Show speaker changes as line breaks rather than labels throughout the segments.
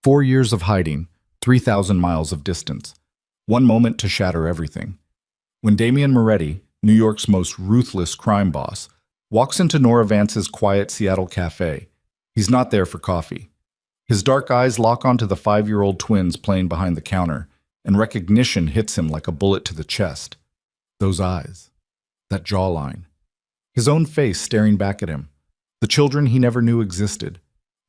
4 years of hiding, 3,000 miles of distance. One moment to shatter everything. When Damian Moretti, New York's most ruthless crime boss, walks into Nora Vance's quiet Seattle cafe, he's not there for coffee. His dark eyes lock onto the 5-year-old twins playing behind the counter, and recognition hits him like a bullet to the chest. Those eyes. That jawline. His own face staring back at him. The children he never knew existed.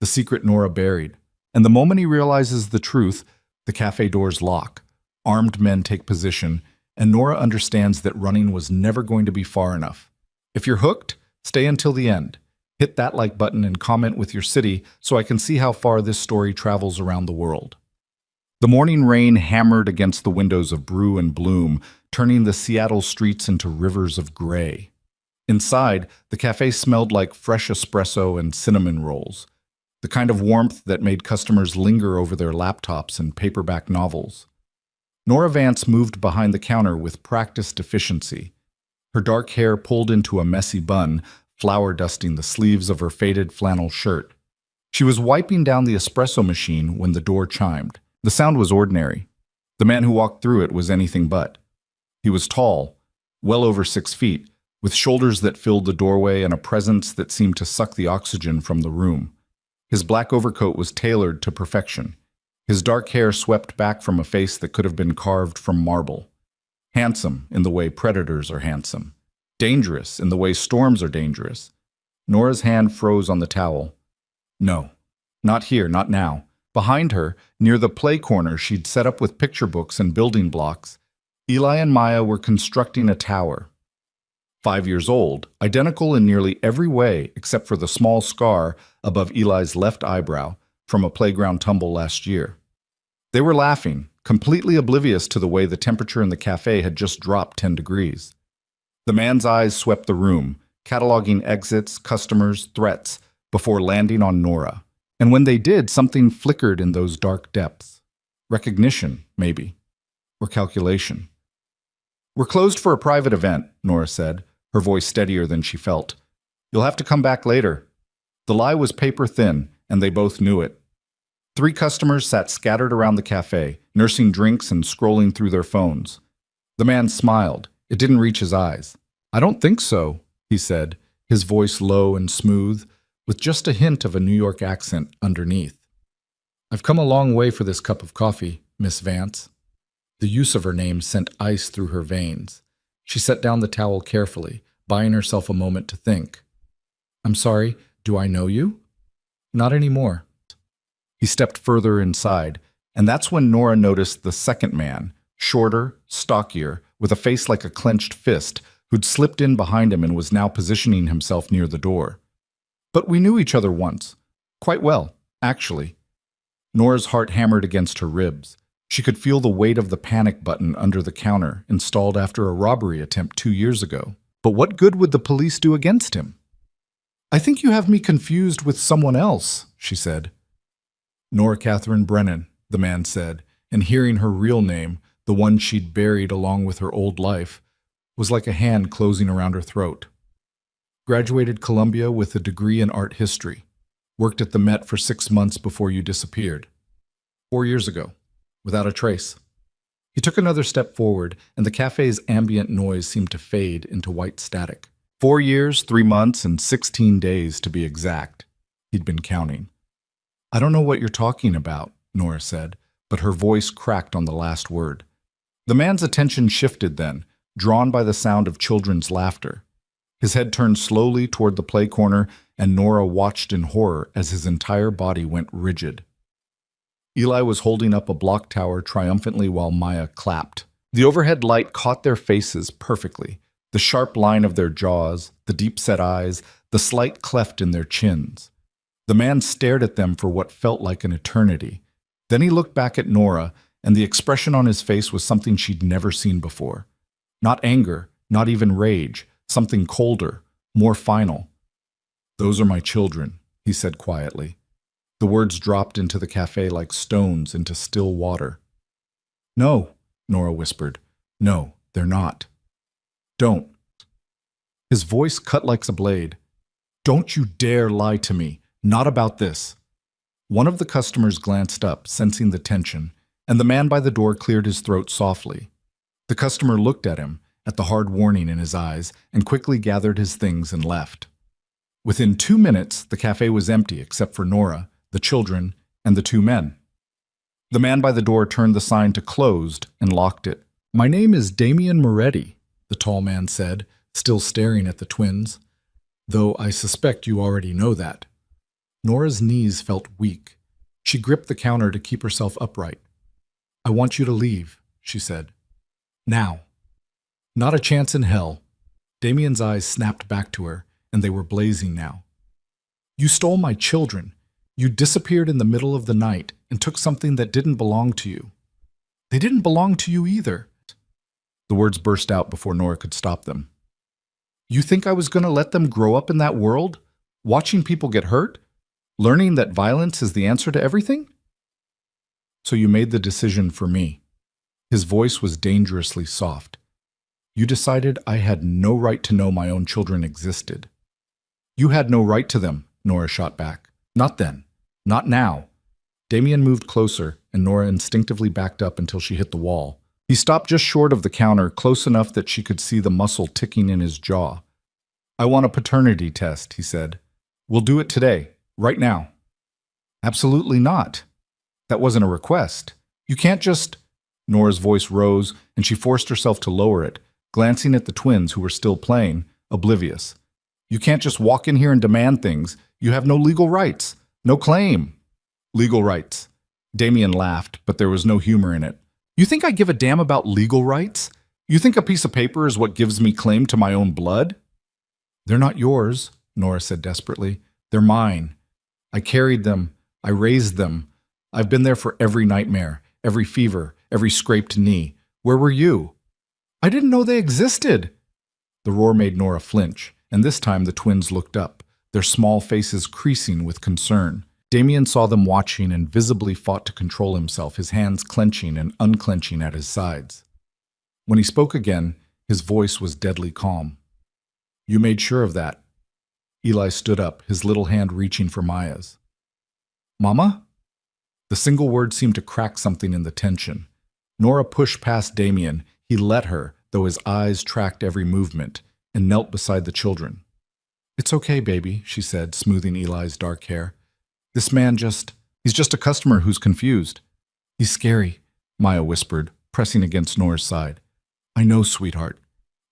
The secret Nora buried. And the moment he realizes the truth, the cafe doors lock. Armed men take position, and Nora understands that running was never going to be far enough. If you're hooked, stay until the end. Hit that like button and comment with your city so I can see how far this story travels around the world. The morning rain hammered against the windows of Brew and Bloom, turning the Seattle streets into rivers of gray. Inside, the cafe smelled like fresh espresso and cinnamon rolls, the kind of warmth that made customers linger over their laptops and paperback novels. Nora Vance moved behind the counter with practiced efficiency, her dark hair pulled into a messy bun, flour dusting the sleeves of her faded flannel shirt. She was wiping down the espresso machine when the door chimed. The sound was ordinary. The man who walked through it was anything but. He was tall, well over 6 feet, with shoulders that filled the doorway and a presence that seemed to suck the oxygen from the room. His black overcoat was tailored to perfection. His dark hair swept back from a face that could have been carved from marble. Handsome in the way predators are handsome. Dangerous in the way storms are dangerous. Nora's hand froze on the towel. No, not here, not now. Behind her, near the play corner she'd set up with picture books and building blocks, Eli and Maya were constructing a tower. 5 years old, identical in nearly every way except for the small scar above Eli's left eyebrow from a playground tumble last year. They were laughing, completely oblivious to the way the temperature in the cafe had just dropped 10 degrees. The man's eyes swept the room, cataloging exits, customers, threats, before landing on Nora. And when they did, something flickered in those dark depths. Recognition, maybe. Or calculation. "We're closed for a private event," Nora said, her voice steadier than she felt. "You'll have to come back later." The lie was paper thin, and they both knew it. 3 customers sat scattered around the cafe, nursing drinks and scrolling through their phones. The man smiled. It didn't reach his eyes. "I don't think so," he said, his voice low and smooth, with just a hint of a New York accent underneath. "I've come a long way for this cup of coffee, Miss Vance." The use of her name sent ice through her veins. She set down the towel carefully, buying herself a moment to think. "I'm sorry, do I know you?" "Not anymore." He stepped further inside, and that's when Nora noticed the second man, shorter, stockier, with a face like a clenched fist, who'd slipped in behind him and was now positioning himself near the door. "But we knew each other once. Quite well, actually." Nora's heart hammered against her ribs. She could feel the weight of the panic button under the counter, installed after a robbery attempt 2 years ago. But what good would the police do against him? "I think you have me confused with someone else," she said. "Nora Catherine Brennan," the man said, and hearing her real name, the one she'd buried along with her old life, was like a hand closing around her throat. "Graduated Columbia with a degree in art history. Worked at the Met for 6 months before you disappeared. 4 years ago, without a trace." He took another step forward, and the cafe's ambient noise seemed to fade into white static. 4 years, 3 months, and 16 days to be exact. He'd been counting. "I don't know what you're talking about," Nora said, but her voice cracked on the last word. The man's attention shifted then, drawn by the sound of children's laughter. His head turned slowly toward the play corner, and Nora watched in horror as his entire body went rigid. Eli was holding up a block tower triumphantly while Maya clapped. The overhead light caught their faces perfectly, the sharp line of their jaws, the deep-set eyes, the slight cleft in their chins. The man stared at them for what felt like an eternity. Then he looked back at Nora, and the expression on his face was something she'd never seen before. Not anger, not even rage, something colder, more final. "Those are my children," he said quietly. The words dropped into the cafe like stones into still water. "No," Nora whispered. "No, they're not. Don't." His voice cut like a blade. "Don't you dare lie to me. Not about this." One of the customers glanced up, sensing the tension, and the man by the door cleared his throat softly. The customer looked at him, at the hard warning in his eyes, and quickly gathered his things and left. Within 2 minutes, the cafe was empty except for Nora, the children, and the two men. The man by the door turned the sign to closed and locked it. "My name is Damian Moretti," the tall man said, still staring at the twins, "though I suspect you already know that." Nora's knees felt weak. She gripped the counter to keep herself upright. "I want you to leave," she said. "Now." "Not a chance in hell." Damian's eyes snapped back to her, and they were blazing now. "You stole my children. You disappeared in the middle of the night and took something that didn't belong to you." "They didn't belong to you either." The words burst out before Nora could stop them. "You think I was going to let them grow up in that world, watching people get hurt, learning that violence is the answer to everything? So you made the decision for me." His voice was dangerously soft. "You decided I had no right to know my own children existed." "You had no right to them," Nora shot back. "Not then. Not now." Damian moved closer, and Nora instinctively backed up until she hit the wall. He stopped just short of the counter, close enough that she could see the muscle ticking in his jaw. "I want a paternity test," he said. "We'll do it today, right now." "Absolutely not. That wasn't a request. You can't just—" Nora's voice rose, and she forced herself to lower it, glancing at the twins who were still playing, oblivious. "You can't just walk in here and demand things. You have no legal rights. No claim." "Legal rights." Damian laughed, but there was no humor in it. "You think I give a damn about legal rights? You think a piece of paper is what gives me claim to my own blood?" "They're not yours," Nora said desperately. "They're mine. I carried them. I raised them. I've been there for every nightmare, every fever, every scraped knee. Where were you?" "I didn't know they existed." The roar made Nora flinch, and this time the twins looked up, their small faces creasing with concern. Damian saw them watching and visibly fought to control himself, his hands clenching and unclenching at his sides. When he spoke again, his voice was deadly calm. "You made sure of that." Eli stood up, his little hand reaching for Maya's. "Mama?" The single word seemed to crack something in the tension. Nora pushed past Damian. He let her, though his eyes tracked every movement, and knelt beside the children. "It's okay, baby," she said, smoothing Eli's dark hair. "This man he's just a customer who's confused." "He's scary," Maya whispered, pressing against Nora's side. "I know, sweetheart,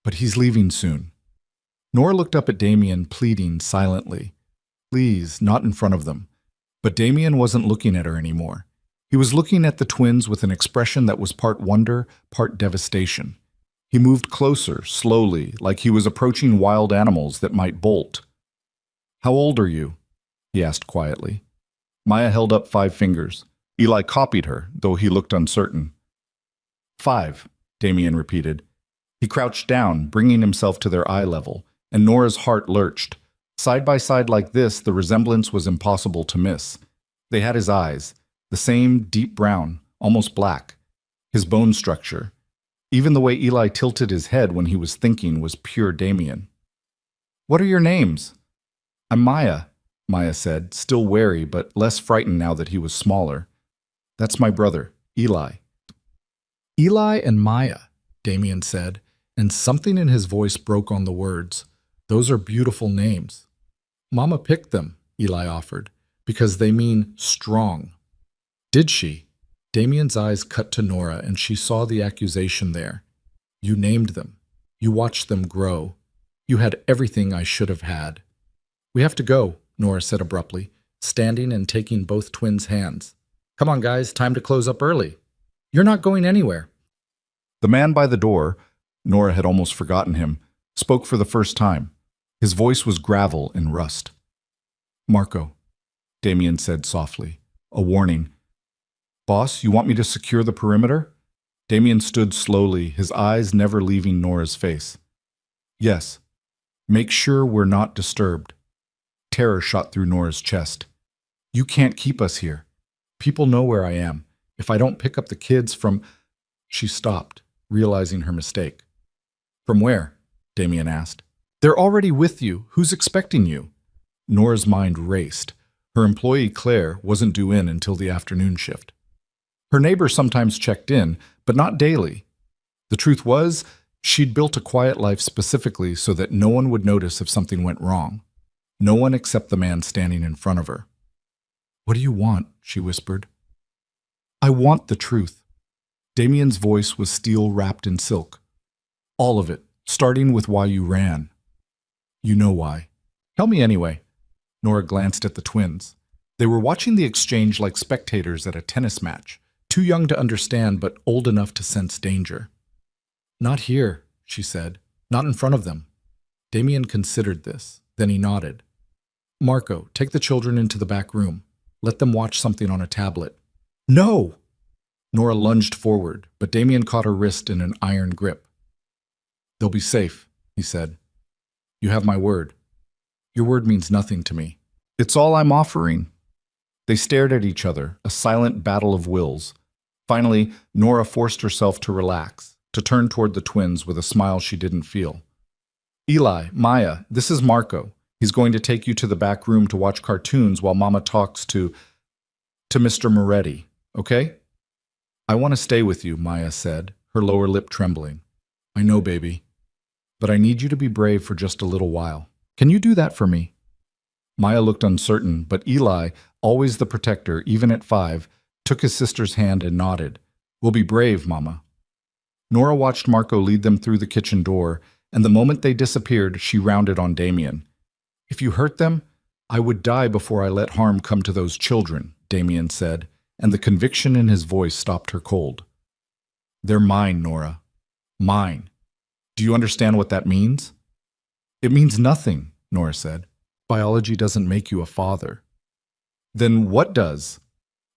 but he's leaving soon." Nora looked up at Damian, pleading silently. Please, not in front of them. But Damian wasn't looking at her anymore. He was looking at the twins with an expression that was part wonder, part devastation. He moved closer, slowly, like he was approaching wild animals that might bolt. "How old are you?" he asked quietly. Maya held up 5 fingers. Eli copied her, though he looked uncertain. 5, Damian repeated. He crouched down, bringing himself to their eye level, and Nora's heart lurched. Side by side like this, the resemblance was impossible to miss. They had his eyes, the same deep brown, almost black. His bone structure. Even the way Eli tilted his head when he was thinking was pure Damian. "What are your names?" "I'm Maya," Maya said, still wary but less frightened now that he was smaller. "That's my brother, Eli." "Eli and Maya," Damian said, and something in his voice broke on the words. "Those are beautiful names." "Mama picked them," Eli offered, "because they mean strong." "Did she?" Damian's eyes cut to Nora, and she saw the accusation there. "You named them. You watched them grow. You had everything I should have had." "We have to go," Nora said abruptly, standing and taking both twins' hands. "Come on, guys, time to close up early." "You're not going anywhere." The man by the door, Nora had almost forgotten him, spoke for the first time. His voice was gravel and rust. "Marco," Damian said softly, a warning. "Boss, you want me to secure the perimeter?" Damian stood slowly, his eyes never leaving Nora's face. "Yes. Make sure we're not disturbed." Terror shot through Nora's chest. "You can't keep us here. People know where I am. If I don't pick up the kids from—" She stopped, realizing her mistake. "From where?" Damian asked. "They're already with you. Who's expecting you?" Nora's mind raced. Her employee, Claire, wasn't due in until the afternoon shift. Her neighbor sometimes checked in, but not daily. The truth was, she'd built a quiet life specifically so that no one would notice if something went wrong. No one except the man standing in front of her. "What do you want?" she whispered. "I want the truth." Damien's voice was steel wrapped in silk. "All of it, starting with why you ran." "You know why." "Tell me anyway." Nora glanced at the twins. They were watching the exchange like spectators at a tennis match, too young to understand but old enough to sense danger. "Not here," she said. "Not in front of them." Damien considered this. Then he nodded. "Marco, take the children into the back room. Let them watch something on a tablet." "No!" Nora lunged forward, but Damien caught her wrist in an iron grip. "They'll be safe," he said. "You have my word." "Your word means nothing to me." "It's all I'm offering." They stared at each other, a silent battle of wills. Finally, Nora forced herself to relax, to turn toward the twins with a smile she didn't feel. "Eli, Maya, this is Marco. He's going to take you to the back room to watch cartoons while Mama talks to Mr. Moretti, okay?" "I want to stay with you," Maya said, her lower lip trembling. "I know, baby. But I need you to be brave for just a little while. Can you do that for me?" Maya looked uncertain, but Eli, always the protector, even at 5, took his sister's hand and nodded. "We'll be brave, Mama." Nora watched Marco lead them through the kitchen door, and the moment they disappeared, she rounded on Damien. "If you hurt them, I would die before I let harm come to those children," Damien said, and the conviction in his voice stopped her cold. "They're mine, Nora. Mine. Do you understand what that means?" "It means nothing," Nora said. "Biology doesn't make you a father." "Then what does?"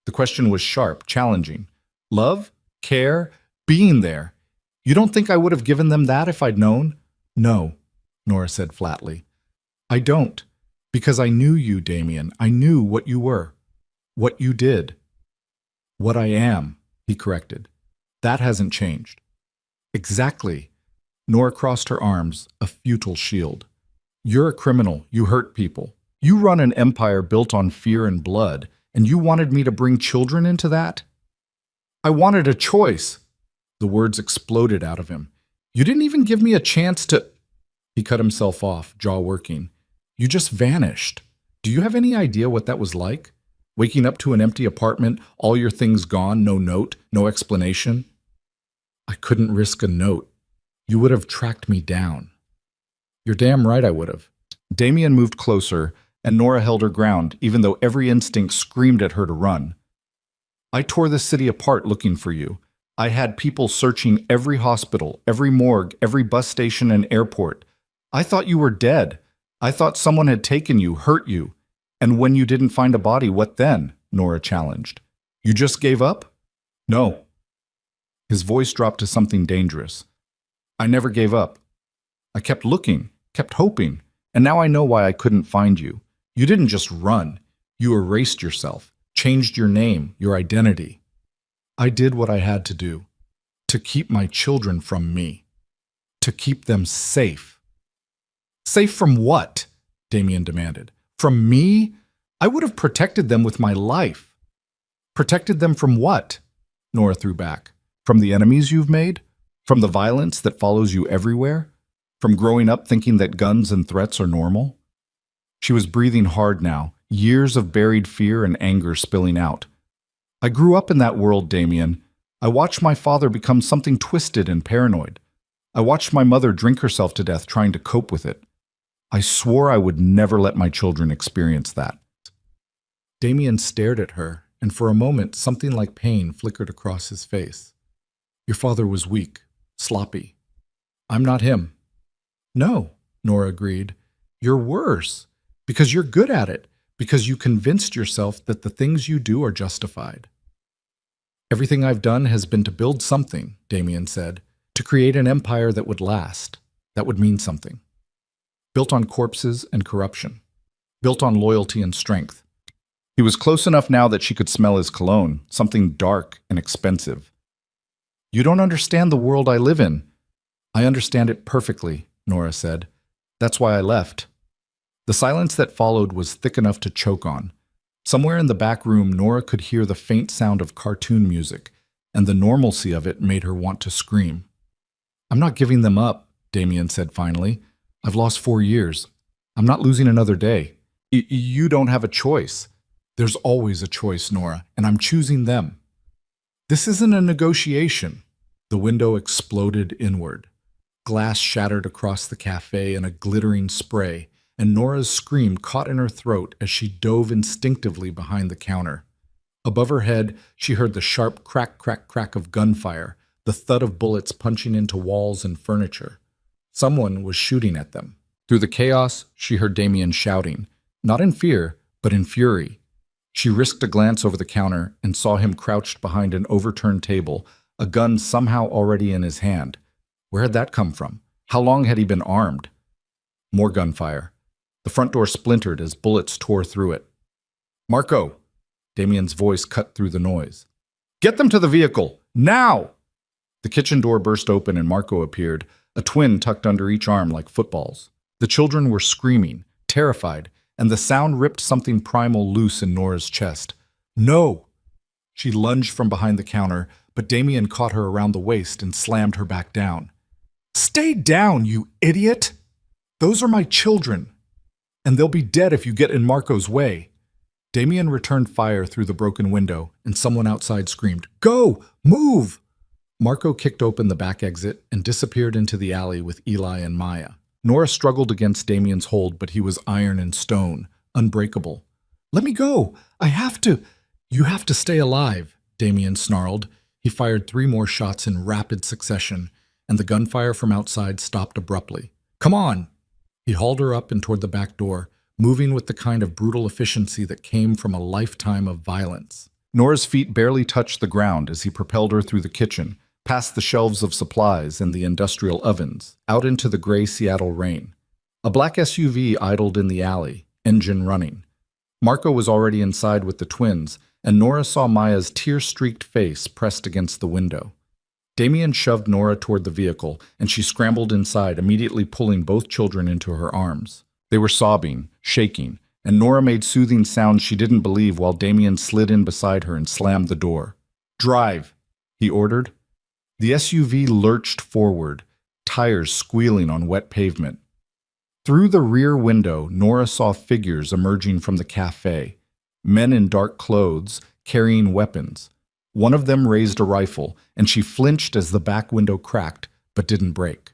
The question was sharp, challenging. "Love? Care? Being there? You don't think I would have given them that if I'd known?" "No," Nora said flatly. "I don't. Because I knew you, Damien. I knew what you were. What you did." "What I am," he corrected. "That hasn't changed." "Exactly." Nora crossed her arms, a futile shield. "You're a criminal. You hurt people. You run an empire built on fear and blood, and you wanted me to bring children into that?" "I wanted a choice." The words exploded out of him. "You didn't even give me a chance to—" He cut himself off, jaw working. "You just vanished. Do you have any idea what that was like? Waking up to an empty apartment, all your things gone, no note, no explanation?" "I couldn't risk a note. You would have tracked me down." "You're damn right I would have." Damien moved closer, and Nora held her ground, even though every instinct screamed at her to run. "I tore the city apart looking for you. I had people searching every hospital, every morgue, every bus station and airport. I thought you were dead. I thought someone had taken you, hurt you. And when you didn't find a body, what then?" Nora challenged. "You just gave up?" "No." His voice dropped to something dangerous. "I never gave up. I kept looking, kept hoping, and now I know why I couldn't find you. You didn't just run. You erased yourself, changed your name, your identity. I did what I had to do, to keep my children from me, to keep them safe." "Safe from what?" Damien demanded. "From me? I would have protected them with my life." "Protected them from what?" Nora threw back. "From the enemies you've made? From the violence that follows you everywhere? From growing up thinking that guns and threats are normal?" She was breathing hard now, years of buried fear and anger spilling out. "I grew up in that world, Damien. I watched my father become something twisted and paranoid. I watched my mother drink herself to death trying to cope with it. I swore I would never let my children experience that." Damien stared at her, and for a moment something like pain flickered across his face. "Your father was weak, sloppy. I'm not him." "No," Nora agreed. "You're worse. Because you're good at it. Because you convinced yourself that the things you do are justified." "Everything I've done has been to build something," Damien said. "To create an empire that would last, that would mean something. Built on corpses and corruption. Built on loyalty and strength." He was close enough now that she could smell his cologne, something dark and expensive. "You don't understand the world I live in." "I understand it perfectly," Nora said. "That's why I left." The silence that followed was thick enough to choke on. Somewhere in the back room, Nora could hear the faint sound of cartoon music, and the normalcy of it made her want to scream. "I'm not giving them up," Damien said finally. "I've lost 4 years. I'm not losing another day. You don't have a choice." "There's always a choice, Nora, and I'm choosing them." "This isn't a negotiation." The window exploded inward. Glass shattered across the cafe in a glittering spray, and Nora's scream caught in her throat as she dove instinctively behind the counter. Above her head, she heard the sharp crack, crack, crack of gunfire, the thud of bullets punching into walls and furniture. Someone was shooting at them. Through the chaos, she heard Damien shouting, not in fear, but in fury. She risked a glance over the counter and saw him crouched behind an overturned table, a gun somehow already in his hand. Where had that come from? How long had he been armed? More gunfire. The front door splintered as bullets tore through it. "Marco!" Damien's voice cut through the noise. "Get them to the vehicle! Now!" The kitchen door burst open and Marco appeared, a twin tucked under each arm like footballs. The children were screaming, terrified, and the sound ripped something primal loose in Nora's chest. "No!" She lunged from behind the counter, but Damien caught her around the waist and slammed her back down. "Stay down, you idiot! Those are my children, and they'll be dead if you get in Marco's way." Damien returned fire through the broken window, and someone outside screamed, "Go! Move!" Marco kicked open the back exit and disappeared into the alley with Eli and Maya. Nora struggled against Damien's hold, but he was iron and stone, unbreakable. "Let me go! I have to!" "You have to stay alive," Damien snarled. He fired 3 more shots in rapid succession, and the gunfire from outside stopped abruptly. "Come on!" He hauled her up and toward the back door, moving with the kind of brutal efficiency that came from a lifetime of violence. Nora's feet barely touched the ground as he propelled her through the kitchen, past the shelves of supplies and the industrial ovens, out into the gray Seattle rain. A black SUV idled in the alley, engine running. Marco was already inside with the twins, and Nora saw Maya's tear-streaked face pressed against the window. Damien shoved Nora toward the vehicle, and she scrambled inside, immediately pulling both children into her arms. They were sobbing, shaking, and Nora made soothing sounds she didn't believe while Damien slid in beside her and slammed the door. "Drive," he ordered. The SUV lurched forward, tires squealing on wet pavement. Through the rear window, Nora saw figures emerging from the cafe, men in dark clothes, carrying weapons. One of them raised a rifle, and she flinched as the back window cracked, but didn't break.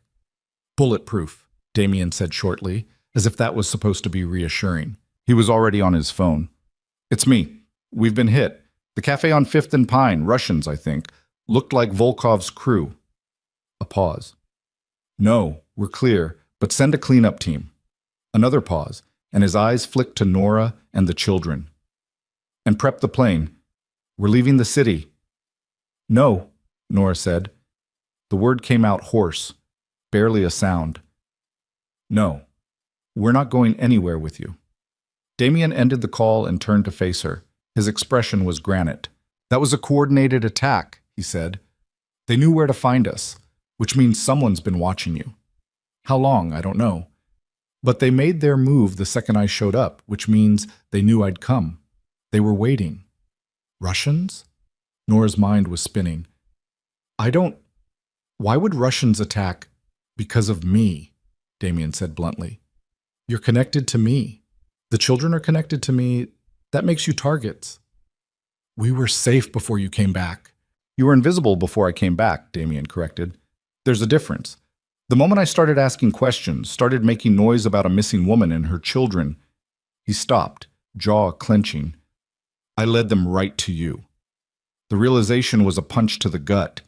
"Bulletproof," Damien said shortly, as if that was supposed to be reassuring. He was already on his phone. "It's me. We've been hit. The cafe on 5th and Pine, Russians, I think. Looked like Volkov's crew." A pause. "No, we're clear, but send a cleanup team." Another pause, and his eyes flicked to Nora and the children. "And prep the plane. We're leaving the city." "No," Nora said. The word came out hoarse, barely a sound. "No, we're not going anywhere with you." Damien ended the call and turned to face her. His expression was granite. "That was a coordinated attack," he said. "They knew where to find us, which means someone's been watching you. How long, I don't know. But they made their move the second I showed up, which means they knew I'd come. They were waiting." "Russians?" Nora's mind was spinning. Why would Russians attack because of me?" Damien said bluntly. "You're connected to me. The children are connected to me. That makes you targets." "We were safe before you came back." "You were invisible before I came back," Damien corrected. "There's a difference. The moment I started asking questions, started making noise about a missing woman and her children." He stopped, jaw clenching. "I led them right to you." The realization was a punch to the gut.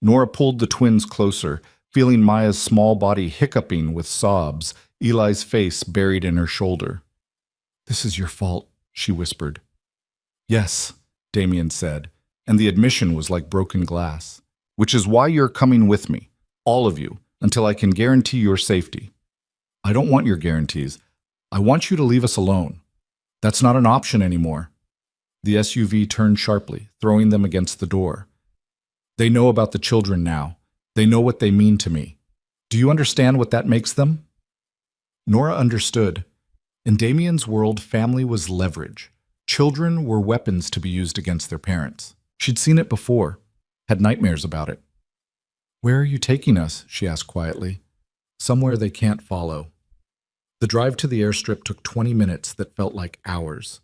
Nora pulled the twins closer, feeling Maya's small body hiccuping with sobs, Eli's face buried in her shoulder. "This is your fault," she whispered. "Yes," Damien said, and the admission was like broken glass. "Which is why you're coming with me, all of you, until I can guarantee your safety." "I don't want your guarantees. I want you to leave us alone. That's not an option anymore." The SUV turned sharply, throwing them against the door. "They know about the children now. They know what they mean to me. Do you understand what that makes them?" Nora understood. In Damien's world, family was leverage. Children were weapons to be used against their parents. She'd seen it before, had nightmares about it. "Where are you taking us?" she asked quietly. "Somewhere they can't follow." The drive to the airstrip took 20 minutes that felt like hours.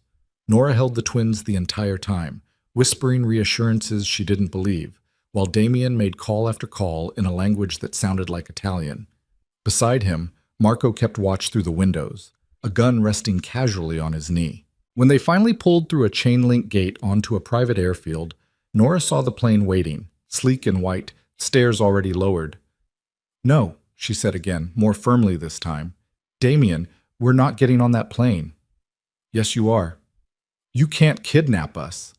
Nora held the twins the entire time, whispering reassurances she didn't believe, while Damien made call after call in a language that sounded like Italian. Beside him, Marco kept watch through the windows, a gun resting casually on his knee. When they finally pulled through a chain-link gate onto a private airfield, Nora saw the plane waiting, sleek and white, stairs already lowered. "No," she said again, more firmly this time. "Damien, we're not getting on that plane." "Yes, you are." "You can't kidnap us."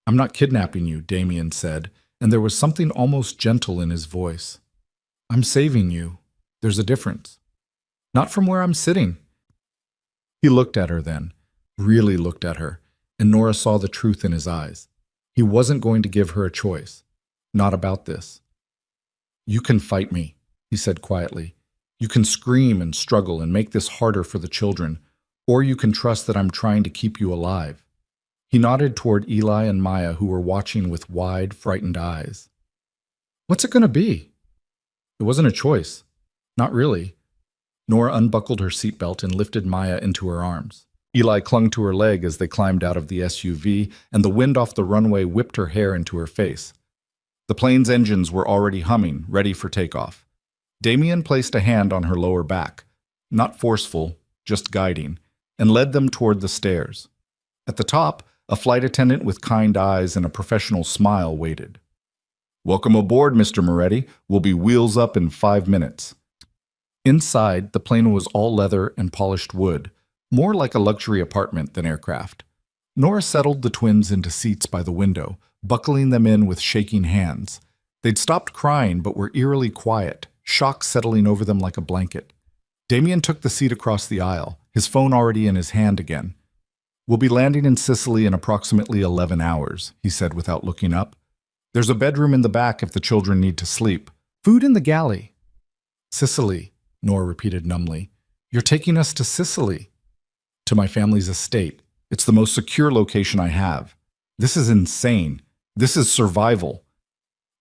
"I'm not kidnapping you," Damien said, and there was something almost gentle in his voice. "I'm saving you. There's a difference." "Not from where I'm sitting." He looked at her then, really looked at her, and Nora saw the truth in his eyes. He wasn't going to give her a choice. Not about this. "You can fight me," he said quietly. "You can scream and struggle and make this harder for the children, or you can trust that I'm trying to keep you alive." He nodded toward Eli and Maya, who were watching with wide, frightened eyes. "What's it going to be?" It wasn't a choice. Not really. Nora unbuckled her seatbelt and lifted Maya into her arms. Eli clung to her leg as they climbed out of the SUV, and the wind off the runway whipped her hair into her face. The plane's engines were already humming, ready for takeoff. Damien placed a hand on her lower back, not forceful, just guiding, and led them toward the stairs. At the top, a flight attendant with kind eyes and a professional smile waited. "Welcome aboard, Mr. Moretti. We'll be wheels up in 5 minutes." Inside, the plane was all leather and polished wood, more like a luxury apartment than aircraft. Nora settled the twins into seats by the window, buckling them in with shaking hands. They'd stopped crying but were eerily quiet, shock settling over them like a blanket. Damien took the seat across the aisle, his phone already in his hand again. "We'll be landing in Sicily in approximately 11 hours, he said without looking up. "There's a bedroom in the back if the children need to sleep. Food in the galley." "Sicily," Nora repeated numbly. "You're taking us to Sicily." "To my family's estate. It's the most secure location I have. This is insane. This is survival."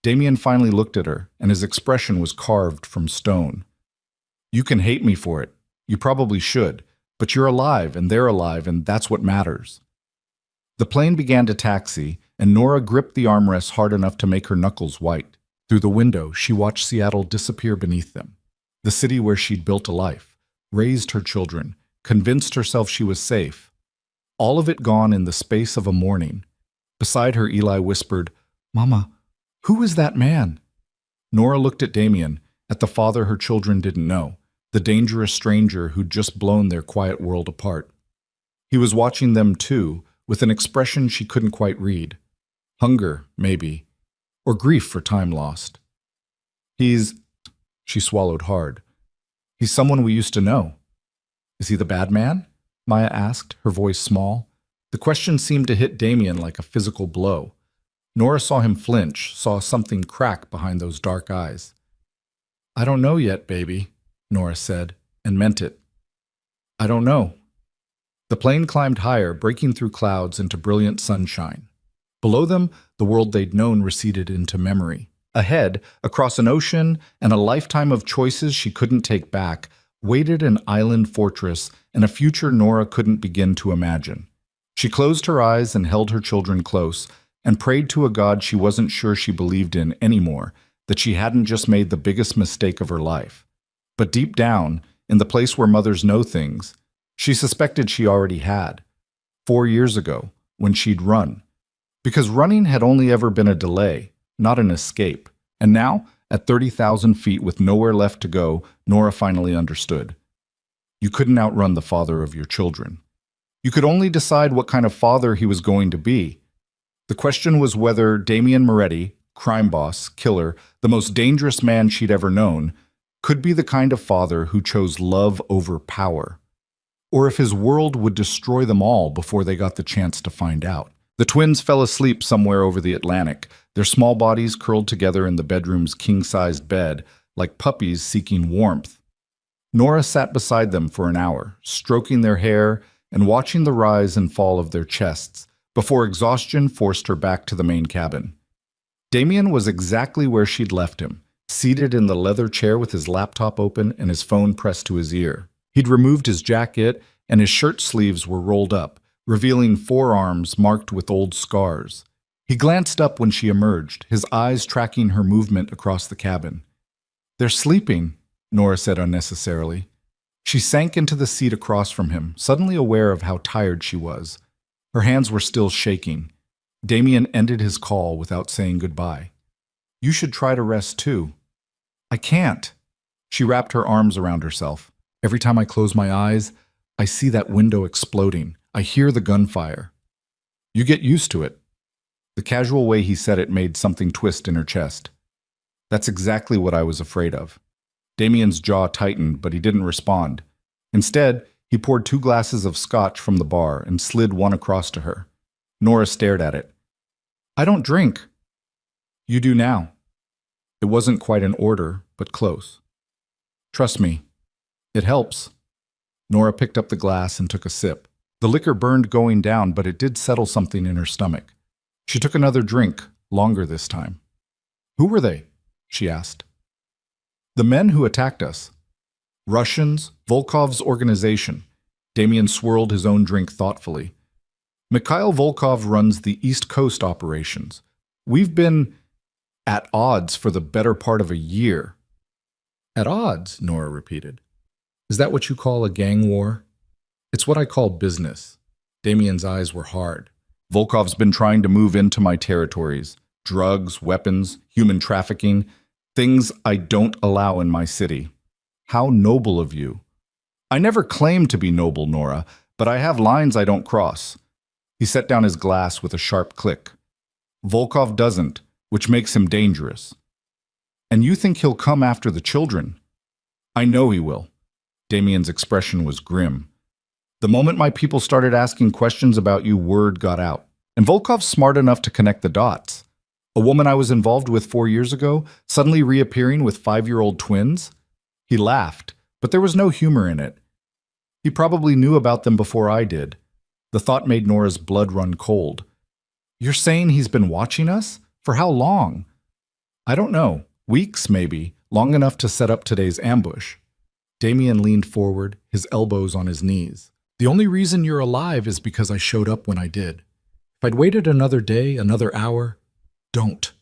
Damien finally looked at her, and his expression was carved from stone. "You can hate me for it. You probably should. But you're alive, and they're alive, and that's what matters." The plane began to taxi, and Nora gripped the armrests hard enough to make her knuckles white. Through the window, she watched Seattle disappear beneath them. The city where she'd built a life, raised her children, convinced herself she was safe. All of it gone in the space of a morning. Beside her, Eli whispered, "Mama, who is that man?" Nora looked at Damien, at the father her children didn't know, the dangerous stranger who'd just blown their quiet world apart. He was watching them too, with an expression she couldn't quite read. Hunger, maybe, or grief for time lost. She swallowed hard. "He's someone we used to know." "Is he the bad man?" Maya asked, her voice small. The question seemed to hit Damien like a physical blow. Nora saw him flinch, saw something crack behind those dark eyes. "I don't know yet, baby," Nora said, and meant it. "I don't know." The plane climbed higher, breaking through clouds into brilliant sunshine. Below them, the world they'd known receded into memory. Ahead, across an ocean and a lifetime of choices she couldn't take back, waited an island fortress and a future Nora couldn't begin to imagine. She closed her eyes and held her children close, and prayed to a God she wasn't sure she believed in anymore, that she hadn't just made the biggest mistake of her life. But deep down, in the place where mothers know things, she suspected she already had. 4 years ago, when she'd run. Because running had only ever been a delay, not an escape. And now, at 30,000 feet with nowhere left to go, Nora finally understood. You couldn't outrun the father of your children. You could only decide what kind of father he was going to be. The question was whether Damien Moretti, crime boss, killer, the most dangerous man she'd ever known, could be the kind of father who chose love over power. Or if his world would destroy them all before they got the chance to find out. The twins fell asleep somewhere over the Atlantic, their small bodies curled together in the bedroom's king-sized bed, like puppies seeking warmth. Nora sat beside them for an hour, stroking their hair, and watching the rise and fall of their chests before exhaustion forced her back to the main cabin. Damien was exactly where she'd left him, seated in the leather chair with his laptop open and his phone pressed to his ear. He'd removed his jacket, and his shirt sleeves were rolled up, revealing forearms marked with old scars. He glanced up when she emerged, his eyes tracking her movement across the cabin. "They're sleeping," Nora said unnecessarily. She sank into the seat across from him, suddenly aware of how tired she was. Her hands were still shaking. Damien ended his call without saying goodbye. "You should try to rest too." "I can't." She wrapped her arms around herself. "Every time I close my eyes, I see that window exploding. I hear the gunfire." "You get used to it." The casual way he said it made something twist in her chest. "That's exactly what I was afraid of." Damien's jaw tightened, but he didn't respond. Instead, he poured 2 glasses of scotch from the bar and slid one across to her. Nora stared at it. "I don't drink." "You do now." It wasn't quite an order, but close. "Trust me. It helps." Nora picked up the glass and took a sip. The liquor burned going down, but it did settle something in her stomach. She took another drink, longer this time. "Who were they?" she asked. "The men who attacked us. Russians, Volkov's organization." Damien swirled his own drink thoughtfully. "Mikhail Volkov runs the East Coast operations. We've been at odds for the better part of a year." "At odds," Nora repeated. "Is that what you call a gang war?" "It's what I call business." Damien's eyes were hard. "Volkov's been trying to move into my territories. Drugs, weapons, human trafficking, things I don't allow in my city." "How noble of you." "I never claimed to be noble, Nora, but I have lines I don't cross." He set down his glass with a sharp click. "Volkov doesn't, which makes him dangerous." "And you think he'll come after the children?" "I know he will." Damien's expression was grim. "The moment my people started asking questions about you, word got out. And Volkov's smart enough to connect the dots. A woman I was involved with 4 years ago, suddenly reappearing with 5-year-old twins?" He laughed, but there was no humor in it. He probably knew about them before I did. The thought made Nora's blood run cold. "You're saying he's been watching us? For how long?" "I don't know. Weeks, maybe. Long enough to set up today's ambush." Damien leaned forward, his elbows on his knees. "The only reason you're alive is because I showed up when I did. If I'd waited another day, another hour..." "Don't."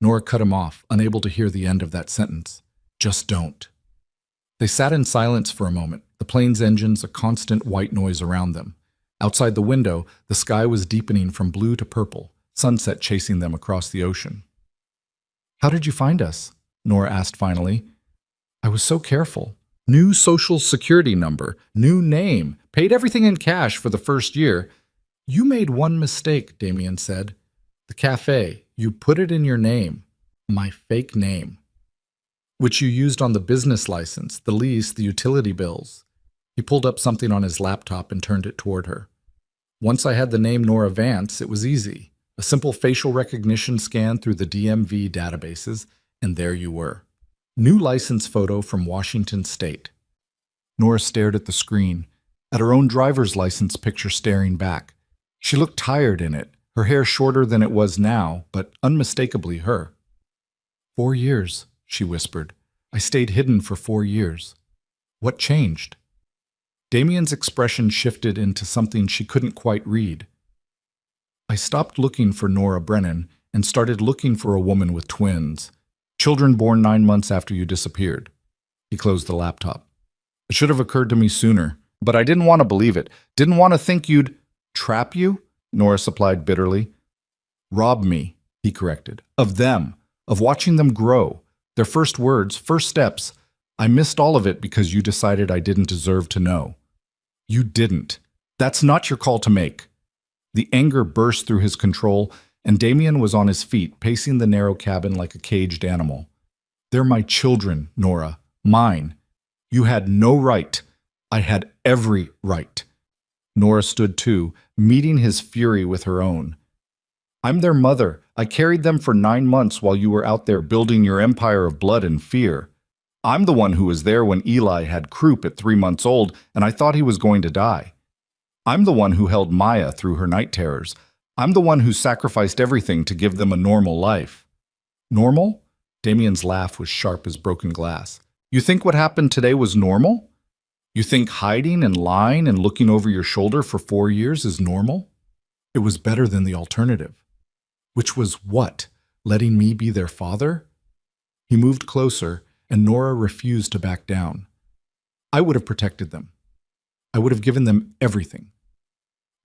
Nora cut him off, unable to hear the end of that sentence. "Just don't." They sat in silence for a moment, the plane's engines a constant white noise around them. Outside the window, the sky was deepening from blue to purple, sunset chasing them across the ocean. "How did you find us?" Nora asked finally. "I was so careful. New social security number, new name, paid everything in cash for the first year." "You made one mistake," Damien said. "The Café. You put it in your name. My fake name. Which you used on the business license, the lease, the utility bills." He pulled up something on his laptop and turned it toward her. "Once I had the name Nora Vance, it was easy. A simple facial recognition scan through the DMV databases, and there you were. New license photo from Washington State." Nora stared at the screen, at her own driver's license picture staring back. She looked tired in it, her hair shorter than it was now, but unmistakably her. 4 years, she whispered. "I stayed hidden for 4 years. What changed?" Damien's expression shifted into something she couldn't quite read. "I stopped looking for Nora Brennan and started looking for a woman with twins. Children born 9 months after you disappeared." He closed the laptop. "It should have occurred to me sooner, but I didn't want to believe it. Didn't want to think you'd..." "Trap you?" Nora supplied bitterly. "Rob me," he corrected. "Of them. Of watching them grow. Their first words, first steps. I missed all of it because you decided I didn't deserve to know." "You didn't. That's not your call to make." The anger burst through his control, and Damien was on his feet, pacing the narrow cabin like a caged animal. "They're my children, Nora. Mine. You had no right. I had every right." Nora stood too, meeting his fury with her own. "I'm their mother. I carried them for 9 months while you were out there building your empire of blood and fear. I'm the one who was there when Eli had croup at 3 months old, and I thought he was going to die. I'm the one who held Maya through her night terrors. I'm the one who sacrificed everything to give them a normal life. Normal? Damien's laugh was sharp as broken glass. You think what happened today was normal? You think hiding and lying and looking over your shoulder for 4 years is normal? It was better than the alternative. Which was what? Letting me be their father? He moved closer, and Nora refused to back down. I would have protected them. I would have given them everything.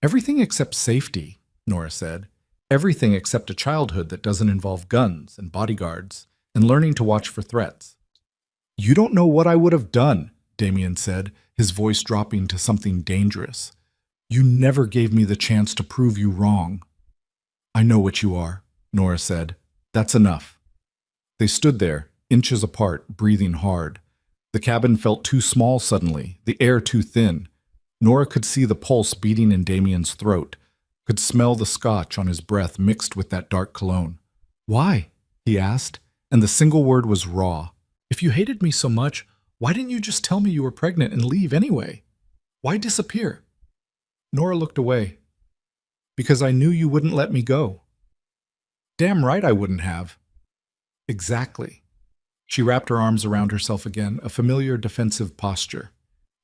Everything except safety, Nora said. Everything except a childhood that doesn't involve guns and bodyguards and learning to watch for threats. You don't know what I would have done, Damien said, his voice dropping to something dangerous. You never gave me the chance to prove you wrong. I know what you are, Nora said. That's enough. They stood there, inches apart, breathing hard. The cabin felt too small suddenly, the air too thin. Nora could see the pulse beating in Damien's throat, could smell the scotch on his breath mixed with that dark cologne. Why? He asked, and the single word was raw. If you hated me so much, why didn't you just tell me you were pregnant and leave anyway? Why disappear? Nora looked away. Because I knew you wouldn't let me go. Damn right I wouldn't have. Exactly. She wrapped her arms around herself again, a familiar defensive posture.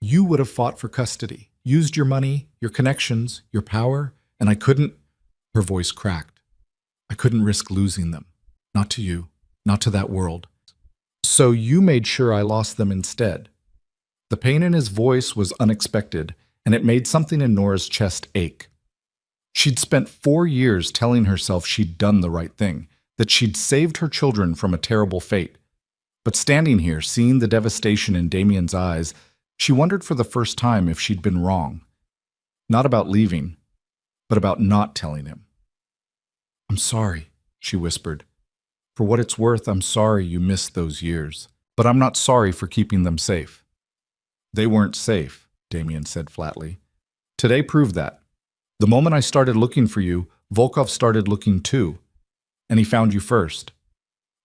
You would have fought for custody, used your money, your connections, your power, and I couldn't. Her voice cracked. I couldn't risk losing them. Not to you, not to that world. So you made sure I lost them instead. The pain in his voice was unexpected, and it made something in Nora's chest ache. She'd spent 4 years telling herself she'd done the right thing, that she'd saved her children from a terrible fate. But standing here, seeing the devastation in Damien's eyes, she wondered for the first time if she'd been wrong. Not about leaving, but about not telling him. I'm sorry, she whispered. For what it's worth, I'm sorry you missed those years. But I'm not sorry for keeping them safe. They weren't safe, Damien said flatly. Today proved that. The moment I started looking for you, Volkov started looking too. And he found you first.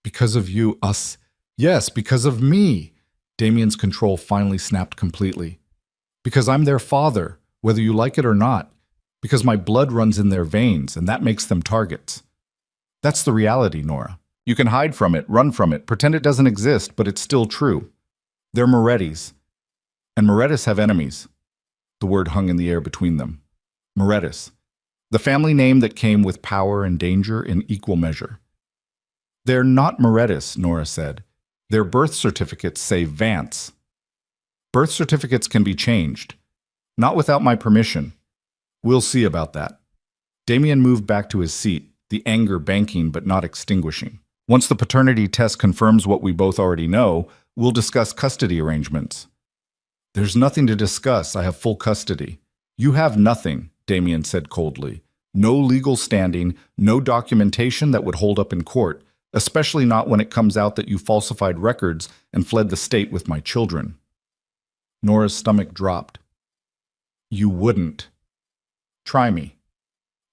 Because of you, us. Yes, because of me. Damien's control finally snapped completely. Because I'm their father, whether you like it or not. Because my blood runs in their veins, and that makes them targets. That's the reality, Nora. You can hide from it, run from it, pretend it doesn't exist, but it's still true. They're Morettis. And Morettis have enemies. The word hung in the air between them. Morettis. The family name that came with power and danger in equal measure. They're not Morettis, Nora said. Their birth certificates say Vance. Birth certificates can be changed. Not without my permission. We'll see about that. Damien moved back to his seat, the anger banking but not extinguishing. Once the paternity test confirms what we both already know, we'll discuss custody arrangements. There's nothing to discuss. I have full custody. You have nothing, Damien said coldly. No legal standing, no documentation that would hold up in court, especially not when it comes out that you falsified records and fled the state with my children. Nora's stomach dropped. You wouldn't. Try me.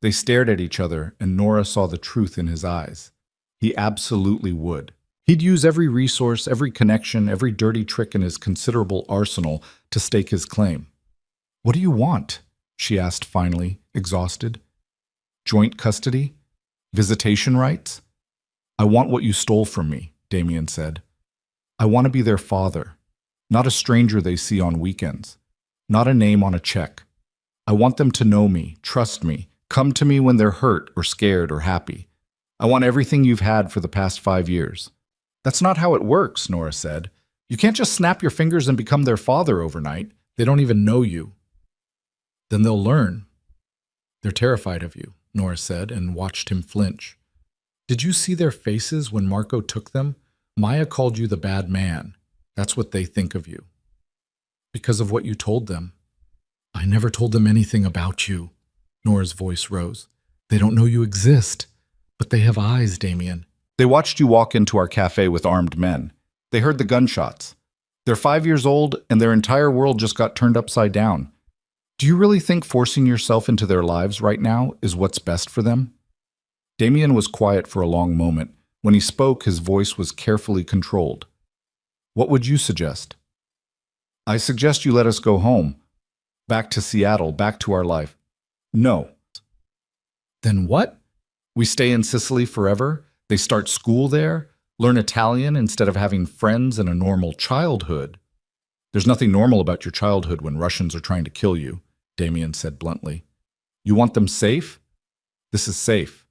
They stared at each other, and Nora saw the truth in his eyes. He absolutely would. He'd use every resource, every connection, every dirty trick in his considerable arsenal to stake his claim. What do you want? She asked finally, exhausted. Joint custody? Visitation rights? I want what you stole from me, Damien said. I want to be their father, not a stranger they see on weekends, not a name on a check. I want them to know me, trust me, come to me when they're hurt or scared or happy. I want everything you've had for the past 5 years. That's not how it works, Nora said. You can't just snap your fingers and become their father overnight. They don't even know you. Then they'll learn. They're terrified of you, Nora said, and watched him flinch. Did you see their faces when Marco took them? Maya called you the bad man. That's what they think of you. Because of what you told them. I never told them anything about you. Nora's voice rose. They don't know you exist. But they have eyes, Damien. They watched you walk into our cafe with armed men. They heard the gunshots. They're 5 years old, and their entire world just got turned upside down. Do you really think forcing yourself into their lives right now is what's best for them? Damien was quiet for a long moment. When he spoke, his voice was carefully controlled. What would you suggest? I suggest you let us go home. Back to Seattle, back to our life. No. Then what? We stay in Sicily forever? They start school there? Learn Italian instead of having friends and a normal childhood? There's nothing normal about your childhood when Russians are trying to kill you, Damien said bluntly. You want them safe? This is safe.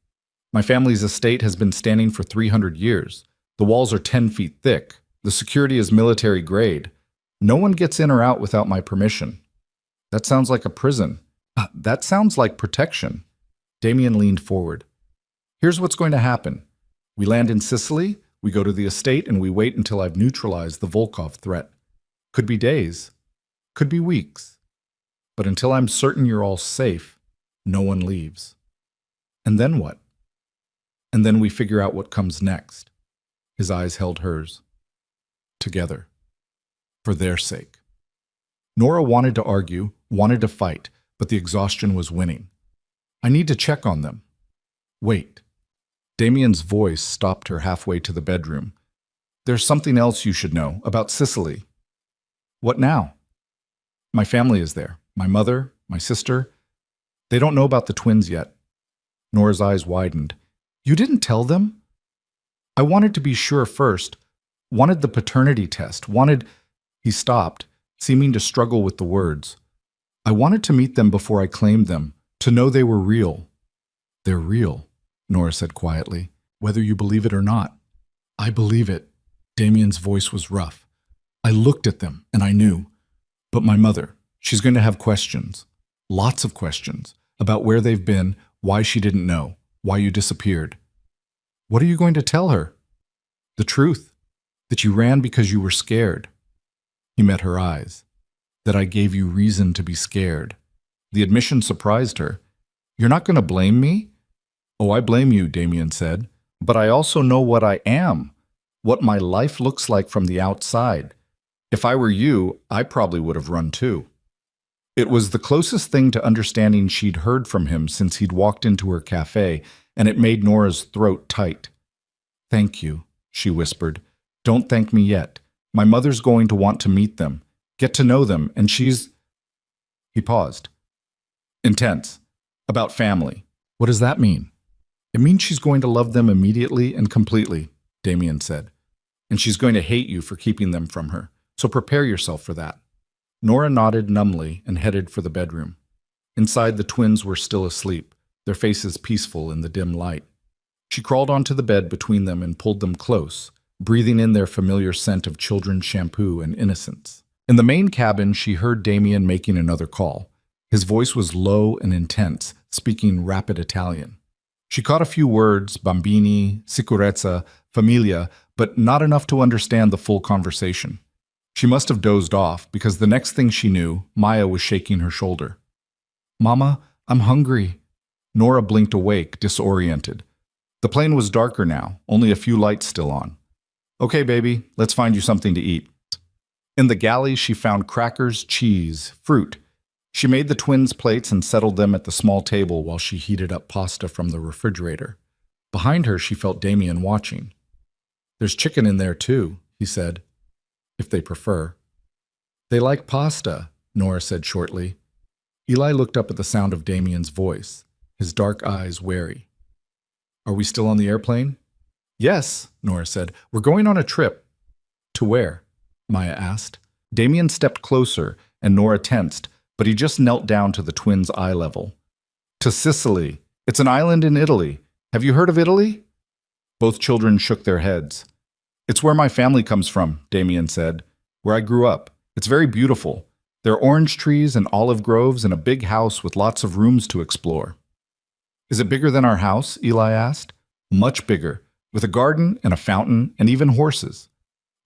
My family's estate has been standing for 300 years. The walls are 10 feet thick. The security is military grade. No one gets in or out without my permission. That sounds like a prison. That sounds like protection. Damien leaned forward. Here's what's going to happen. We land in Sicily, we go to the estate, and we wait until I've neutralized the Volkov threat. Could be days. Could be weeks. But until I'm certain you're all safe, no one leaves. And then what? And then we figure out what comes next. His eyes held hers. Together. For their sake. Nora wanted to argue, wanted to fight, but the exhaustion was winning. I need to check on them. Wait. Damien's voice stopped her halfway to the bedroom. There's something else you should know about Sicily. What now? My family is there. My mother, my sister. They don't know about the twins yet. Nora's eyes widened. You didn't tell them? I wanted to be sure first. Wanted the paternity test. He stopped, seeming to struggle with the words. I wanted to meet them before I claimed them, to know they were real. They're real, Nora said quietly, whether you believe it or not. I believe it. Damien's voice was rough. I looked at them, and I knew. But my mother, she's going to have questions. Lots of questions. About where they've been, why she didn't know, why you disappeared. What are you going to tell her? The truth. That you ran because you were scared. He met her eyes. That I gave you reason to be scared. The admission surprised her. You're not going to blame me? Oh, I blame you, Damien said. But I also know what I am. What my life looks like from the outside. If I were you, I probably would have run too. It was the closest thing to understanding she'd heard from him since he'd walked into her cafe, and it made Nora's throat tight. Thank you, she whispered. Don't thank me yet. My mother's going to want to meet them, get to know them, and she's... He paused. Intense. About family. What does that mean? It means she's going to love them immediately and completely, Damien said. And she's going to hate you for keeping them from her. So prepare yourself for that. Nora nodded numbly and headed for the bedroom. Inside, the twins were still asleep, their faces peaceful in the dim light. She crawled onto the bed between them and pulled them close, breathing in their familiar scent of children's shampoo and innocence. In the main cabin, she heard Damien making another call. His voice was low and intense, speaking rapid Italian. She caught a few words, bambini, sicurezza, familia, but not enough to understand the full conversation. She must have dozed off, because the next thing she knew, Maya was shaking her shoulder. Mama, I'm hungry. Nora blinked awake, disoriented. The plane was darker now, only a few lights still on. Okay, baby, let's find you something to eat. In the galley, she found crackers, cheese, fruit. She made the twins' plates and settled them at the small table while she heated up pasta from the refrigerator. Behind her, she felt Damien watching. There's chicken in there too, he said. If they prefer. They like pasta, Nora said shortly. Eli looked up at the sound of Damien's voice, his dark eyes wary. Are we still on the airplane? Yes, Nora said. We're going on a trip. To where? Maya asked. Damien stepped closer, and Nora tensed, but he just knelt down to the twins' eye level. To Sicily. It's an island in Italy. Have you heard of Italy? Both children shook their heads. It's where my family comes from, Damien said. Where I grew up. It's very beautiful. There are orange trees and olive groves and a big house with lots of rooms to explore. Is it bigger than our house? Eli asked. Much bigger, with a garden and a fountain and even horses.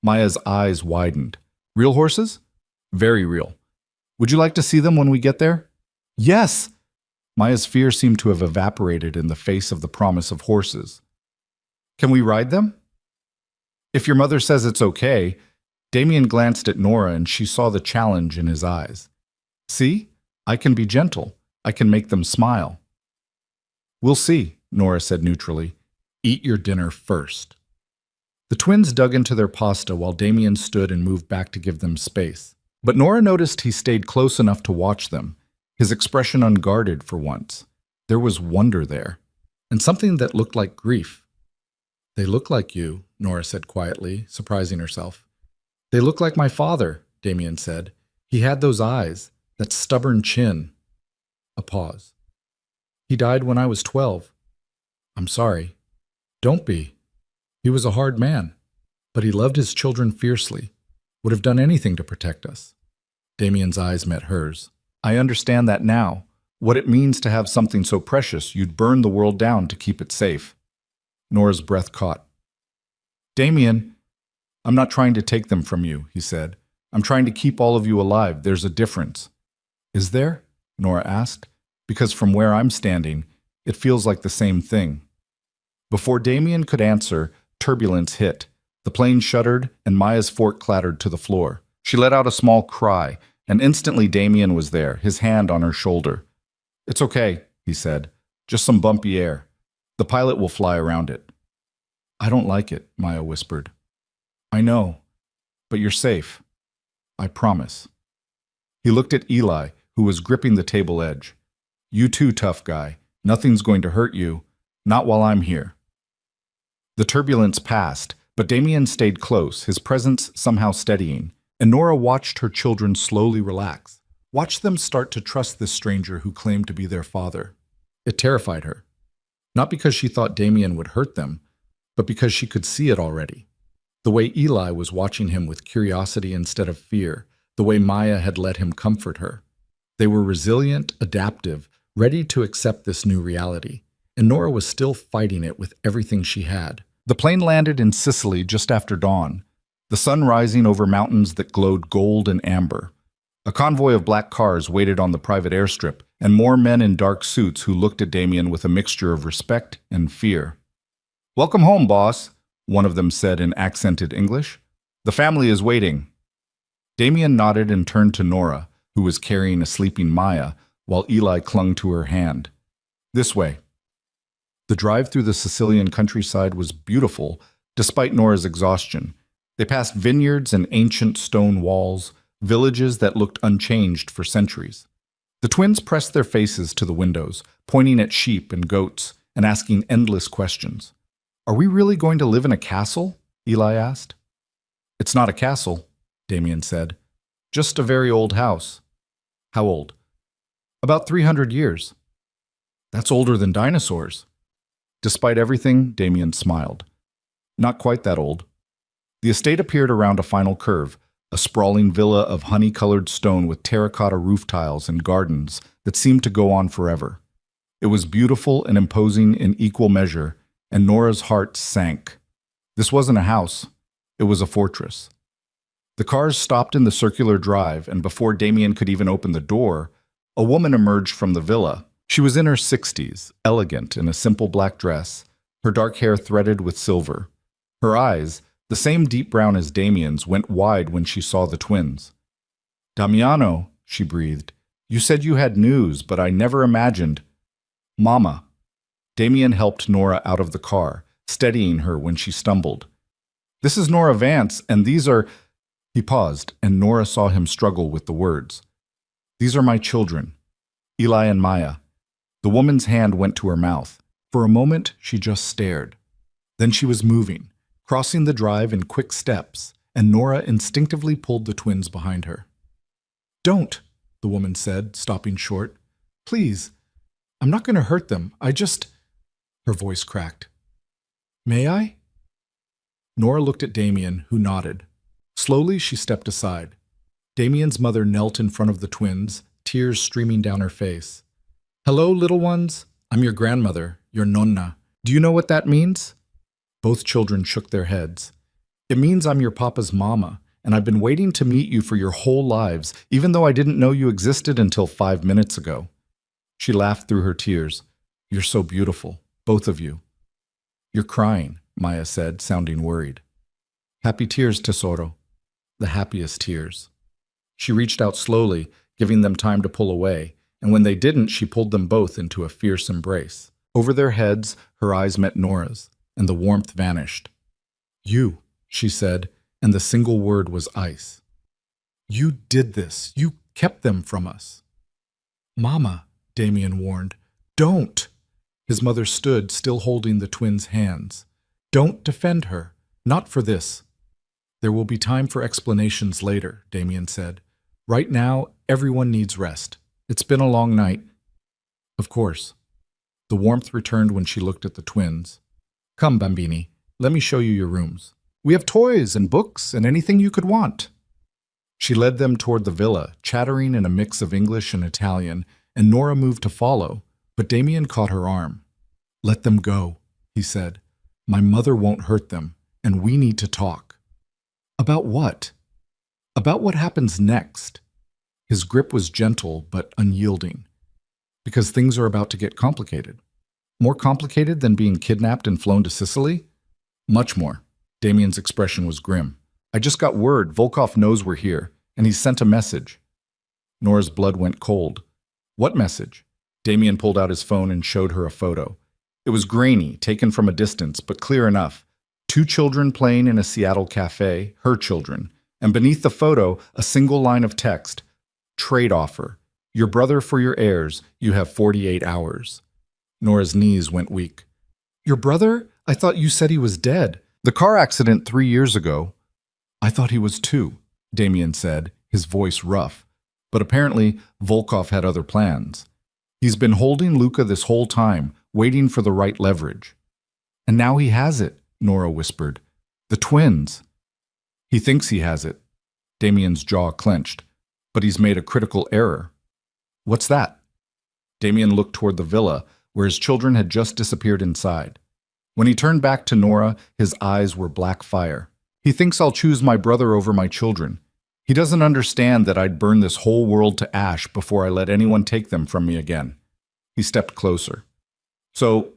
Maya's eyes widened. Real horses? Very real. Would you like to see them when we get there? Yes! Maya's fear seemed to have evaporated in the face of the promise of horses. Can we ride them? If your mother says it's okay. Damien glanced at Nora and she saw the challenge in his eyes. See? I can be gentle. I can make them smile. We'll see, Nora said neutrally. Eat your dinner first. The twins dug into their pasta while Damien stood and moved back to give them space. But Nora noticed he stayed close enough to watch them, his expression unguarded for once. There was wonder there, and something that looked like grief. "They look like you," Nora said quietly, surprising herself. "They look like my father," Damien said. "He had those eyes, that stubborn chin." A pause. "He died when I was 12. I'm sorry." "Don't be. He was a hard man, but he loved his children fiercely, would have done anything to protect us." Damien's eyes met hers. "I understand that now, what it means to have something so precious you'd burn the world down to keep it safe." Nora's breath caught. "Damien, I'm not trying to take them from you," he said. "I'm trying to keep all of you alive. There's a difference." "Is there?" Nora asked. "Because from where I'm standing, it feels like the same thing." Before Damien could answer, turbulence hit. The plane shuddered, and Maya's fork clattered to the floor. She let out a small cry, and instantly Damien was there, his hand on her shoulder. "It's okay," he said. "Just some bumpy air. The pilot will fly around it." "I don't like it," Maya whispered. "I know, but you're safe. I promise." He looked at Eli, who was gripping the table edge. "You too, tough guy. Nothing's going to hurt you. Not while I'm here." The turbulence passed, but Damien stayed close, his presence somehow steadying, and Nora watched her children slowly relax, watched them start to trust this stranger who claimed to be their father. It terrified her. Not because she thought Damien would hurt them, but because she could see it already. The way Eli was watching him with curiosity instead of fear, the way Maya had let him comfort her. They were resilient, adaptive, ready to accept this new reality, and Nora was still fighting it with everything she had. The plane landed in Sicily just after dawn, the sun rising over mountains that glowed gold and amber. A convoy of black cars waited on the private airstrip, and more men in dark suits who looked at Damien with a mixture of respect and fear. "Welcome home, boss," one of them said in accented English. "The family is waiting." Damien nodded and turned to Nora, who was carrying a sleeping Maya, while Eli clung to her hand. "This way." The drive through the Sicilian countryside was beautiful, despite Nora's exhaustion. They passed vineyards and ancient stone walls, villages that looked unchanged for centuries. The twins pressed their faces to the windows, pointing at sheep and goats, and asking endless questions. "Are we really going to live in a castle?" Eli asked. "It's not a castle," Damien said. "Just a very old house." "How old?" "About 300 years." "That's older than dinosaurs." Despite everything, Damien smiled. "Not quite that old." The estate appeared around a final curve, a sprawling villa of honey-colored stone with terracotta roof tiles and gardens that seemed to go on forever. It was beautiful and imposing in equal measure, and Nora's heart sank. This wasn't a house. It was a fortress. The cars stopped in the circular drive, and before Damien could even open the door, a woman emerged from the villa. She was in her 60s, elegant in a simple black dress, her dark hair threaded with silver. Her eyes, the same deep brown as Damien's, went wide when she saw the twins. "Damiano," she breathed, "you said you had news, but I never imagined—" "Mama." Damien helped Nora out of the car, steadying her when she stumbled. "This is Nora Vance, and these are—" He paused, and Nora saw him struggle with the words. "These are my children, Eli and Maya." The woman's hand went to her mouth. For a moment, she just stared. Then she was moving, crossing the drive in quick steps, and Nora instinctively pulled the twins behind her. "Don't," the woman said, stopping short. "Please, I'm not going to hurt them. I just—" Her voice cracked. "May I?" Nora looked at Damien, who nodded. Slowly, she stepped aside. Damien's mother knelt in front of the twins, tears streaming down her face. "Hello, little ones. I'm your grandmother, your nonna. Do you know what that means?" Both children shook their heads. "It means I'm your papa's mama, and I've been waiting to meet you for your whole lives, even though I didn't know you existed until 5 minutes ago." She laughed through her tears. "You're so beautiful, both of you." "You're crying," Maya said, sounding worried. "Happy tears, tesoro. The happiest tears." She reached out slowly, giving them time to pull away, and when they didn't, she pulled them both into a fierce embrace. Over their heads, her eyes met Nora's, and the warmth vanished. "You," she said, and the single word was ice. You did this. You kept them from us. Mama, Damien warned. Don't. His mother stood, still holding the twins' hands. Don't defend her. Not for this. There will be time for explanations later, Damien said. Right now, everyone needs rest. It's been a long night. Of course. The warmth returned when she looked at the twins. Come, Bambini, let me show you your rooms. We have toys and books and anything you could want. She led them toward the villa, chattering in a mix of English and Italian, and Nora moved to follow, but Damien caught her arm. Let them go, he said. My mother won't hurt them, and we need to talk. About what? About what happens next. His grip was gentle but unyielding, because things are about to get complicated. More complicated than being kidnapped and flown to Sicily? Much more. Damien's expression was grim. I just got word Volkov knows we're here, and he's sent a message. Nora's blood went cold. What message? Damien pulled out his phone and showed her a photo. It was grainy, taken from a distance, but clear enough. 2 children playing in a Seattle cafe, her children, and beneath the photo, a single line of text. Trade offer. Your brother for your heirs. You have 48 hours. Nora's knees went weak. Your brother? I thought you said he was dead. The car accident 3 years ago. I thought he was 2, Damien said, his voice rough. But apparently, Volkov had other plans. He's been holding Luca this whole time, waiting for the right leverage. And now he has it, Nora whispered. The twins. He thinks he has it. Damien's jaw clenched. But he's made a critical error. What's that? Damien looked toward the villa, where his children had just disappeared inside. When he turned back to Nora, his eyes were black fire. He thinks I'll choose my brother over my children. He doesn't understand that I'd burn this whole world to ash before I let anyone take them from me again. He stepped closer. So,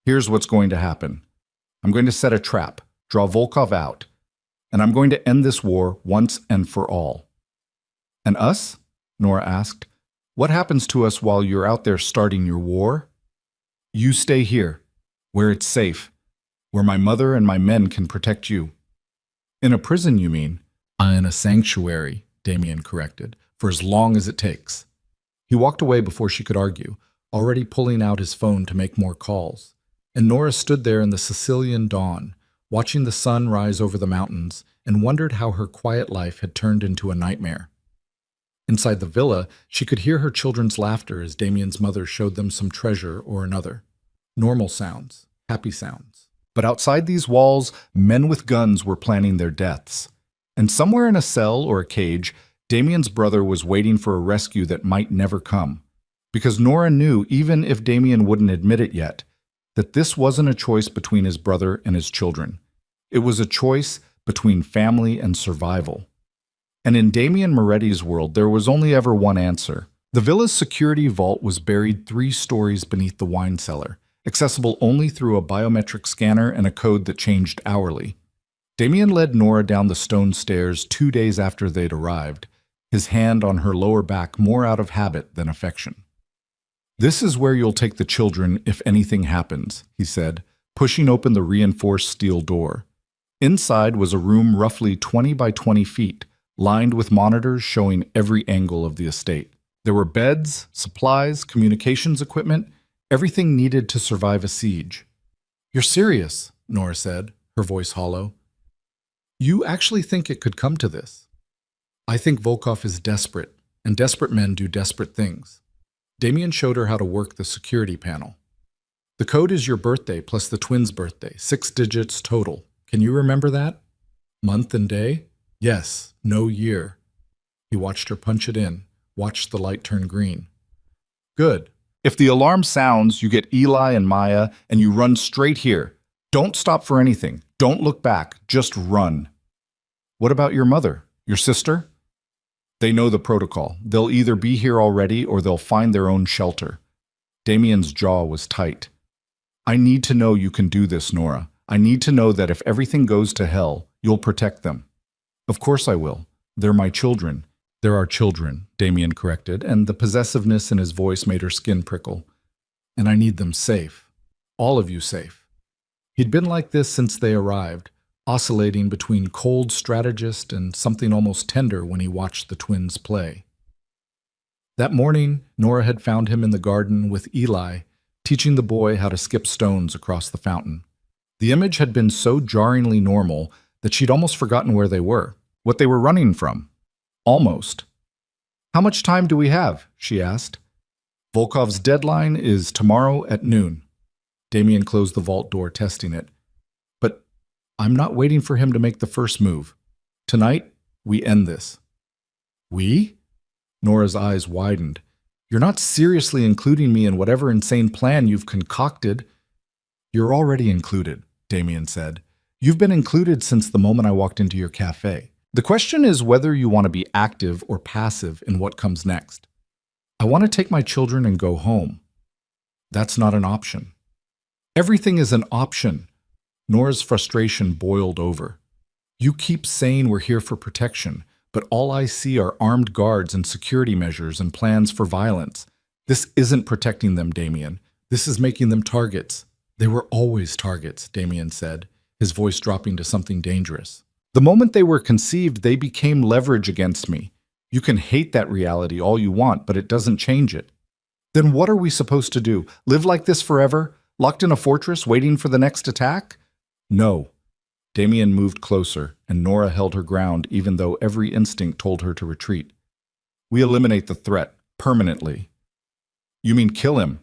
here's what's going to happen. I'm going to set a trap, draw Volkov out, and I'm going to end this war once and for all. And us? Nora asked. What happens to us while you're out there starting your war? You stay here, where it's safe, where my mother and my men can protect you. In a prison, you mean? In a sanctuary, Damien corrected, for as long as it takes. He walked away before she could argue, already pulling out his phone to make more calls. And Nora stood there in the Sicilian dawn, watching the sun rise over the mountains, and wondered how her quiet life had turned into a nightmare. Inside the villa, she could hear her children's laughter as Damien's mother showed them some treasure or another. Normal sounds, happy sounds. But outside these walls, men with guns were planning their deaths. And somewhere in a cell or a cage, Damien's brother was waiting for a rescue that might never come. Because Nora knew, even if Damien wouldn't admit it yet, that this wasn't a choice between his brother and his children. It was a choice between family and survival. And in Damien Moretti's world, there was only ever one answer. The villa's security vault was buried 3 stories beneath the wine cellar, accessible only through a biometric scanner and a code that changed hourly. Damien led Nora down the stone stairs 2 days after they'd arrived, his hand on her lower back more out of habit than affection. This is where you'll take the children if anything happens, he said, pushing open the reinforced steel door. Inside was a room roughly 20 by 20 feet, lined with monitors showing every angle of the estate. There were beds, supplies, communications equipment, everything needed to survive a siege. You're serious, Nora said, her voice hollow. You actually think it could come to this? I think Volkov is desperate, and desperate men do desperate things. Damien showed her how to work the security panel. The code is your birthday plus the twins' birthday, 6 digits total. Can you remember that? Month and day? Yes, no year. He watched her punch it in, watched the light turn green. Good. If the alarm sounds, you get Eli and Maya, and you run straight here. Don't stop for anything. Don't look back. Just run. What about your mother? Your sister? They know the protocol. They'll either be here already or they'll find their own shelter. Damien's jaw was tight. I need to know you can do this, Nora. I need to know that if everything goes to hell, you'll protect them. Of course I will. They're my children. They're our children, Damien corrected, and the possessiveness in his voice made her skin prickle. And I need them safe. All of you safe. He'd been like this since they arrived, oscillating between cold strategist and something almost tender when he watched the twins play. That morning, Nora had found him in the garden with Eli, teaching the boy how to skip stones across the fountain. The image had been so jarringly normal that she'd almost forgotten where they were, what they were running from. Almost. "How much time do we have?" she asked. "Volkov's deadline is tomorrow at noon." Damien closed the vault door, testing it. "But I'm not waiting for him to make the first move. Tonight, we end this." "We?" Nora's eyes widened. "You're not seriously including me in whatever insane plan you've concocted." "You're already included," Damien said. "You've been included since the moment I walked into your cafe. The question is whether you want to be active or passive in what comes next. I want to take my children and go home. That's not an option." "Everything is an option." Nora's frustration boiled over. "You keep saying we're here for protection, but all I see are armed guards and security measures and plans for violence. This isn't protecting them, Damien. This is making them targets." "They were always targets," Damien said, his voice dropping to something dangerous. "The moment they were conceived, they became leverage against me. You can hate that reality all you want, but it doesn't change it." "Then what are we supposed to do? Live like this forever? Locked in a fortress, waiting for the next attack?" "No." Damien moved closer, and Nora held her ground even though every instinct told her to retreat. "We eliminate the threat, permanently." "You mean kill him?"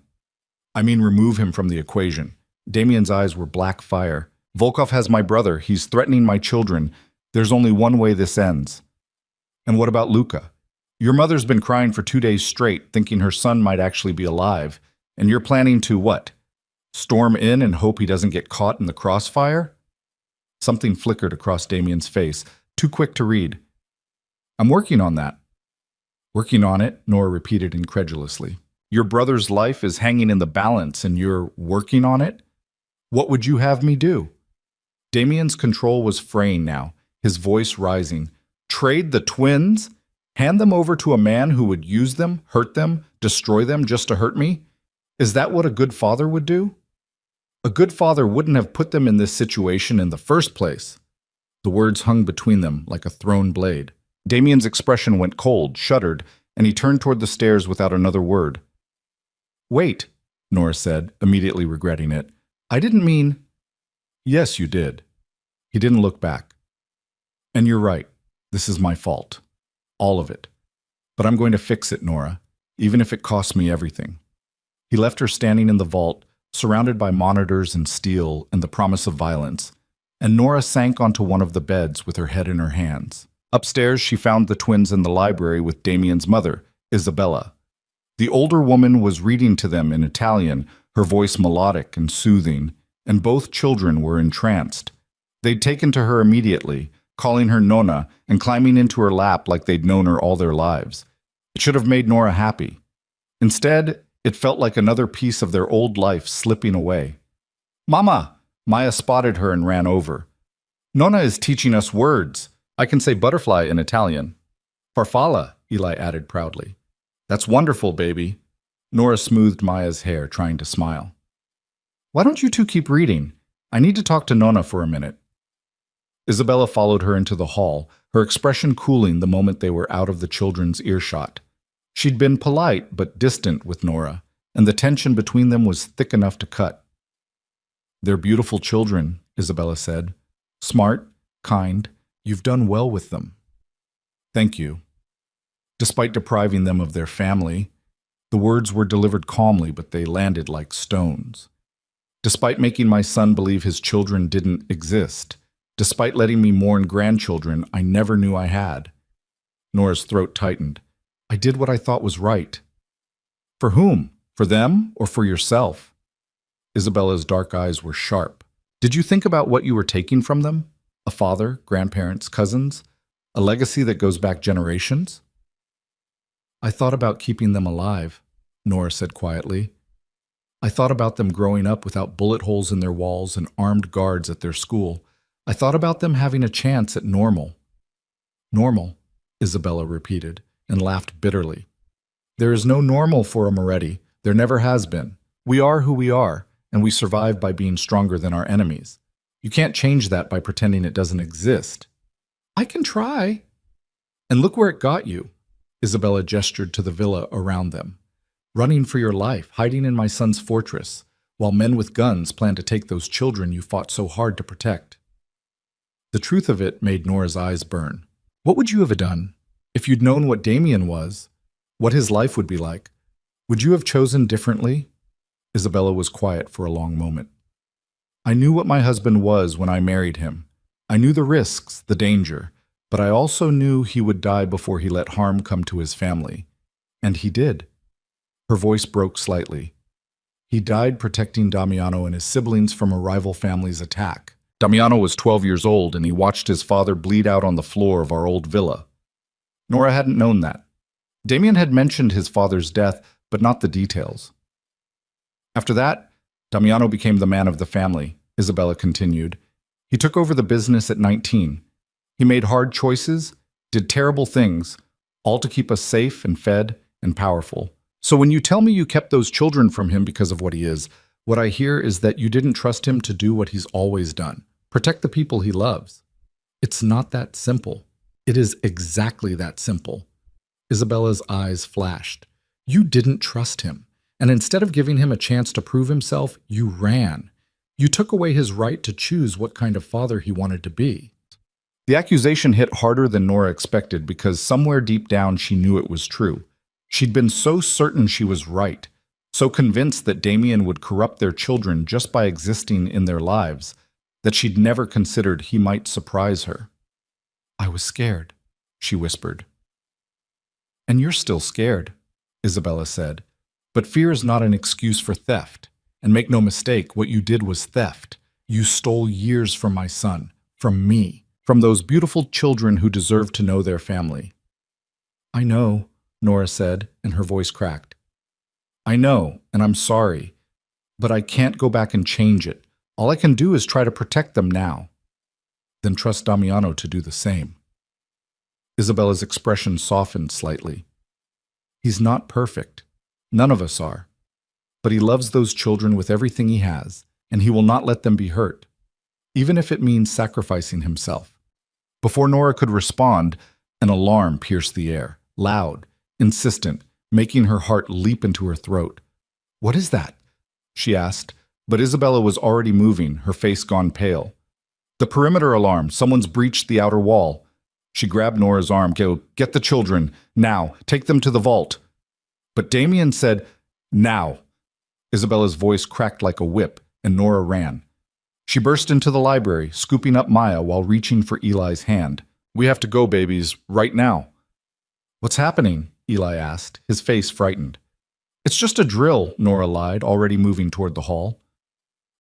"I mean remove him from the equation." Damien's eyes were black fire. "Volkov has my brother. He's threatening my children. There's only one way this ends." "And what about Luca? Your mother's been crying for 2 days straight, thinking her son might actually be alive. And you're planning to what? Storm in and hope he doesn't get caught in the crossfire?" Something flickered across Damien's face, too quick to read. "I'm working on that." "Working on it?" Nora repeated incredulously. "Your brother's life is hanging in the balance and you're working on it? What would you have me do?" Damien's control was fraying now, his voice rising. "Trade the twins? Hand them over to a man who would use them, hurt them, destroy them just to hurt me? Is that what a good father would do? A good father wouldn't have put them in this situation in the first place." The words hung between them like a thrown blade. Damien's expression went cold, shuddered, and he turned toward the stairs without another word. "Wait," Nora said, immediately regretting it. "I didn't mean—" "Yes, you did." He didn't look back. "And you're right. This is my fault. All of it. But I'm going to fix it, Nora, even if it costs me everything." He left her standing in the vault, surrounded by monitors and steel and the promise of violence, and Nora sank onto one of the beds with her head in her hands. Upstairs, she found the twins in the library with Damien's mother, Isabella. The older woman was reading to them in Italian, her voice melodic and soothing, and both children were entranced. They'd taken to her immediately, calling her Nonna and climbing into her lap like they'd known her all their lives. It should have made Nora happy. Instead, it felt like another piece of their old life slipping away. "Mama!" Maya spotted her and ran over. "Nonna is teaching us words. I can say butterfly in Italian." "Farfalla," Eli added proudly. "That's wonderful, baby." Nora smoothed Maya's hair, trying to smile. "Why don't you two keep reading? I need to talk to Nonna for a minute." Isabella followed her into the hall, her expression cooling the moment they were out of the children's earshot. She'd been polite but distant with Nora, and the tension between them was thick enough to cut. "They're beautiful children," Isabella said. "Smart, kind. You've done well with them." "Thank you." Despite depriving them of their family, the words were delivered calmly, but they landed like stones. "Despite making my son believe his children didn't exist, despite letting me mourn grandchildren I never knew I had." Nora's throat tightened. "I did what I thought was right." "For whom? For them or for yourself?" Isabella's dark eyes were sharp. "Did you think about what you were taking from them? A father, grandparents, cousins? A legacy that goes back generations?" "I thought about keeping them alive," Nora said quietly. "I thought about them growing up without bullet holes in their walls and armed guards at their school. I thought about them having a chance at normal." "Normal," Isabella repeated, and laughed bitterly. "There is no normal for a Moretti. There never has been. We are who we are, and we survive by being stronger than our enemies. You can't change that by pretending it doesn't exist. I can try. And look where it got you. Isabella gestured to the villa around them. Running for your life, hiding in my son's fortress, while men with guns plan to take those children you fought so hard to protect. The truth of it made Nora's eyes burn. What would you have done if you'd known what Damien was, what his life would be like? Would you have chosen differently? Isabella was quiet for a long moment. I knew what my husband was when I married him. I knew the risks, the danger, but I also knew he would die before he let harm come to his family. And he did. Her voice broke slightly. He died protecting Damiano and his siblings from a rival family's attack. Damiano was 12 years old, and he watched his father bleed out on the floor of our old villa. Nora hadn't known that. Damien had mentioned his father's death, but not the details. After that, Damiano became the man of the family, Isabella continued. He took over the business at 19. He made hard choices, did terrible things, all to keep us safe and fed and powerful. So when you tell me you kept those children from him because of what he is, what I hear is that you didn't trust him to do what he's always done. Protect the people he loves. It's not that simple. It is exactly that simple. Isabella's eyes flashed. You didn't trust him. And instead of giving him a chance to prove himself, you ran. You took away his right to choose what kind of father he wanted to be. The accusation hit harder than Nora expected because somewhere deep down she knew it was true. She'd been so certain she was right, so convinced that Damien would corrupt their children just by existing in their lives, that she'd never considered he might surprise her. I was scared, she whispered. And you're still scared, Isabella said. But fear is not an excuse for theft. And make no mistake, what you did was theft. You stole years from my son, from me, from those beautiful children who deserve to know their family. I know, Nora said, and her voice cracked. I know, and I'm sorry, but I can't go back and change it. All I can do is try to protect them now. Then trust Damiano to do the same. Isabella's expression softened slightly. He's not perfect. None of us are. But he loves those children with everything he has, and he will not let them be hurt, even if it means sacrificing himself. Before Nora could respond, an alarm pierced the air, loud, insistent, making her heart leap into her throat. What is that? She asked, but Isabella was already moving, her face gone pale. The perimeter alarm. Someone's breached the outer wall. She grabbed Nora's arm. Go, get the children. Now. Take them to the vault. But Damien said, now. Isabella's voice cracked like a whip, and Nora ran. She burst into the library, scooping up Maya while reaching for Eli's hand. We have to go, babies, right now. What's happening? Eli asked, his face frightened. It's just a drill, Nora lied, already moving toward the hall.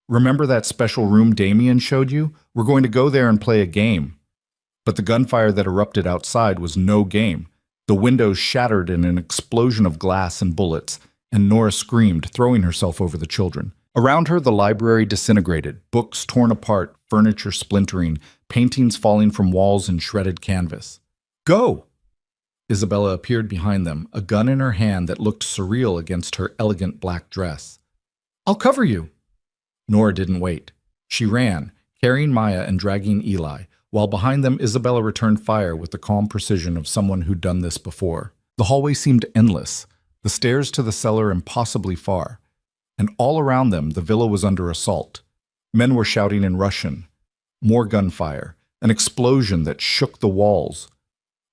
Remember that special room Damien showed you? We're going to go there and play a game. But the gunfire that erupted outside was no game. The windows shattered in an explosion of glass and bullets, and Nora screamed, throwing herself over the children. Around her, the library disintegrated, books torn apart, furniture splintering, paintings falling from walls and shredded canvas. Go! Isabella appeared behind them, a gun in her hand that looked surreal against her elegant black dress. I'll cover you! Nora didn't wait. She ran, carrying Maya and dragging Eli, while behind them Isabella returned fire with the calm precision of someone who'd done this before. The hallway seemed endless, the stairs to the cellar impossibly far, and all around them the villa was under assault. Men were shouting in Russian. More gunfire, an explosion that shook the walls.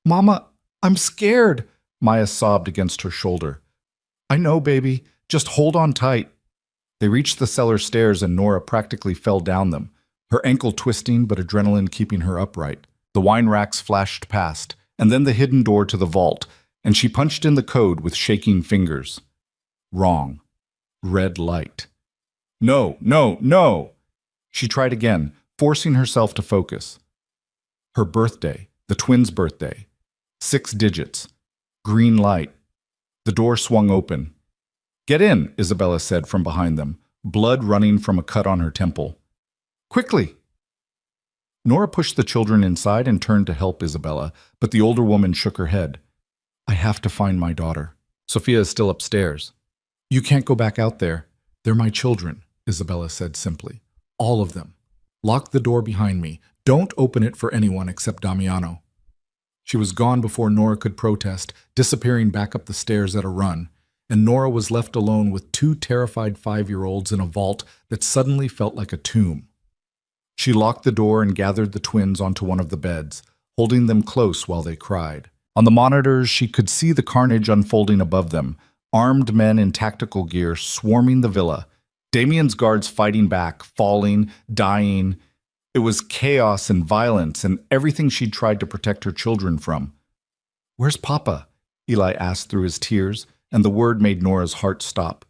Mama, I'm scared, Maya sobbed against her shoulder. I know, baby. Just hold on tight. They reached the cellar stairs and Nora practically fell down them, her ankle twisting but adrenaline keeping her upright. The wine racks flashed past, and then the hidden door to the vault, and she punched in the code with shaking fingers. Wrong. Red light. No, no, no! She tried again, forcing herself to focus. Her birthday, the twins' birthday. 6 digits. Green light. The door swung open. Get in, Isabella said from behind them, blood running from a cut on her temple. Quickly! Nora pushed the children inside and turned to help Isabella, but the older woman shook her head. I have to find my daughter. Sophia is still upstairs. You can't go back out there. They're my children, Isabella said simply. All of them. Lock the door behind me. Don't open it for anyone except Damiano. She was gone before Nora could protest, disappearing back up the stairs at a run, and Nora was left alone with two terrified 5-year-olds in a vault that suddenly felt like a tomb. She locked the door and gathered the twins onto one of the beds, holding them close while they cried. On the monitors, she could see the carnage unfolding above them, armed men in tactical gear swarming the villa, Damien's guards fighting back, falling, dying. It was chaos and violence and everything she'd tried to protect her children from. "Where's Papa?" Eli asked through his tears, and the word made Nora's heart stop.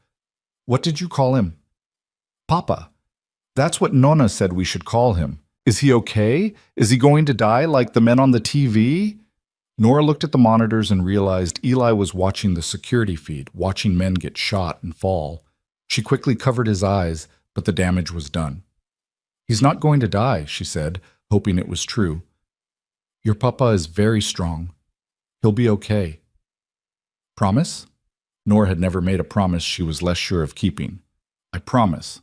"What did you call him?" "Papa. That's what Nonna said we should call him. Is he okay? Is he going to die like the men on the TV?" Nora looked at the monitors and realized Eli was watching the security feed, watching men get shot and fall. She quickly covered his eyes, but the damage was done. "He's not going to die," she said, hoping it was true. "Your papa is very strong. He'll be okay." "Promise?" Nora had never made a promise she was less sure of keeping. "I promise."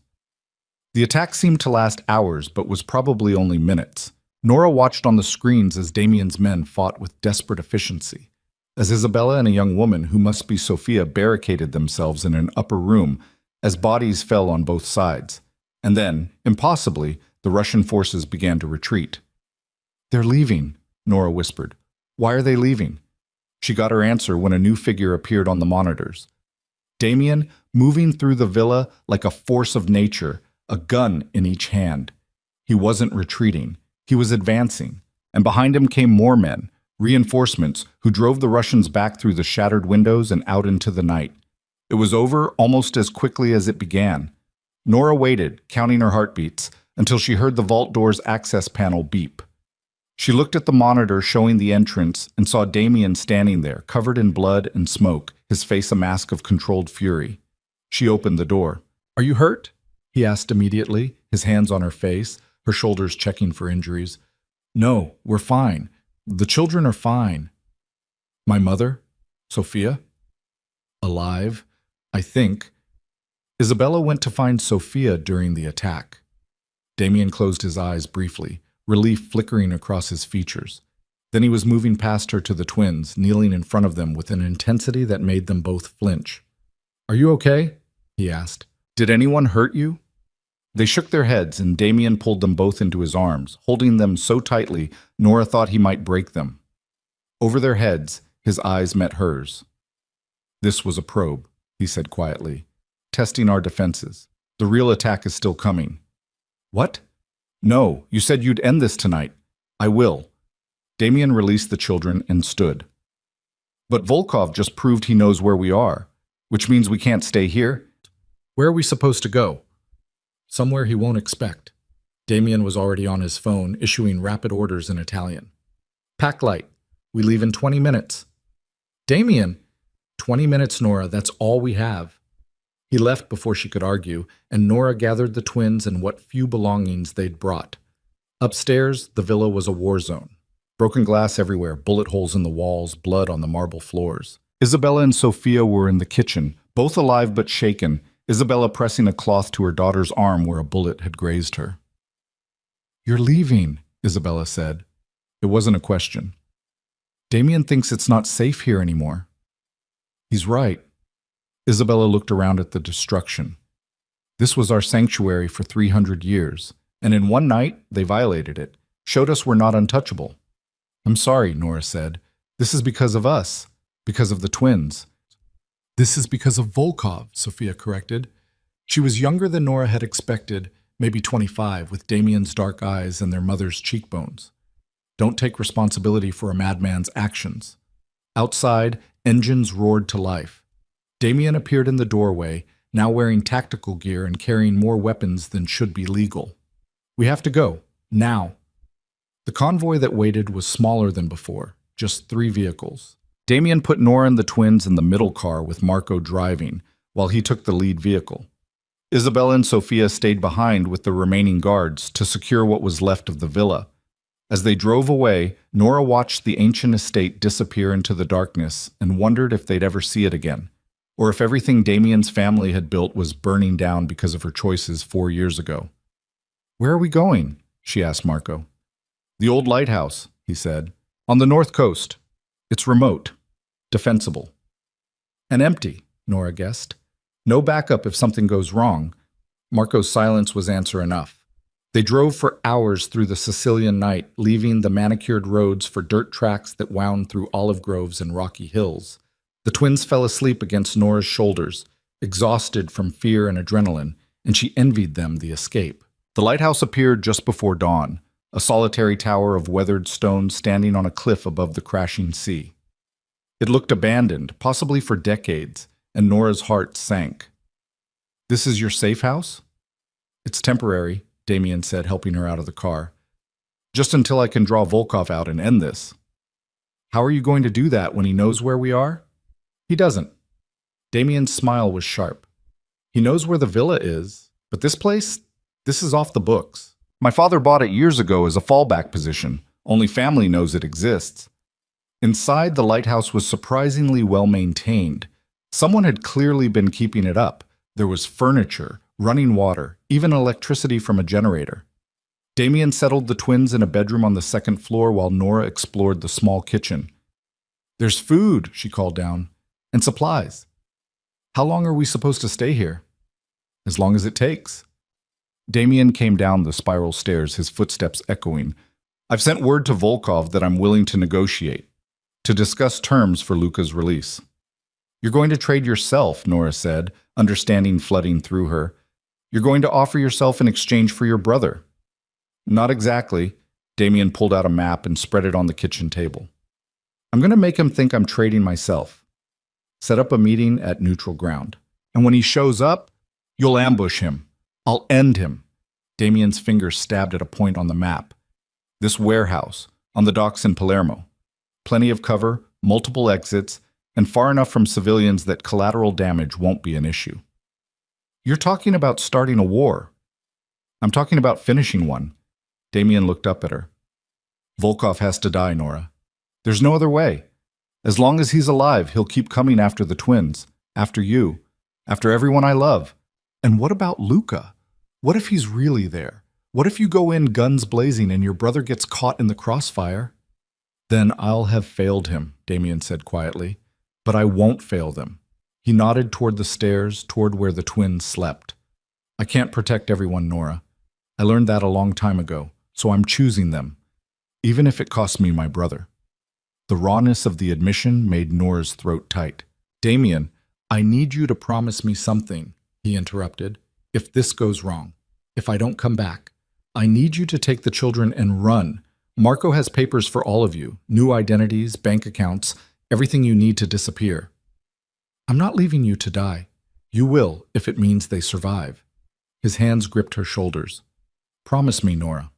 The attack seemed to last hours, but was probably only minutes. Nora watched on the screens as Damien's men fought with desperate efficiency, as Isabella and a young woman who must be Sophia barricaded themselves in an upper room as bodies fell on both sides. And then, impossibly, the Russian forces began to retreat. "They're leaving," Nora whispered. "Why are they leaving?" She got her answer when a new figure appeared on the monitors. Damien, moving through the villa like a force of nature, a gun in each hand. He wasn't retreating. He was advancing. And behind him came more men, reinforcements, who drove the Russians back through the shattered windows and out into the night. It was over almost as quickly as it began. Nora waited, counting her heartbeats, until she heard the vault door's access panel beep. She looked at the monitor showing the entrance and saw Damien standing there, covered in blood and smoke, his face a mask of controlled fury. She opened the door. "Are you hurt?" he asked immediately, his hands on her face, her shoulders checking for injuries. "No, we're fine. The children are fine." "My mother? Sophia?" "Alive, I think." Isabella went to find Sophia during the attack. Damien closed his eyes briefly, relief flickering across his features. Then he was moving past her to the twins, kneeling in front of them with an intensity that made them both flinch. "Are you okay?" he asked. "Did anyone hurt you?" They shook their heads, and Damien pulled them both into his arms, holding them so tightly Nora thought he might break them. Over their heads, his eyes met hers. "This was a probe," he said quietly, "testing our defenses. The real attack is still coming." "What?" "No, you said you'd end this tonight." "I will." Damien released the children and stood. "But Volkov just proved he knows where we are, which means we can't stay here." "Where are we supposed to go?" "Somewhere he won't expect." Damien was already on his phone, issuing rapid orders in Italian. "Pack light. We leave in 20 minutes. "Damien!" 20 minutes, Nora. That's all we have." He left before she could argue, and Nora gathered the twins and what few belongings they'd brought. Upstairs, the villa was a war zone. Broken glass everywhere, bullet holes in the walls, blood on the marble floors. Isabella and Sophia were in the kitchen, both alive but shaken, Isabella pressing a cloth to her daughter's arm where a bullet had grazed her. "You're leaving," Isabella said. It wasn't a question. "Damien thinks it's not safe here anymore." "He's right." Isabella looked around at the destruction. "This was our sanctuary for 300 years, and in one night they violated it, showed us we're not untouchable." "I'm sorry," Nora said. "This is because of us, because of the twins." "This is because of Volkov," Sophia corrected. She was younger than Nora had expected, maybe 25, with Damien's dark eyes and their mother's cheekbones. "Don't take responsibility for a madman's actions." Outside, engines roared to life. Damien appeared in the doorway, now wearing tactical gear and carrying more weapons than should be legal. "We have to go, now." The convoy that waited was smaller than before, just 3 vehicles. Damien put Nora and the twins in the middle car with Marco driving, while he took the lead vehicle. Isabella and Sophia stayed behind with the remaining guards to secure what was left of the villa. As they drove away, Nora watched the ancient estate disappear into the darkness and wondered if they'd ever see it again, or if everything Damien's family had built was burning down because of her choices 4 years ago. Where are we going? She asked Marco. The old lighthouse, he said. On the north coast. It's remote. Defensible. And empty, Nora guessed. No backup if something goes wrong. Marco's silence was answer enough. They drove for hours through the Sicilian night, leaving the manicured roads for dirt tracks that wound through olive groves and rocky hills. The twins fell asleep against Nora's shoulders, exhausted from fear and adrenaline, and she envied them the escape. The lighthouse appeared just before dawn, a solitary tower of weathered stone standing on a cliff above the crashing sea. It looked abandoned, possibly for decades, and Nora's heart sank. This is your safe house? It's temporary, Damien said, helping her out of the car. Just until I can draw Volkov out and end this. How are you going to do that when he knows where we are? He doesn't. Damien's smile was sharp. He knows where the villa is, but this place, this is off the books. My father bought it years ago as a fallback position. Only family knows it exists. Inside, the lighthouse was surprisingly well maintained. Someone had clearly been keeping it up. There was furniture, running water, even electricity from a generator. Damien settled the twins in a bedroom on the second floor while Nora explored the small kitchen. There's food, she called down, and supplies. How long are we supposed to stay here? As long as it takes. Damien came down the spiral stairs, his footsteps echoing. I've sent word to Volkov that I'm willing to negotiate, to discuss terms for Luca's release. You're going to trade yourself, Nora said, understanding flooding through her. You're going to offer yourself in exchange for your brother. Not exactly. Damien pulled out a map and spread it on the kitchen table. I'm going to make him think I'm trading myself. Set up a meeting at neutral ground. And when he shows up, you'll ambush him. I'll end him. Damien's finger stabbed at a point on the map. This warehouse, on the docks in Palermo. Plenty of cover, multiple exits, and far enough from civilians that collateral damage won't be an issue. You're talking about starting a war. I'm talking about finishing one. Damien looked up at her. Volkov has to die, Nora. There's no other way. As long as he's alive, he'll keep coming after the twins, after you, after everyone I love. And what about Luca? What if he's really there? What if you go in guns blazing and your brother gets caught in the crossfire? Then I'll have failed him, Damien said quietly. But I won't fail them. He nodded toward the stairs, toward where the twins slept. I can't protect everyone, Nora. I learned that a long time ago, so I'm choosing them, even if it costs me my brother. The rawness of the admission made Nora's throat tight. Damien, I need you to promise me something, he interrupted. If this goes wrong, if I don't come back, I need you to take the children and run. Marco has papers for all of you, new identities, bank accounts, everything you need to disappear. I'm not leaving you to die. You will, if it means they survive. His hands gripped her shoulders. Promise me, Nora.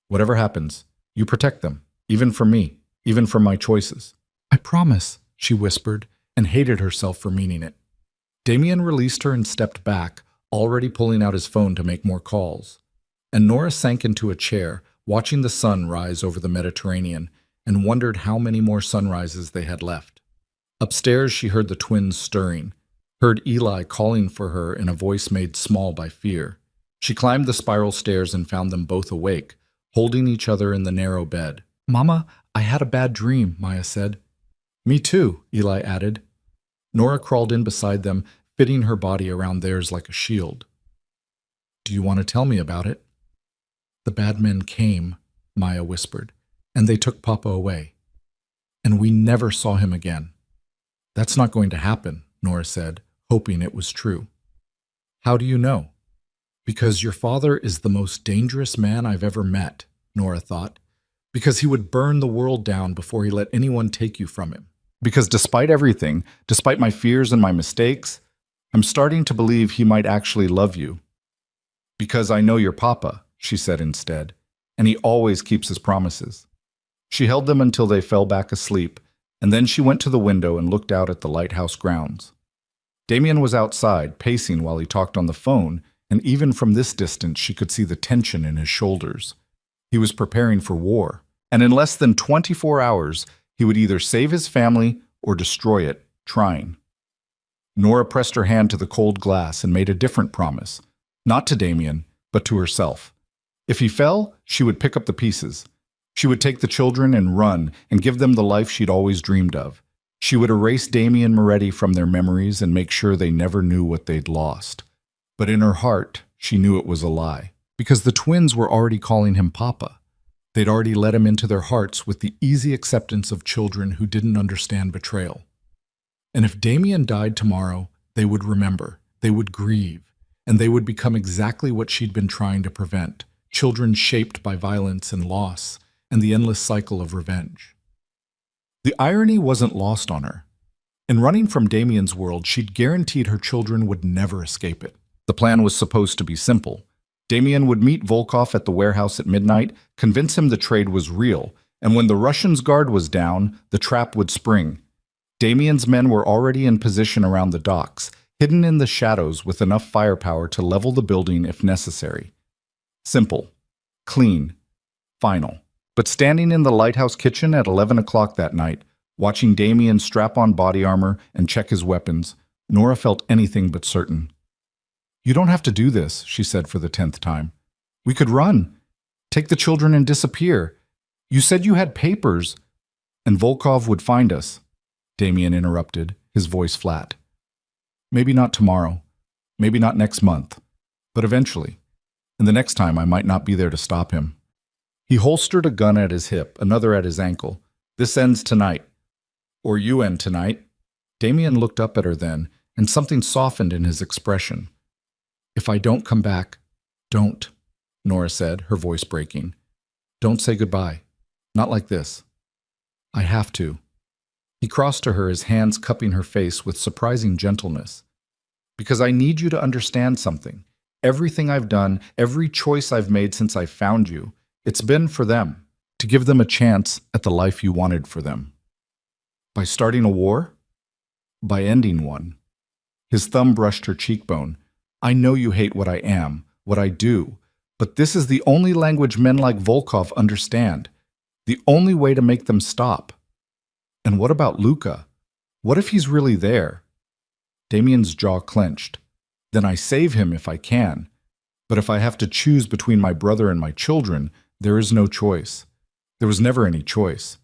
Whatever happens, you protect them, even from me, even from my choices. I promise, she whispered, and hated herself for meaning it. Damien released her and stepped back, already pulling out his phone to make more calls. And Nora sank into a chair, watching the sun rise over the Mediterranean, and wondered how many more sunrises they had left. Upstairs, she heard the twins stirring, heard Eli calling for her in a voice made small by fear. She climbed the spiral stairs and found them both awake, holding each other in the narrow bed. Mama, I had a bad dream, Maya said. Me too, Eli added. Nora crawled in beside them, fitting her body around theirs like a shield. Do you want to tell me about it? The bad men came, Maya whispered, and they took Papa away. And we never saw him again. That's not going to happen, Nora said, hoping it was true. How do you know? Because your father is the most dangerous man I've ever met, Nora thought. Because he would burn the world down before he let anyone take you from him. Because despite everything, despite my fears and my mistakes, I'm starting to believe he might actually love you. Because I know your papa, she said instead, and he always keeps his promises. She held them until they fell back asleep, and then she went to the window and looked out at the lighthouse grounds. Damien was outside, pacing while he talked on the phone, and even from this distance she could see the tension in his shoulders. He was preparing for war, and in less than 24 hours, he would either save his family or destroy it, trying. Nora pressed her hand to the cold glass and made a different promise, not to Damien, but to herself. If he fell, she would pick up the pieces. She would take the children and run and give them the life she'd always dreamed of. She would erase Damien Moretti from their memories and make sure they never knew what they'd lost. But in her heart, she knew it was a lie, because the twins were already calling him Papa. They'd already let him into their hearts with the easy acceptance of children who didn't understand betrayal. And if Damien died tomorrow, they would remember, they would grieve, and they would become exactly what she'd been trying to prevent, children shaped by violence and loss, and the endless cycle of revenge. The irony wasn't lost on her. In running from Damien's world, she'd guaranteed her children would never escape it. The plan was supposed to be simple. Damien would meet Volkov at the warehouse at midnight, convince him the trade was real, and when the Russians' guard was down, the trap would spring. Damien's men were already in position around the docks, hidden in the shadows with enough firepower to level the building if necessary. Simple, clean, final. But standing in the lighthouse kitchen at 11 o'clock that night, watching Damien strap on body armor and check his weapons, Nora felt anything but certain. "You don't have to do this," she said for the 10th time. "We could run, take the children and disappear. You said you had papers." "And Volkov would find us," Damien interrupted, his voice flat. "Maybe not tomorrow, maybe not next month, but eventually. And the next time I might not be there to stop him." He holstered a gun at his hip, another at his ankle. "This ends tonight. Or you end tonight." Damien looked up at her then, and something softened in his expression. "If I don't come back, don't," Nora said, her voice breaking. "Don't say goodbye. Not like this. I have to." He crossed to her, his hands cupping her face with surprising gentleness. "Because I need you to understand something. Everything I've done, every choice I've made since I found you, it's been for them, to give them a chance at the life you wanted for them. By starting a war? By ending one." His thumb brushed her cheekbone. "I know you hate what I am, what I do, but this is the only language men like Volkov understand, the only way to make them stop. And what about Luca? What if he's really there?" Damien's jaw clenched. "Then I save him if I can. But if I have to choose between my brother and my children, there is no choice. There was never any choice."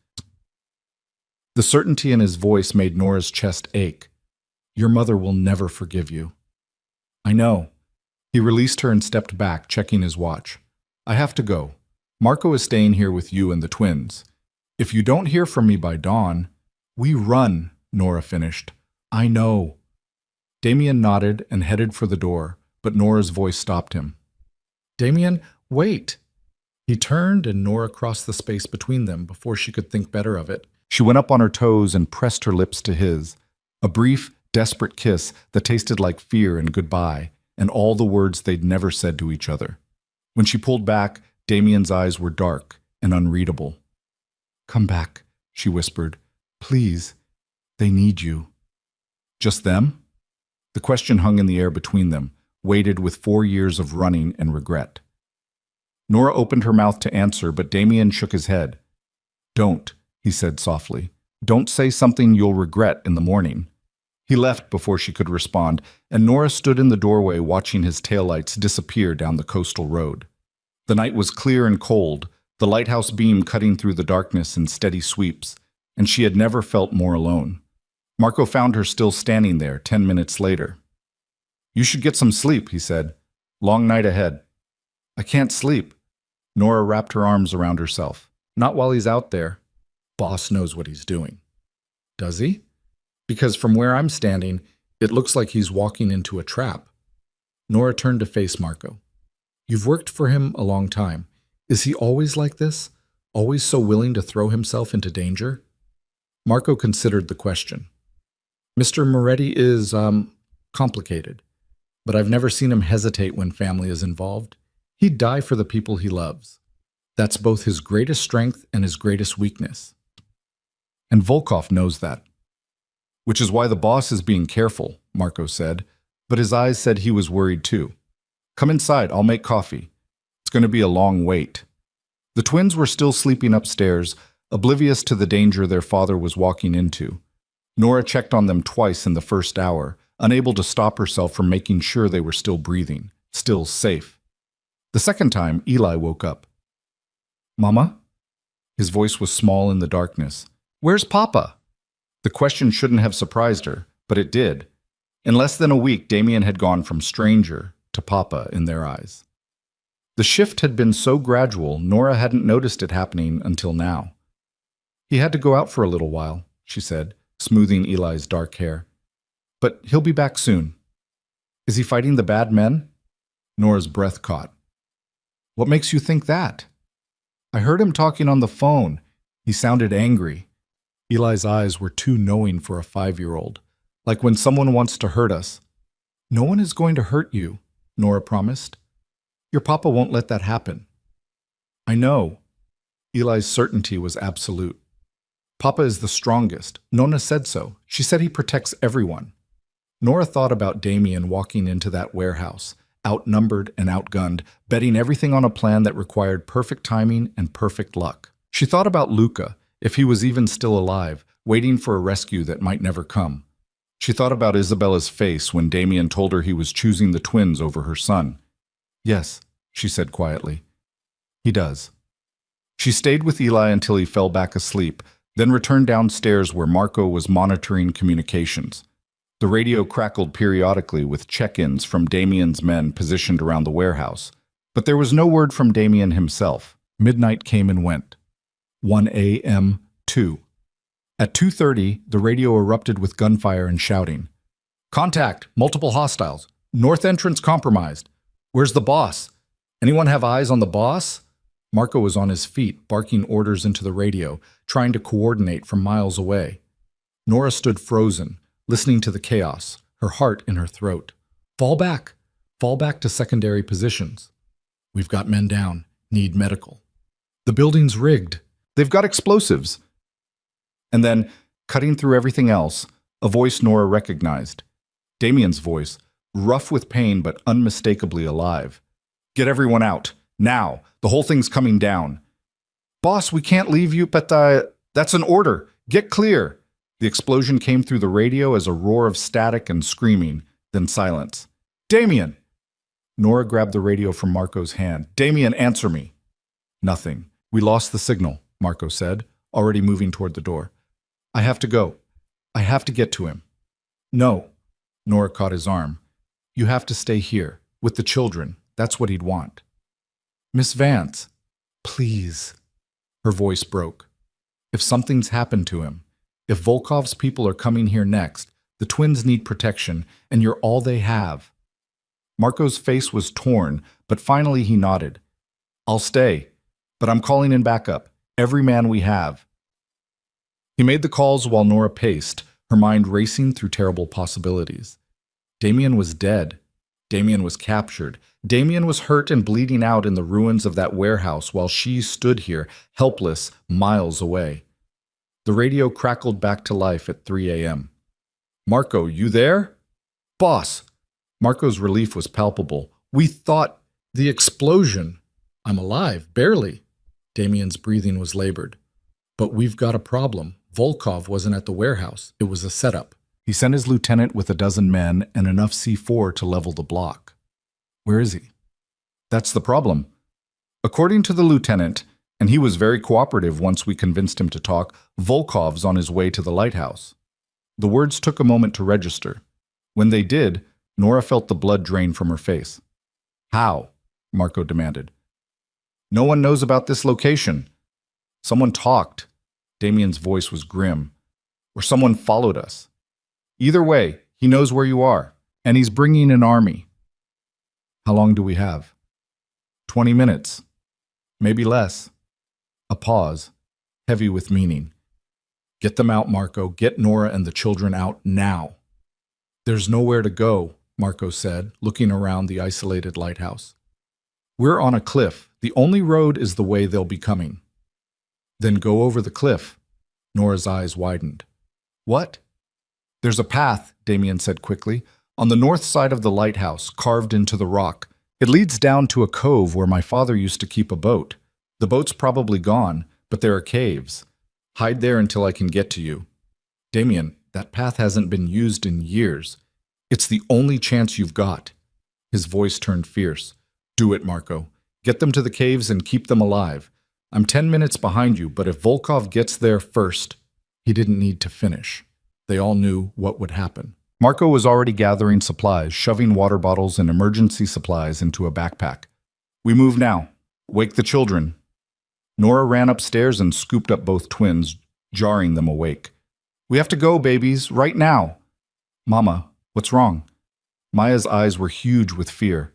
The certainty in his voice made Nora's chest ache. "Your mother will never forgive you." "I know." He released her and stepped back, checking his watch. "I have to go. Marco is staying here with you and the twins. If you don't hear from me by dawn—" "We run," Nora finished. "I know." Damien nodded and headed for the door, but Nora's voice stopped him. "Damien, wait!" He turned and Nora crossed the space between them before she could think better of it. She went up on her toes and pressed her lips to his. A brief, desperate kiss that tasted like fear and goodbye, and all the words they'd never said to each other. When she pulled back, Damien's eyes were dark and unreadable. "Come back," she whispered. "Please. They need you." "Just them?" The question hung in the air between them, weighted with 4 years of running and regret. Nora opened her mouth to answer, but Damien shook his head. "Don't," he said softly. "Don't say something you'll regret in the morning." He left before she could respond, and Nora stood in the doorway watching his taillights disappear down the coastal road. The night was clear and cold, the lighthouse beam cutting through the darkness in steady sweeps, and she had never felt more alone. Marco found her still standing there 10 minutes later. "You should get some sleep," he said. "Long night ahead." "I can't sleep." Nora wrapped her arms around herself. "Not while he's out there. Boss knows what he's doing." "Does he?" "Because from where I'm standing, it looks like he's walking into a trap." Nora turned to face Marco. "You've worked for him a long time. Is he always like this? Always so willing to throw himself into danger?" Marco considered the question. "Mr. Moretti is, complicated. But I've never seen him hesitate when family is involved. He'd die for the people he loves. That's both his greatest strength and his greatest weakness. And Volkov knows that. Which is why the boss is being careful," Marco said, but his eyes said he was worried too. "Come inside, I'll make coffee. It's going to be a long wait." The twins were still sleeping upstairs, oblivious to the danger their father was walking into. Nora checked on them twice in the first hour, unable to stop herself from making sure they were still breathing, still safe. The second time, Eli woke up. Mama? His voice was small in the darkness. Where's Papa? The question shouldn't have surprised her, but it did. In less than a week, Damien had gone from stranger to Papa in their eyes. The shift had been so gradual, Nora hadn't noticed it happening until now. He had to go out for a little while, she said, smoothing Eli's dark hair. But he'll be back soon. Is he fighting the bad men? Nora's breath caught. What makes you think that? I heard him talking on the phone. He sounded angry. Eli's eyes were too knowing for a 5-year-old, like when someone wants to hurt us. No one is going to hurt you, Nora promised. Your papa won't let that happen. I know. Eli's certainty was absolute. Papa is the strongest. Nona said so. She said he protects everyone. Nora thought about Damien walking into that warehouse, outnumbered and outgunned, betting everything on a plan that required perfect timing and perfect luck. She thought about Luca, if he was even still alive, waiting for a rescue that might never come. She thought about Isabella's face when Damien told her he was choosing the twins over her son. Yes, she said quietly. He does. She stayed with Eli until he fell back asleep, then returned downstairs where Marco was monitoring communications. The radio crackled periodically with check-ins from Damien's men positioned around the warehouse. But there was no word from Damien himself. Midnight came and went. 1 a.m., 2. At 2:30, the radio erupted with gunfire and shouting. Contact! Multiple hostiles! North entrance compromised! Where's the boss? Anyone have eyes on the boss? Marco was on his feet, barking orders into the radio, trying to coordinate from miles away. Nora stood frozen, listening to the chaos, her heart in her throat. Fall back! Fall back to secondary positions. We've got men down. Need medical. The building's rigged. They've got explosives. And then, cutting through everything else, a voice Nora recognized. Damien's voice, rough with pain but unmistakably alive. Get everyone out. Now. The whole thing's coming down. Boss, we can't leave you, but that's an order. Get clear. The explosion came through the radio as a roar of static and screaming, then silence. Damien! Nora grabbed the radio from Marco's hand. Damien, answer me. Nothing. We lost the signal, Marco said, already moving toward the door. I have to go. I have to get to him. No. Nora caught his arm. You have to stay here, with the children. That's what he'd want. Miss Vance, please. Her voice broke. If something's happened to him, if Volkov's people are coming here next, the twins need protection, and you're all they have. Marco's face was torn, but finally he nodded. I'll stay, but I'm calling in backup. Every man we have. He made the calls while Nora paced, her mind racing through terrible possibilities. Damien was dead. Damien was captured. Damien was hurt and bleeding out in the ruins of that warehouse while she stood here, helpless, miles away. The radio crackled back to life at 3 a.m. Marco, you there? Boss! Marco's relief was palpable. We thought the explosion. I'm alive, barely. Damien's breathing was labored. But we've got a problem. Volkov wasn't at the warehouse. It was a setup. He sent his lieutenant with a dozen men and enough C4 to level the block. Where is he? That's the problem. According to the lieutenant, and he was very cooperative once we convinced him to talk, Volkov's on his way to the lighthouse. The words took a moment to register. When they did, Nora felt the blood drain from her face. How? Marco demanded. No one knows about this location. Someone talked. Damien's voice was grim. Or someone followed us. Either way, he knows where you are, and he's bringing an army. How long do we have? 20 minutes. Maybe less. A pause, heavy with meaning. Get them out, Marco. Get Nora and the children out now. There's nowhere to go, Marco said, looking around the isolated lighthouse. We're on a cliff. The only road is the way they'll be coming. Then go over the cliff. Nora's eyes widened. What? There's a path, Damien said quickly, on the north side of the lighthouse, carved into the rock. It leads down to a cove where my father used to keep a boat. The boat's probably gone, but there are caves. Hide there until I can get to you. Damien, that path hasn't been used in years. It's the only chance you've got. His voice turned fierce. Do it, Marco. Get them to the caves and keep them alive. I'm 10 minutes behind you, but if Volkov gets there first—" He didn't need to finish. They all knew what would happen. Marco was already gathering supplies, shoving water bottles and emergency supplies into a backpack. "We move now. Wake the children." Nora ran upstairs and scooped up both twins, jarring them awake. "We have to go, babies, right now." "Mama, what's wrong?" Maya's eyes were huge with fear.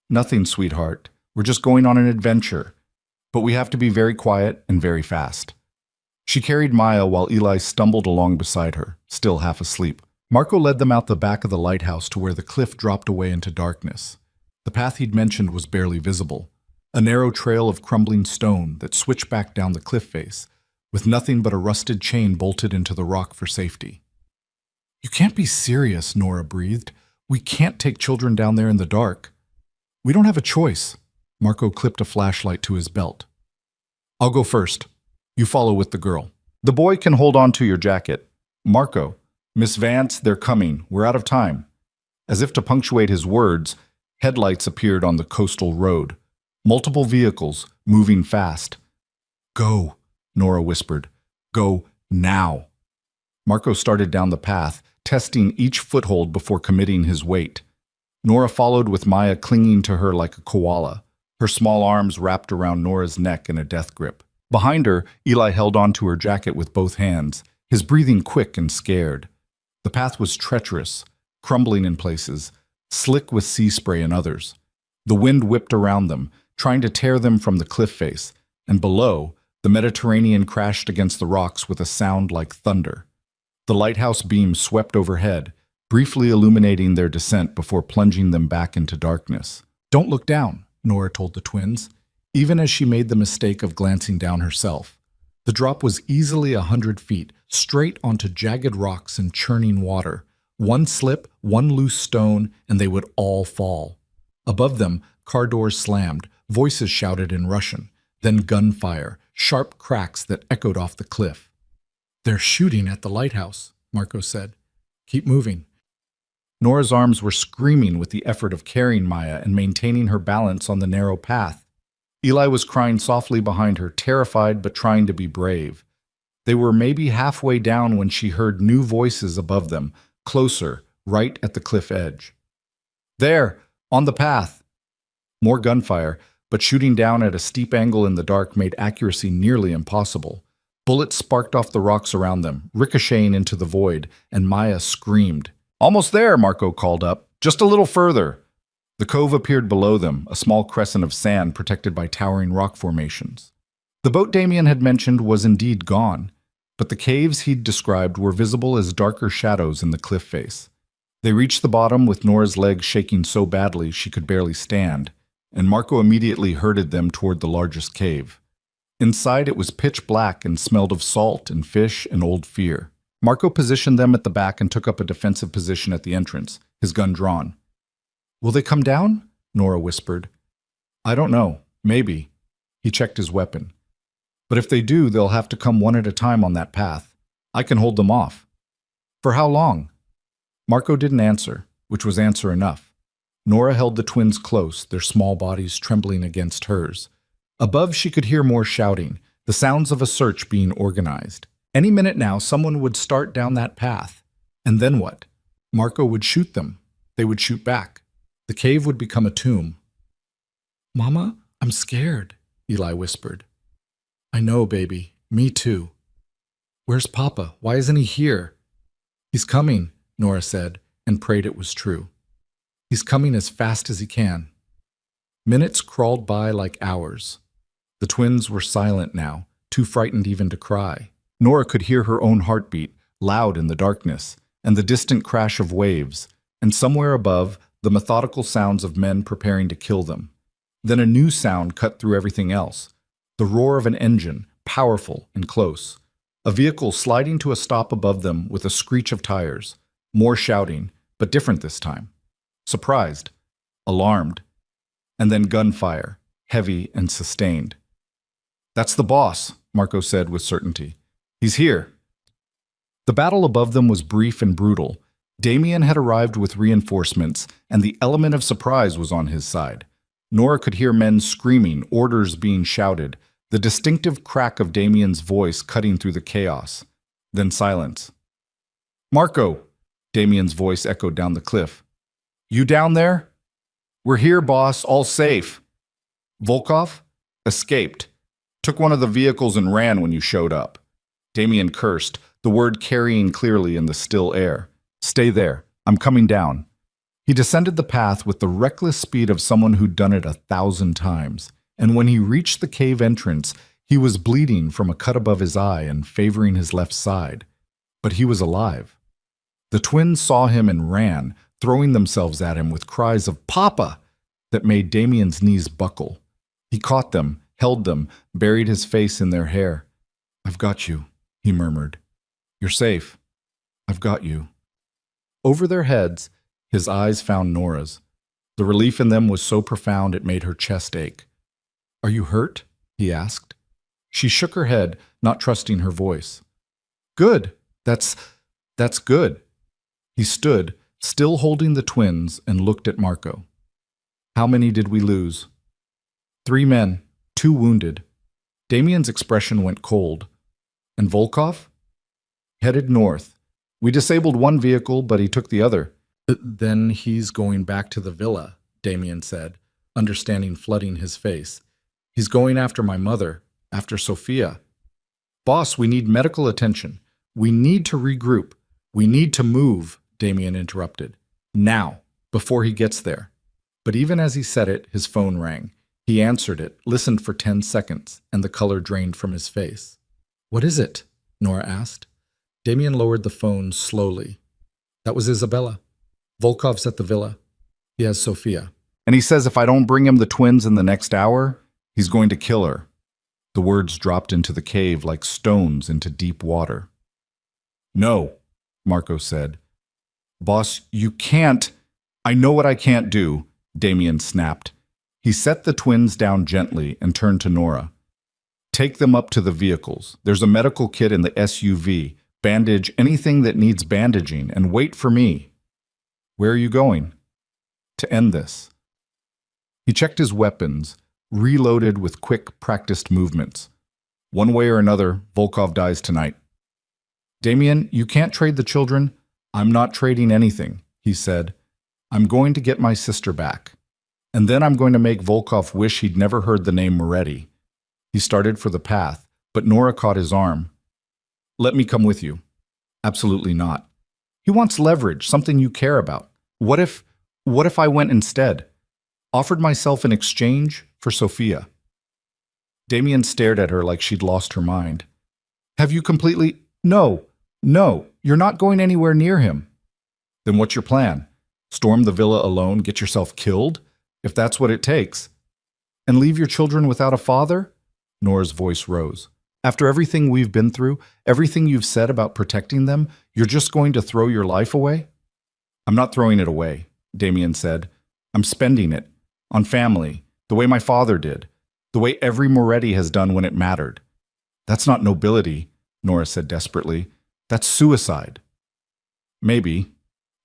"Nothing, sweetheart. We're just going on an adventure. But we have to be very quiet and very fast." She carried Maya while Eli stumbled along beside her, still half asleep. Marco led them out the back of the lighthouse to where the cliff dropped away into darkness. The path he'd mentioned was barely visible, a narrow trail of crumbling stone that switched back down the cliff face, with nothing but a rusted chain bolted into the rock for safety. "You can't be serious," Nora breathed. "We can't take children down there in the dark." "We don't have a choice." Marco clipped a flashlight to his belt. "I'll go first. You follow with the girl. The boy can hold on to your jacket. Marco, Miss Vance, they're coming. We're out of time." As if to punctuate his words, headlights appeared on the coastal road. Multiple vehicles, moving fast. "Go," Nora whispered. "Go now." Marco started down the path, testing each foothold before committing his weight. Nora followed with Maya clinging to her like a koala, her small arms wrapped around Nora's neck in a death grip. Behind her, Eli held onto her jacket with both hands, his breathing quick and scared. The path was treacherous, crumbling in places, slick with sea spray in others. The wind whipped around them, trying to tear them from the cliff face, and below, the Mediterranean crashed against the rocks with a sound like thunder. The lighthouse beam swept overhead, briefly illuminating their descent before plunging them back into darkness. "Don't look down," Nora told the twins, even as she made the mistake of glancing down herself. The drop was easily 100 feet, straight onto jagged rocks and churning water. One slip, one loose stone, and they would all fall. Above them, car doors slammed, voices shouted in Russian, then gunfire, sharp cracks that echoed off the cliff. "They're shooting at the lighthouse," Marco said. "Keep moving." Nora's arms were screaming with the effort of carrying Maya and maintaining her balance on the narrow path. Eli was crying softly behind her, terrified but trying to be brave. They were maybe halfway down when she heard new voices above them, closer, right at the cliff edge. "There, on the path!" More gunfire, but shooting down at a steep angle in the dark made accuracy nearly impossible. Bullets sparked off the rocks around them, ricocheting into the void, and Maya screamed. "Almost there," Marco called up. "Just a little further." The cove appeared below them, a small crescent of sand protected by towering rock formations. The boat Damien had mentioned was indeed gone, but the caves he'd described were visible as darker shadows in the cliff face. They reached the bottom with Nora's legs shaking so badly she could barely stand, and Marco immediately herded them toward the largest cave. Inside it was pitch black and smelled of salt and fish and old fear. Marco positioned them at the back and took up a defensive position at the entrance, his gun drawn. "Will they come down?" Nora whispered. "I don't know. Maybe." He checked his weapon. "But if they do, they'll have to come one at a time on that path. I can hold them off." "For how long?" Marco didn't answer, which was answer enough. Nora held the twins close, their small bodies trembling against hers. Above, she could hear more shouting, the sounds of a search being organized. Any minute now, someone would start down that path. And then what? Marco would shoot them. They would shoot back. The cave would become a tomb. "Mama, I'm scared," Eli whispered. "I know, baby. Me too." "Where's Papa? Why isn't he here?" "He's coming," Nora said, and prayed it was true. "He's coming as fast as he can." Minutes crawled by like hours. The twins were silent now, too frightened even to cry. Nora could hear her own heartbeat, loud in the darkness, and the distant crash of waves, and somewhere above, the methodical sounds of men preparing to kill them. Then a new sound cut through everything else, the roar of an engine, powerful and close. A vehicle sliding to a stop above them with a screech of tires. More shouting, but different this time. Surprised, alarmed, and then gunfire, heavy and sustained. "That's the boss," Marco said with certainty. "He's here." The battle above them was brief and brutal. Damien had arrived with reinforcements, and the element of surprise was on his side. Nora could hear men screaming, orders being shouted, the distinctive crack of Damien's voice cutting through the chaos. Then silence. "Marco!" Damien's voice echoed down the cliff. "You down there?" "We're here, boss, all safe." "Volkov?" "Escaped. Took one of the vehicles and ran when you showed up." Damien cursed, the word carrying clearly in the still air. "Stay there. I'm coming down." He descended the path with the reckless speed of someone who'd done it 1,000 times, and when he reached the cave entrance, he was bleeding from a cut above his eye and favoring his left side. But he was alive. The twins saw him and ran, throwing themselves at him with cries of "Papa!" that made Damien's knees buckle. He caught them, held them, buried his face in their hair. "I've got you," he murmured. "You're safe. I've got you." Over their heads, his eyes found Nora's. The relief in them was so profound it made her chest ache. "Are you hurt?" he asked. She shook her head, not trusting her voice. "Good. That's good." He stood, still holding the twins, and looked at Marco. "How many did we lose?" 3 men, 2 wounded." Damien's expression went cold. "And Volkov?" "Headed north. We disabled one vehicle, but he took the other." "Then he's going back to the villa," Damien said, understanding flooding his face. "He's going after my mother, after Sophia." "Boss, we need medical attention. We need to regroup. We need to move," Damien interrupted. "Now, before he gets there." But even as he said it, his phone rang. He answered it, listened for 10 seconds, and the color drained from his face. "What is it?" Nora asked. Damien lowered the phone slowly. "That was Isabella. Volkov's at the villa. He has Sophia. And he says if I don't bring him the twins in the next hour, he's going to kill her." The words dropped into the cave like stones into deep water. "No," Marco said. "Boss, you can't." "I know what I can't do," Damien snapped. He set the twins down gently and turned to Nora. "Take them up to the vehicles. There's a medical kit in the SUV. Bandage anything that needs bandaging, and wait for me." "Where are you going?" "To end this." He checked his weapons, reloaded with quick, practiced movements. "One way or another, Volkov dies tonight." "Damien, you can't trade the children." "I'm not trading anything," he said. "I'm going to get my sister back. And then I'm going to make Volkov wish he'd never heard the name Moretti." He started for the path, but Nora caught his arm. "Let me come with you." "Absolutely not." "He wants leverage, something you care about. What if I went instead? Offered myself in exchange for Sophia?" Damien stared at her like she'd lost her mind. "Have you completely—" No, you're not going anywhere near him." "Then what's your plan? Storm the villa alone, get yourself killed? If that's what it takes." "And leave your children without a father?" Nora's voice rose. "After everything we've been through, everything you've said about protecting them, you're just going to throw your life away?" "I'm not throwing it away," Damien said. "I'm spending it. On family, the way my father did. The way every Moretti has done when it mattered." "That's not nobility," Nora said desperately. "That's suicide." "Maybe."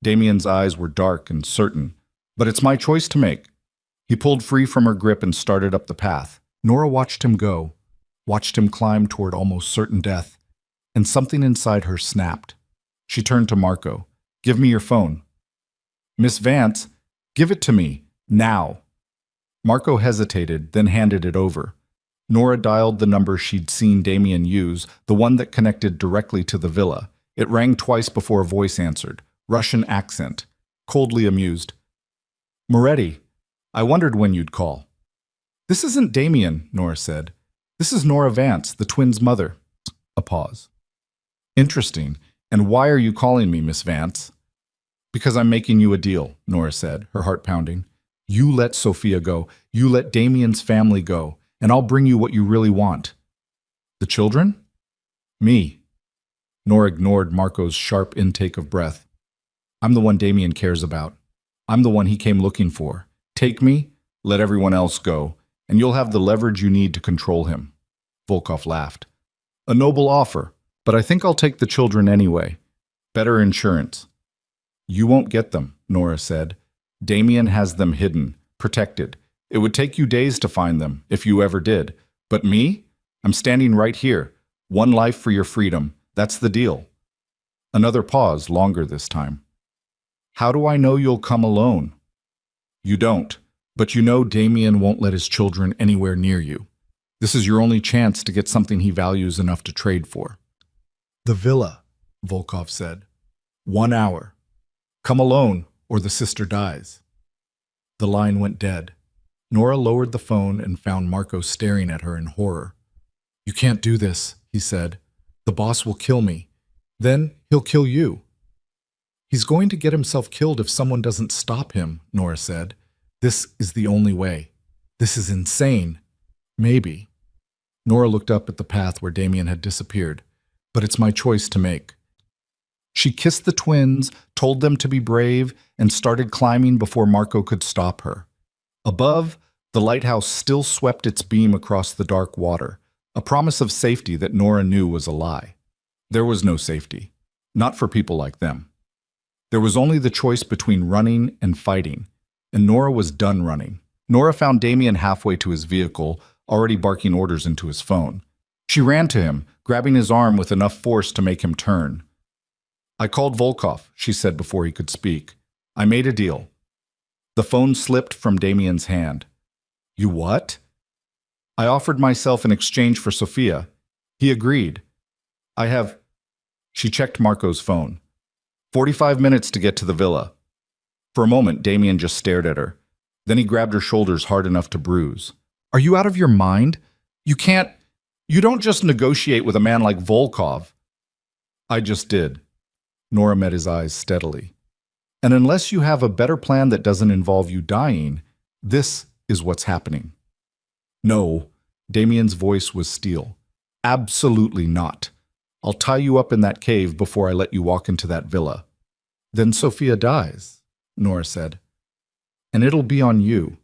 Damien's eyes were dark and certain. "But it's my choice to make." He pulled free from her grip and started up the path. Nora watched him go, watched him climb toward almost certain death, and something inside her snapped. She turned to Marco. "Give me your phone." "Miss Vance, give it to me, now." Marco hesitated, then handed it over. Nora dialed the number she'd seen Damien use, the one that connected directly to the villa. It rang twice before a voice answered, Russian accent, coldly amused. "Moretti, I wondered when you'd call." "This isn't Damien," Nora said. "This is Nora Vance, the twins' mother." A pause. "Interesting. And why are you calling me, Miss Vance?" "Because I'm making you a deal," Nora said, her heart pounding. "You let Sophia go. You let Damien's family go. And I'll bring you what you really want." "The children?" "Me." Nora ignored Marco's sharp intake of breath. "I'm the one Damien cares about. I'm the one he came looking for. Take me, let everyone else go, and you'll have the leverage you need to control him." Volkov laughed. "A noble offer, but I think I'll take the children anyway. Better insurance." "You won't get them," Nora said. "Damien has them hidden, protected. It would take you days to find them, if you ever did. But me? I'm standing right here. One life for your freedom. That's the deal. Another pause, longer this time. How do I know you'll come alone? You don't, but you know Damien won't let his children anywhere near you. This is your only chance to get something he values enough to trade for. The villa, Volkov said. 1 hour. Come alone, or the sister dies. The line went dead. Nora lowered the phone and found Marco staring at her in horror. You can't do this, he said. The boss will kill me. Then he'll kill you. He's going to get himself killed if someone doesn't stop him, Nora said. This is the only way. This is insane. Maybe. Nora looked up at the path where Damien had disappeared. But it's my choice to make. She kissed the twins, told them to be brave, and started climbing before Marco could stop her. Above, the lighthouse still swept its beam across the dark water, a promise of safety that Nora knew was a lie. There was no safety. Not for people like them. There was only the choice between running and fighting, and Nora was done running. Nora found Damien halfway to his vehicle, already barking orders into his phone. She ran to him, grabbing his arm with enough force to make him turn. I called Volkov, she said before he could speak. I made a deal. The phone slipped from Damien's hand. You what? I offered myself in exchange for Sophia. He agreed. I have... She checked Marco's phone. 45 minutes to get to the villa. For a moment, Damien just stared at her. Then he grabbed her shoulders hard enough to bruise. Are you out of your mind? You can't... You don't just negotiate with a man like Volkov. I just did. Nora met his eyes steadily. And unless you have a better plan that doesn't involve you dying, this is what's happening. No, Damien's voice was steel. Absolutely not. I'll tie you up in that cave before I let you walk into that villa. Then Sophia dies, Nora said. And it'll be on you.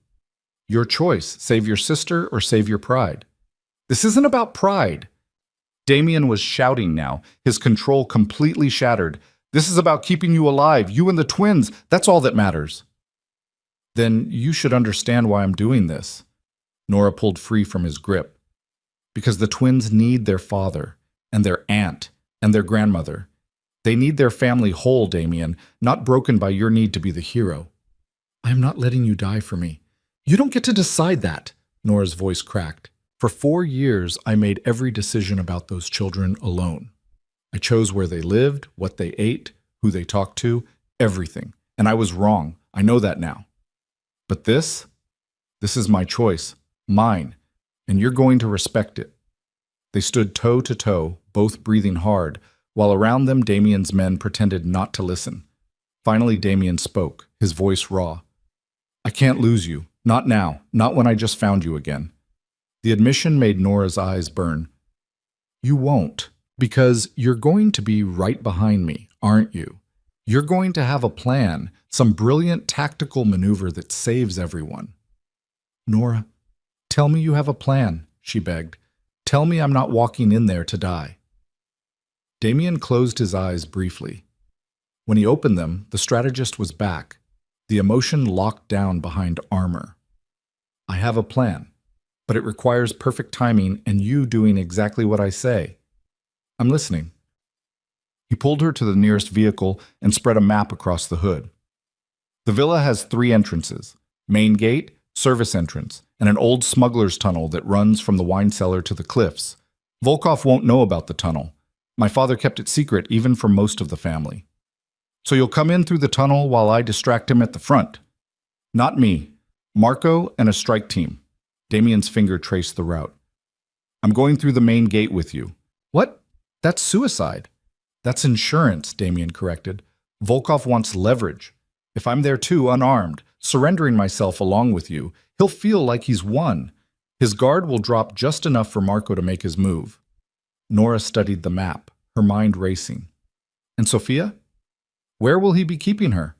Your choice, save your sister or save your pride. This isn't about pride. Damien was shouting now, his control completely shattered. This is about keeping you alive, you and the twins. That's all that matters. Then you should understand why I'm doing this. Nora pulled free from his grip. Because the twins need their father, and their aunt, and their grandmother. They need their family whole, Damien, not broken by your need to be the hero. I am not letting you die for me. You don't get to decide that, Nora's voice cracked. For 4 years, I made every decision about those children alone. I chose where they lived, what they ate, who they talked to, everything. And I was wrong. I know that now. But this is my choice, mine, and you're going to respect it. They stood toe to toe, both breathing hard, while around them Damien's men pretended not to listen. Finally, Damien spoke, his voice raw. I can't lose you. Not now. Not when I just found you again. The admission made Nora's eyes burn. You won't, because you're going to be right behind me, aren't you? You're going to have a plan, some brilliant tactical maneuver that saves everyone. Nora, tell me you have a plan, she begged. Tell me I'm not walking in there to die. Damien closed his eyes briefly. When he opened them, the strategist was back, the emotion locked down behind armor. I have a plan, but it requires perfect timing and you doing exactly what I say. I'm listening. He pulled her to the nearest vehicle and spread a map across the hood. The villa has 3 entrances: main gate, service entrance, and an old smuggler's tunnel that runs from the wine cellar to the cliffs. Volkov won't know about the tunnel. My father kept it secret even from most of the family. So you'll come in through the tunnel while I distract him at the front. Not me. Marco and a strike team. Damien's finger traced the route. I'm going through the main gate with you. What? That's suicide. That's insurance, Damien corrected. Volkov wants leverage. If I'm there too, unarmed, surrendering myself along with you, he'll feel like he's won. His guard will drop just enough for Marco to make his move. Nora studied the map, her mind racing. And Sophia? Where will he be keeping her?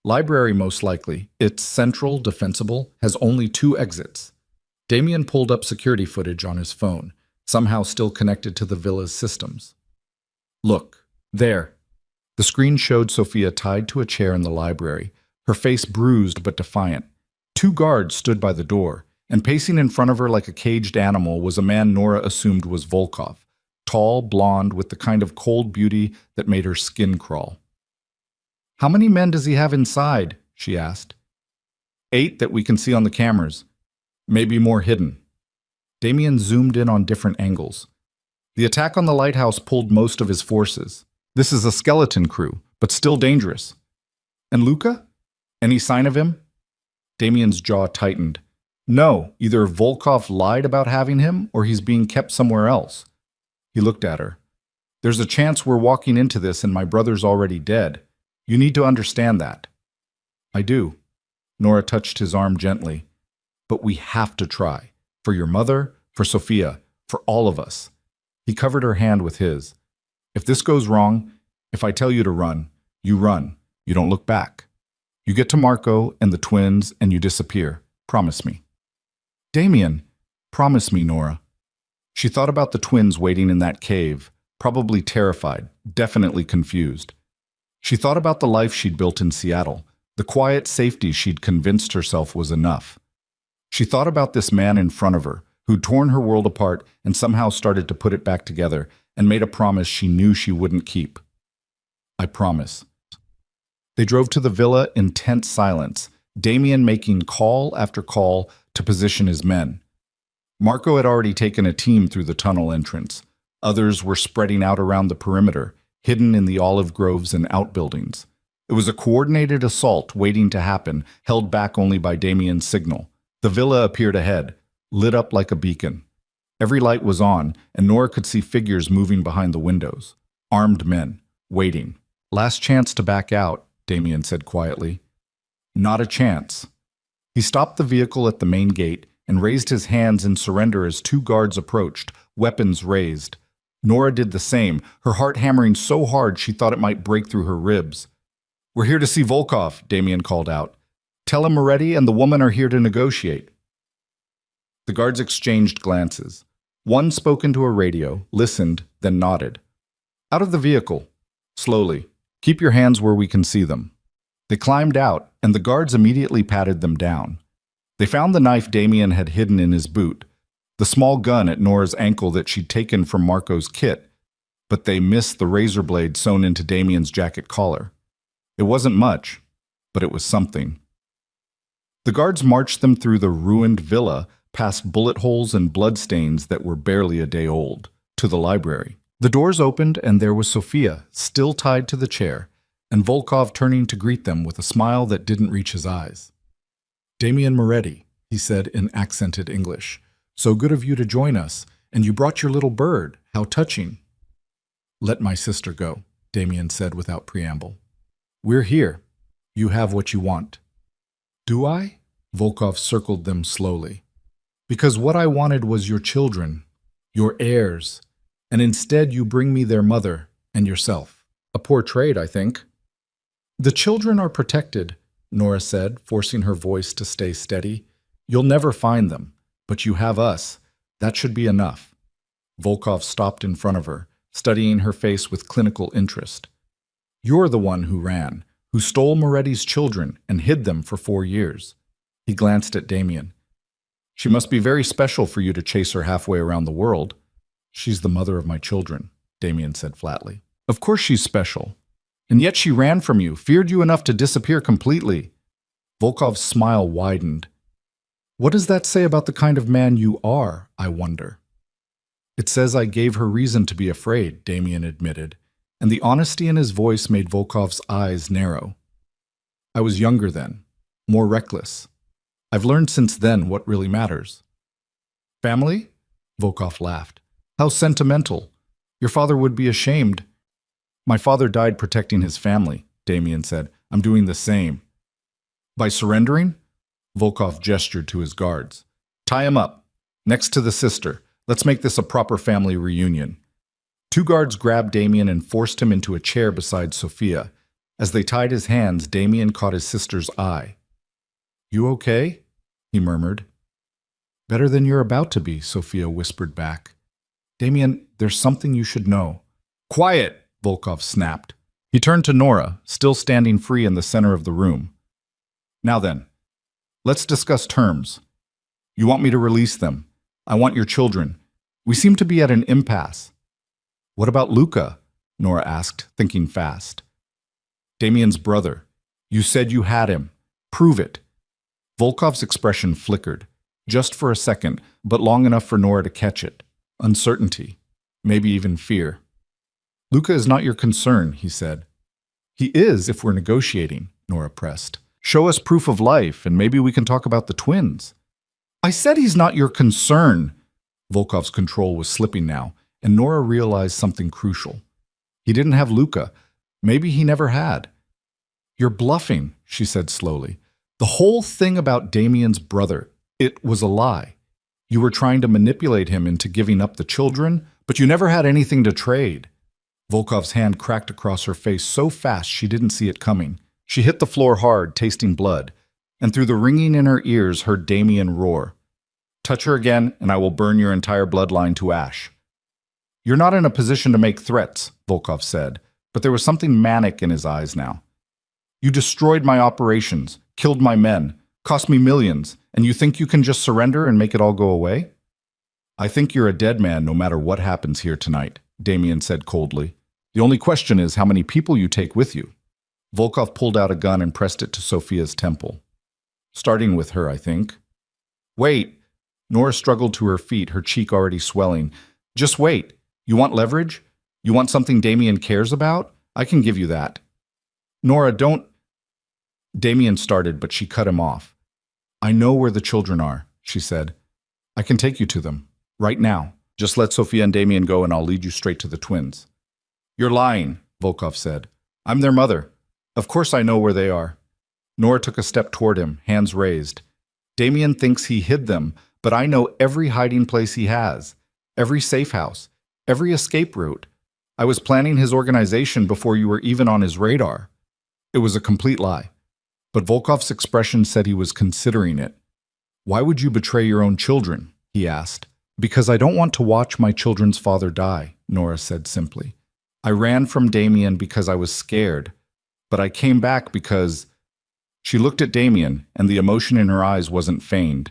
Library, most likely. It's central, defensible, has only 2 exits. Damien pulled up security footage on his phone, somehow still connected to the villa's systems. Look, there. The screen showed Sophia tied to a chair in the library, her face bruised but defiant. Two guards stood by the door, and pacing in front of her like a caged animal was a man Nora assumed was Volkov, tall, blonde, with the kind of cold beauty that made her skin crawl. "How many men does he have inside?" she asked. "8 that we can see on the cameras. Maybe more hidden." Damien zoomed in on different angles. The attack on the lighthouse pulled most of his forces. This is a skeleton crew, but still dangerous. And Luca? Any sign of him? Damien's jaw tightened. No, either Volkov lied about having him, or he's being kept somewhere else. He looked at her. "There's a chance we're walking into this and my brother's already dead. You need to understand that." "I do." Nora touched his arm gently. "But we have to try. For your mother, for Sophia, for all of us." He covered her hand with his. "If this goes wrong, if I tell you to run. You don't look back. You get to Marco and the twins and you disappear. Promise me." "Damien, promise me, Nora." She thought about the twins waiting in that cave, probably terrified, definitely confused. She thought about the life she'd built in Seattle, the quiet safety she'd convinced herself was enough. She thought about this man in front of her, who'd torn her world apart and somehow started to put it back together, and made a promise she knew she wouldn't keep. "I promise." They drove to the villa in tense silence, Damien making call after call to position his men. Marco had already taken a team through the tunnel entrance. Others were spreading out around the perimeter, hidden in the olive groves and outbuildings. It was a coordinated assault waiting to happen, held back only by Damien's signal. The villa appeared ahead, lit up like a beacon. Every light was on, and Nora could see figures moving behind the windows. Armed men, waiting. "Last chance to back out," Damien said quietly. "Not a chance." He stopped the vehicle at the main gate and raised his hands in surrender as two guards approached, weapons raised. Nora did the same, her heart hammering so hard she thought it might break through her ribs. "We're here to see Volkov," Damien called out. "Tell him Moretti and the woman are here to negotiate." The guards exchanged glances. One spoke into a radio, listened, then nodded. "Out of the vehicle. Slowly. Keep your hands where we can see them." They climbed out, and the guards immediately patted them down. They found the knife Damien had hidden in his boot, the small gun at Nora's ankle that she'd taken from Marco's kit, but they missed the razor blade sewn into Damien's jacket collar. It wasn't much, but it was something. The guards marched them through the ruined villa, past bullet holes and bloodstains that were barely a day old, to the library. The doors opened, and there was Sophia, still tied to the chair, and Volkov turning to greet them with a smile that didn't reach his eyes. "Damien Moretti," he said in accented English. "So good of you to join us, and you brought your little bird. How touching." "Let my sister go," Damien said without preamble. "We're here. You have what you want." "Do I?" Volkov circled them slowly. "Because what I wanted was your children, your heirs, and instead you bring me their mother and yourself. A poor trade, I think." "The children are protected," Nora said, forcing her voice to stay steady. "You'll never find them, but you have us. That should be enough." Volkov stopped in front of her, studying her face with clinical interest. "You're the one who ran, who stole Moretti's children and hid them for 4 years. He glanced at Damien. "She must be very special for you to chase her halfway around the world." "She's the mother of my children," Damien said flatly. "Of course she's special. And yet she ran from you, feared you enough to disappear completely." Volkov's smile widened. "What does that say about the kind of man you are, I wonder?" "It says I gave her reason to be afraid," Damien admitted, and the honesty in his voice made Volkov's eyes narrow. "I was younger then, more reckless. I've learned since then what really matters." "Family?" Volkov laughed. "How sentimental. Your father would be ashamed." "My father died protecting his family," Damien said. "I'm doing the same." "By surrendering?" Volkov gestured to his guards. "Tie him up. Next to the sister. Let's make this a proper family reunion." 2 guards grabbed Damien and forced him into a chair beside Sophia. As they tied his hands, Damien caught his sister's eye. "You okay?" he murmured. "Better than you're about to be," Sophia whispered back. "Damien, there's something you should know." "Quiet!" Volkov snapped. He turned to Nora, still standing free in the center of the room. "Now then, Let's discuss terms. You want me to release them. I want your children. We seem to be at an impasse. What about Luca? Nora asked, thinking fast. Damien's brother. You said you had him. Prove it. Volkov's expression flickered, just for a second, but long enough for Nora to catch it. Uncertainty. Maybe even fear. Luca is not your concern, he said. He is if we're negotiating, Nora pressed. Show us proof of life, and maybe we can talk about the twins. I said he's not your concern. Volkov's control was slipping now, and Nora realized something crucial. He didn't have Luca. Maybe he never had. You're bluffing, she said slowly. The whole thing about Damien's brother, it was a lie. You were trying to manipulate him into giving up the children, but you never had anything to trade. Volkov's hand cracked across her face so fast she didn't see it coming. She hit the floor hard, tasting blood, and through the ringing in her ears heard Damien roar. Touch her again, and I will burn your entire bloodline to ash. You're not in a position to make threats, Volkov said, but there was something manic in his eyes now. You destroyed my operations, killed my men, cost me millions, and you think you can just surrender and make it all go away? I think you're a dead man no matter what happens here tonight, Damien said coldly. The only question is how many people you take with you. Volkov pulled out a gun and pressed it to Sophia's temple. Starting with her, I think. Wait. Nora struggled to her feet, her cheek already swelling. Just wait. You want leverage? You want something Damien cares about? I can give you that. Nora, don't... Damien started, but she cut him off. I know where the children are, she said. I can take you to them. Right now. Just let Sophia and Damien go and I'll lead you straight to the twins. You're lying, Volkov said. I'm their mother. Of course I know where they are. Nora took a step toward him, hands raised. Damien thinks he hid them, but I know every hiding place he has, every safe house, every escape route. I was planning his organization before you were even on his radar. It was a complete lie. But Volkov's expression said he was considering it. Why would you betray your own children? He asked. Because I don't want to watch my children's father die, Nora said simply. I ran from Damien because I was scared, but I came back because... She looked at Damien, and the emotion in her eyes wasn't feigned.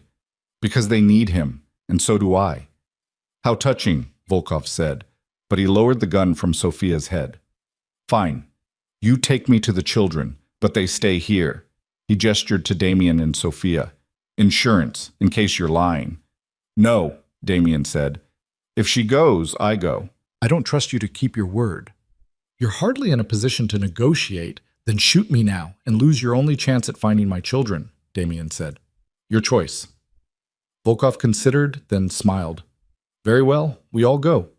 Because they need him, and so do I. How touching, Volkov said, but he lowered the gun from Sophia's head. Fine. You take me to the children, but they stay here. He gestured to Damien and Sophia. Insurance, in case you're lying. No, Damien said. If she goes, I go. I don't trust you to keep your word. You're hardly in a position to negotiate. Then shoot me now and lose your only chance at finding my children, Damien said. Your choice. Volkov considered, then smiled. Very well, we all go.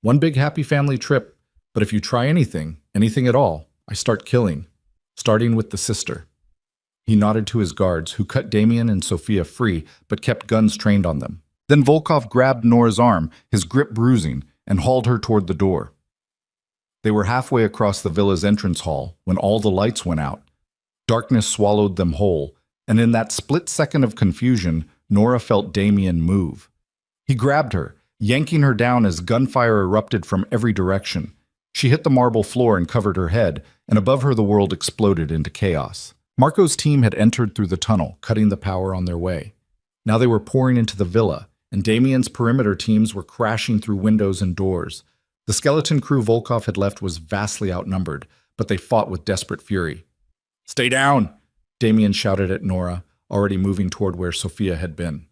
One big happy family trip, but if you try anything at all, I start killing, starting with the sister. He nodded to his guards, who cut Damien and Sophia free, but kept guns trained on them. Then Volkov grabbed Nora's arm, his grip bruising, and hauled her toward the door. They were halfway across the villa's entrance hall when all the lights went out. Darkness swallowed them whole, and in that split second of confusion, Nora felt Damien move. He grabbed her, yanking her down as gunfire erupted from every direction. She hit the marble floor and covered her head, and above her the world exploded into chaos. Marco's team had entered through the tunnel, cutting the power on their way. Now they were pouring into the villa, and Damien's perimeter teams were crashing through windows and doors. The skeleton crew Volkov had left was vastly outnumbered, but they fought with desperate fury. Stay down, Damien shouted at Nora, already moving toward where Sophia had been.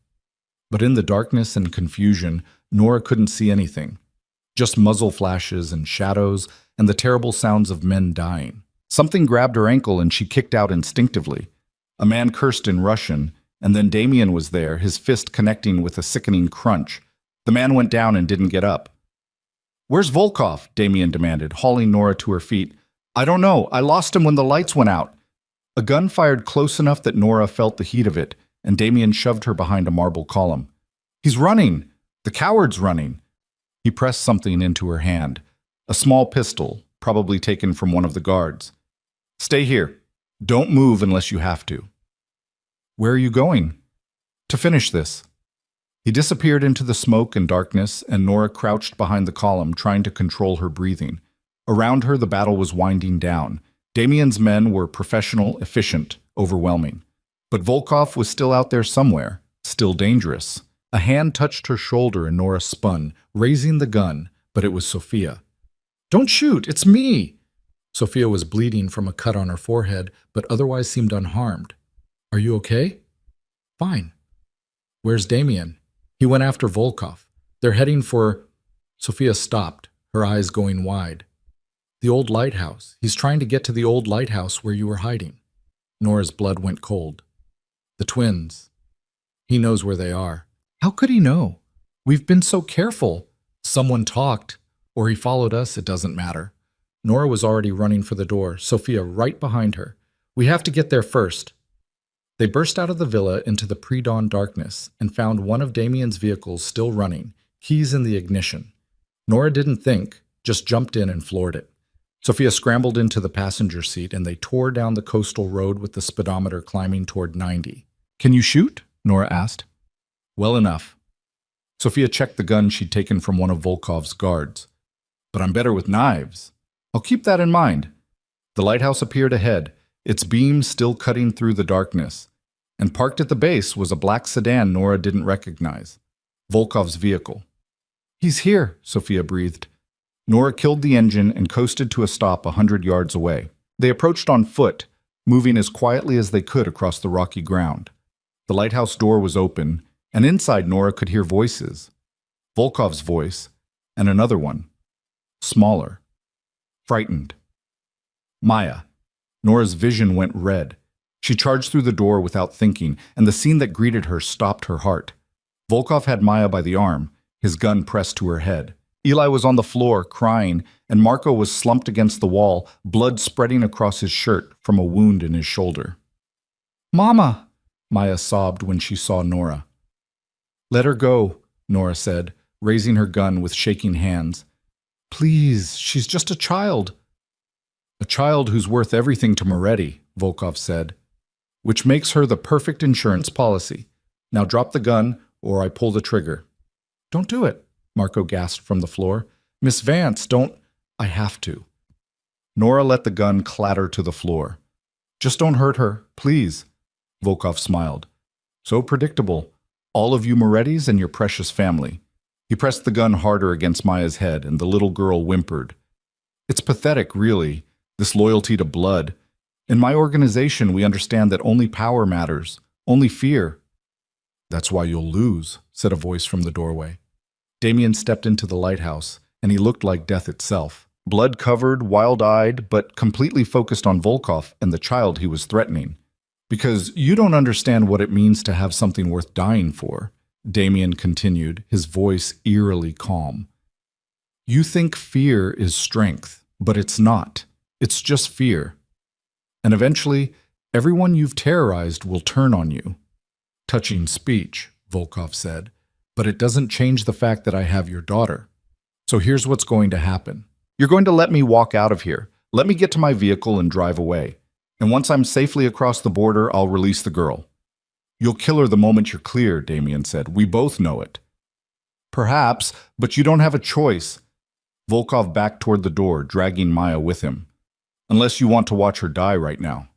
But in the darkness and confusion, Nora couldn't see anything. Just muzzle flashes and shadows and the terrible sounds of men dying. Something grabbed her ankle and she kicked out instinctively. A man cursed in Russian, and then Damien was there, his fist connecting with a sickening crunch. The man went down and didn't get up. Where's Volkov? Damien demanded, hauling Nora to her feet. I don't know. I lost him when the lights went out. A gun fired close enough that Nora felt the heat of it, and Damien shoved her behind a marble column. He's running! The coward's running! He pressed something into her hand. A small pistol, probably taken from one of the guards. Stay here. Don't move unless you have to. Where are you going? To finish this. He disappeared into the smoke and darkness, and Nora crouched behind the column, trying to control her breathing. Around her, the battle was winding down. Damien's men were professional, efficient, overwhelming. But Volkov was still out there somewhere, still dangerous. A hand touched her shoulder and Nora spun, raising the gun, but it was Sophia. "Don't shoot, it's me!" Sophia was bleeding from a cut on her forehead, but otherwise seemed unharmed. "Are you okay?" "Fine." "Where's Damien?" "He went after Volkov. They're heading for—" Sophia stopped, her eyes going wide. "The old lighthouse. He's trying to get to the old lighthouse where you were hiding." Nora's blood went cold. "The twins. He knows where they are." "How could he know? We've been so careful." "Someone talked, or he followed us, it doesn't matter." Nora was already running for the door, Sophia right behind her. "We have to get there first." They burst out of the villa into the pre-dawn darkness and found one of Damien's vehicles still running, keys in the ignition. Nora didn't think, just jumped in and floored it. Sophia scrambled into the passenger seat and they tore down the coastal road with the speedometer climbing toward 90. "Can you shoot?" Nora asked. "Well enough." Sophia checked the gun she'd taken from one of Volkov's guards. "But I'm better with knives." "I'll keep that in mind." The lighthouse appeared ahead, its beams still cutting through the darkness. And parked at the base was a black sedan Nora didn't recognize. Volkov's vehicle. "He's here," Sophia breathed. Nora killed the engine and coasted to a stop 100 yards away. They approached on foot, moving as quietly as they could across the rocky ground. The lighthouse door was open, and inside Nora could hear voices. Volkov's voice, and another one. Smaller. Frightened. Maya. Nora's vision went red. She charged through the door without thinking, and the scene that greeted her stopped her heart. Volkov had Maya by the arm, his gun pressed to her head. Eli was on the floor, crying, and Marco was slumped against the wall, blood spreading across his shirt from a wound in his shoulder. "Mama!" Maya sobbed when she saw Nora. "Let her go," Nora said, raising her gun with shaking hands. "Please, she's just a child." "A child who's worth everything to Moretti," Volkov said, "which makes her the perfect insurance policy. Now drop the gun, or I pull the trigger." "Don't do it," Marco gasped from the floor. "Miss Vance, don't—" "I have to." Nora let the gun clatter to the floor. "Just don't hurt her, please." Volkov smiled. "So predictable. All of you Morettis and your precious family." He pressed the gun harder against Maya's head, and the little girl whimpered. "It's pathetic, really, this loyalty to blood. In my organization, we understand that only power matters, only fear." "That's why you'll lose," said a voice from the doorway. Damien stepped into the lighthouse, and he looked like death itself. Blood-covered, wild-eyed, but completely focused on Volkov and the child he was threatening. "Because you don't understand what it means to have something worth dying for," Damien continued, his voice eerily calm. "You think fear is strength, but it's not. It's just fear. And eventually, everyone you've terrorized will turn on you." "Touching speech," Volkov said, "but it doesn't change the fact that I have your daughter. So here's what's going to happen. You're going to let me walk out of here. Let me get to my vehicle and drive away. And once I'm safely across the border, I'll release the girl." "You'll kill her the moment you're clear," Damien said. "We both know it." "Perhaps, but you don't have a choice." Volkov backed toward the door, dragging Maya with him. "Unless you want to watch her die right now."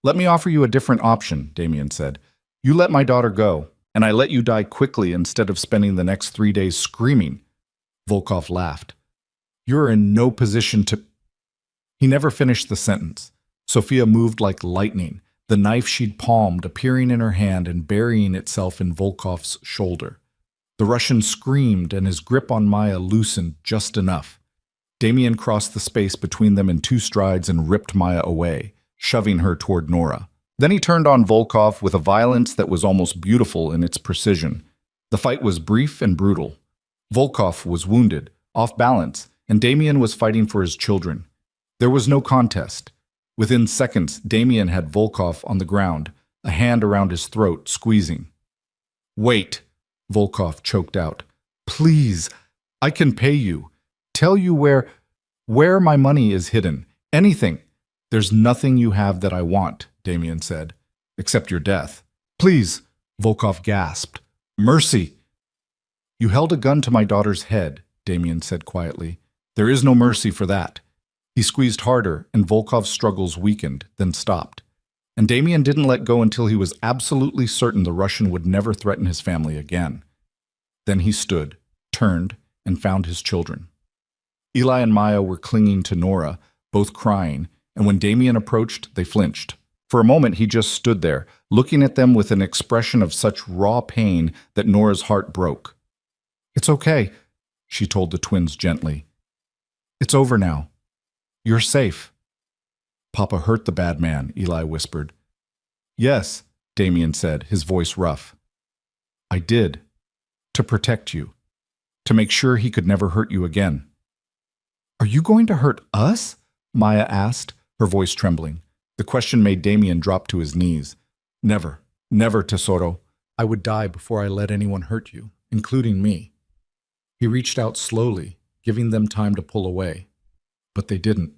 "Let me offer you a different option," Damien said. "You let my daughter go, and I let you die quickly instead of spending the next 3 days screaming." Volkov laughed. "You're in no position to—" He never finished the sentence. Sophia moved like lightning, the knife she'd palmed appearing in her hand and burying itself in Volkov's shoulder. The Russian screamed, and his grip on Maya loosened just enough. Damien crossed the space between them in 2 strides and ripped Maya away, shoving her toward Nora. Then he turned on Volkov with a violence that was almost beautiful in its precision. The fight was brief and brutal. Volkov was wounded, off balance, and Damien was fighting for his children. There was no contest. Within seconds, Damien had Volkov on the ground, a hand around his throat, squeezing. "Wait," Volkov choked out. "Please, I can pay you. Tell you where my money is hidden. Anything." "There's nothing you have that I want," Damien said, "except your death." "Please," Volkov gasped. "Mercy." "You held a gun to my daughter's head," Damien said quietly. "There is no mercy for that." He squeezed harder, and Volkov's struggles weakened, then stopped. And Damien didn't let go until he was absolutely certain the Russian would never threaten his family again. Then he stood, turned, and found his children. Eli and Maya were clinging to Nora, both crying, and when Damien approached, they flinched. For a moment, he just stood there, looking at them with an expression of such raw pain that Nora's heart broke. "It's okay," she told the twins gently. "It's over now. You're safe." "Papa hurt the bad man," Eli whispered. "Yes," Damien said, his voice rough. "I did. To protect you. To make sure he could never hurt you again." "Are you going to hurt us?" Maya asked, her voice trembling. The question made Damien drop to his knees. "Never, never, Tesoro. I would die before I let anyone hurt you, including me." He reached out slowly, giving them time to pull away. But they didn't.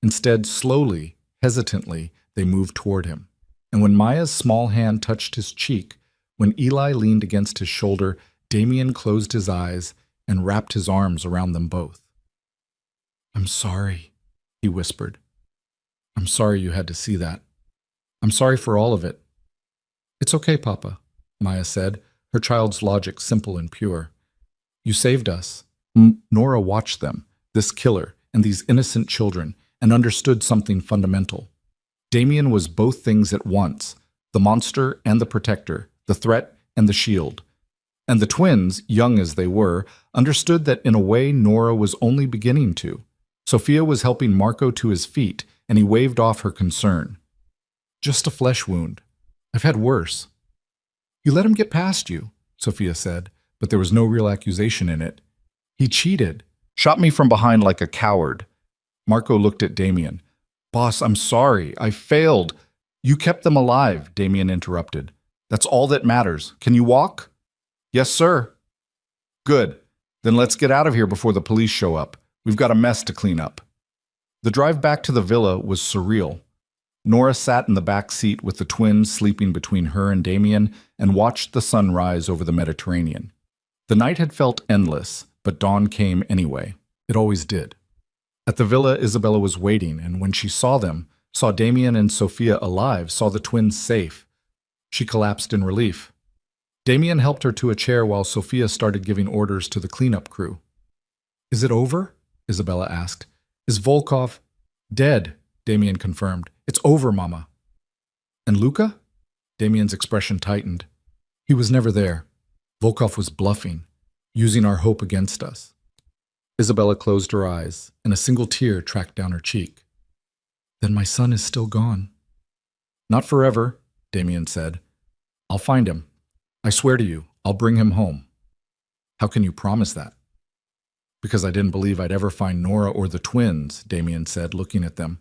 Instead, slowly, hesitantly, they moved toward him. And when Maya's small hand touched his cheek, when Eli leaned against his shoulder, Damien closed his eyes and wrapped his arms around them both. "I'm sorry," he whispered. "I'm sorry you had to see that. I'm sorry for all of it." "It's okay, Papa," Maya said, her child's logic simple and pure. "You saved us." Nora watched them, this killer, and these innocent children, and understood something fundamental. Damien was both things at once, the monster and the protector, the threat and the shield. And the twins, young as they were, understood that in a way Nora was only beginning to. Sophia was helping Marco to his feet, and he waved off her concern. "Just a flesh wound. I've had worse." "You let him get past you," Sophia said, but there was no real accusation in it. "He cheated. Shot me from behind like a coward." Marco looked at Damien. "Boss, I'm sorry. I failed." "You kept them alive," Damien interrupted. "That's all that matters. Can you walk?" "Yes, sir." "Good. Then let's get out of here before the police show up. We've got a mess to clean up." The drive back to the villa was surreal. Nora sat in the back seat with the twins sleeping between her and Damien and watched the sun rise over the Mediterranean. The night had felt endless, but dawn came anyway. It always did. At the villa, Isabella was waiting, and when she saw them, saw Damien and Sophia alive, saw the twins safe, she collapsed in relief. Damien helped her to a chair while Sophia started giving orders to the cleanup crew. "Is it over?" Isabella asked. "Is Volkov—" "Dead," Damien confirmed. "It's over, Mama." "And Luca?" Damien's expression tightened. "He was never there. Volkov was bluffing, using our hope against us." Isabella closed her eyes, and a single tear tracked down her cheek. "Then my son is still gone." "Not forever," Damien said. "I'll find him. I swear to you, I'll bring him home." "How can you promise that?" "Because I didn't believe I'd ever find Nora or the twins," Damien said, looking at them.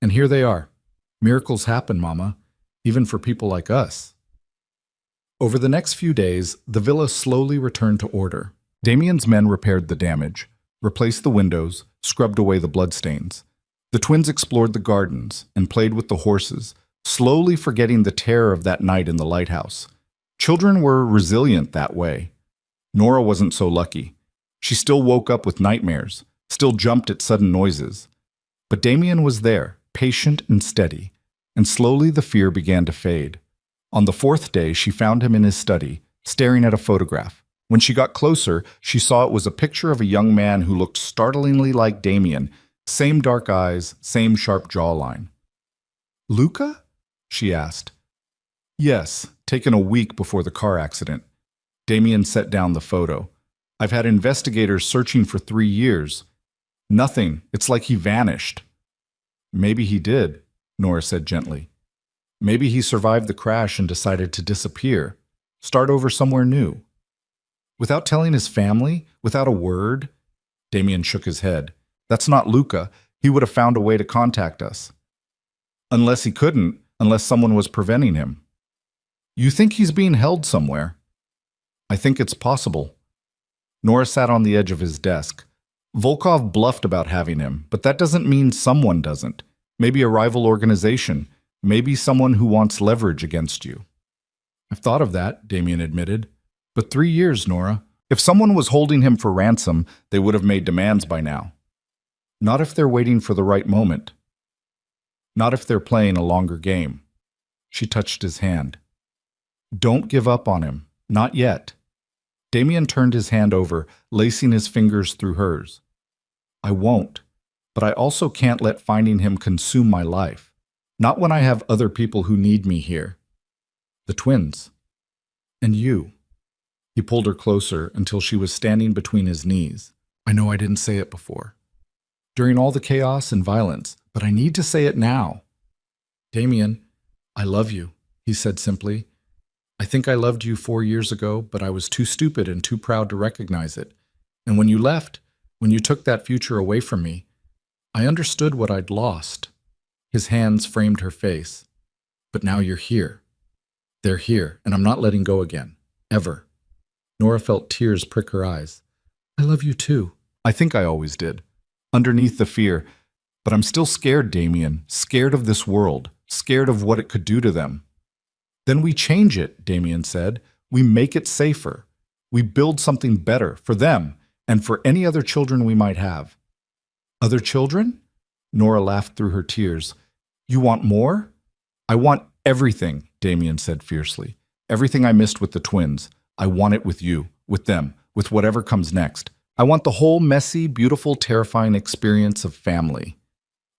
"And here they are. Miracles happen, Mama, even for people like us." Over the next few days, the villa slowly returned to order. Damien's men repaired the damage, replaced the windows, scrubbed away the bloodstains. The twins explored the gardens and played with the horses, slowly forgetting the terror of that night in the lighthouse. Children were resilient that way. Nora wasn't so lucky. She still woke up with nightmares, still jumped at sudden noises. But Damien was there, patient and steady, and slowly the fear began to fade. On the fourth day, she found him in his study, staring at a photograph. When she got closer, she saw it was a picture of a young man who looked startlingly like Damien, same dark eyes, same sharp jawline. "Luca?" she asked. "Yes, taken a week before the car accident." Damien set down the photo. "I've had investigators searching for 3 years. Nothing. It's like he vanished." "Maybe he did," Nora said gently. "Maybe he survived the crash and decided to disappear, start over somewhere new." "Without telling his family? Without a word?" Damien shook his head. "That's not Luca. He would have found a way to contact us." "Unless he couldn't, unless someone was preventing him." "You think he's being held somewhere?" "I think it's possible." Nora sat on the edge of his desk. "Volkov bluffed about having him, but that doesn't mean someone doesn't. Maybe a rival organization. Maybe someone who wants leverage against you." "I've thought of that," Damien admitted. "But 3 years, Nora. If someone was holding him for ransom, they would have made demands by now." "Not if they're waiting for the right moment." Not if they're playing a longer game. She touched his hand. Don't give up on him. Not yet. Damien turned his hand over, lacing his fingers through hers. I won't, but I also can't let finding him consume my life. Not when I have other people who need me here. The twins. And you. He pulled her closer until she was standing between his knees. I know I didn't say it before. During all the chaos and violence, but I need to say it now. Damien, I love you, he said simply. I think I loved you 4 years ago, but I was too stupid and too proud to recognize it. And when you left, when you took that future away from me, I understood what I'd lost. His hands framed her face. But now you're here. They're here, and I'm not letting go again. Ever. Nora felt tears prick her eyes. I love you too. I think I always did. Underneath the fear. But I'm still scared, Damien. Scared of this world. Scared of what it could do to them. Then we change it, Damien said. We make it safer. We build something better for them and for any other children we might have. Other children? Nora laughed through her tears. You want more? I want everything, Damien said fiercely. Everything I missed with the twins. I want it with you, with them, with whatever comes next. I want the whole messy, beautiful, terrifying experience of family.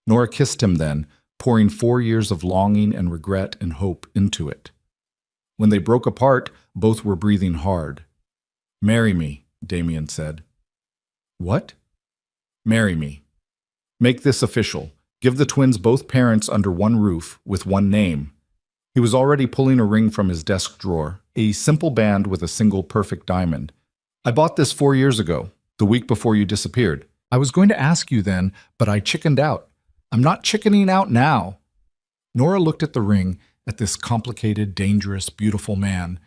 Nora kissed him then, pouring 4 years of longing and regret and hope into it. When they broke apart, both were breathing hard. Marry me, Damien said. What? Marry me. Make this official. Give the twins both parents under one roof, with one name. He was already pulling a ring from his desk drawer, a simple band with a single perfect diamond. I bought this 4 years ago, the week before you disappeared. I was going to ask you then, but I chickened out. I'm not chickening out now. Nora looked at the ring, at this complicated, dangerous, beautiful man,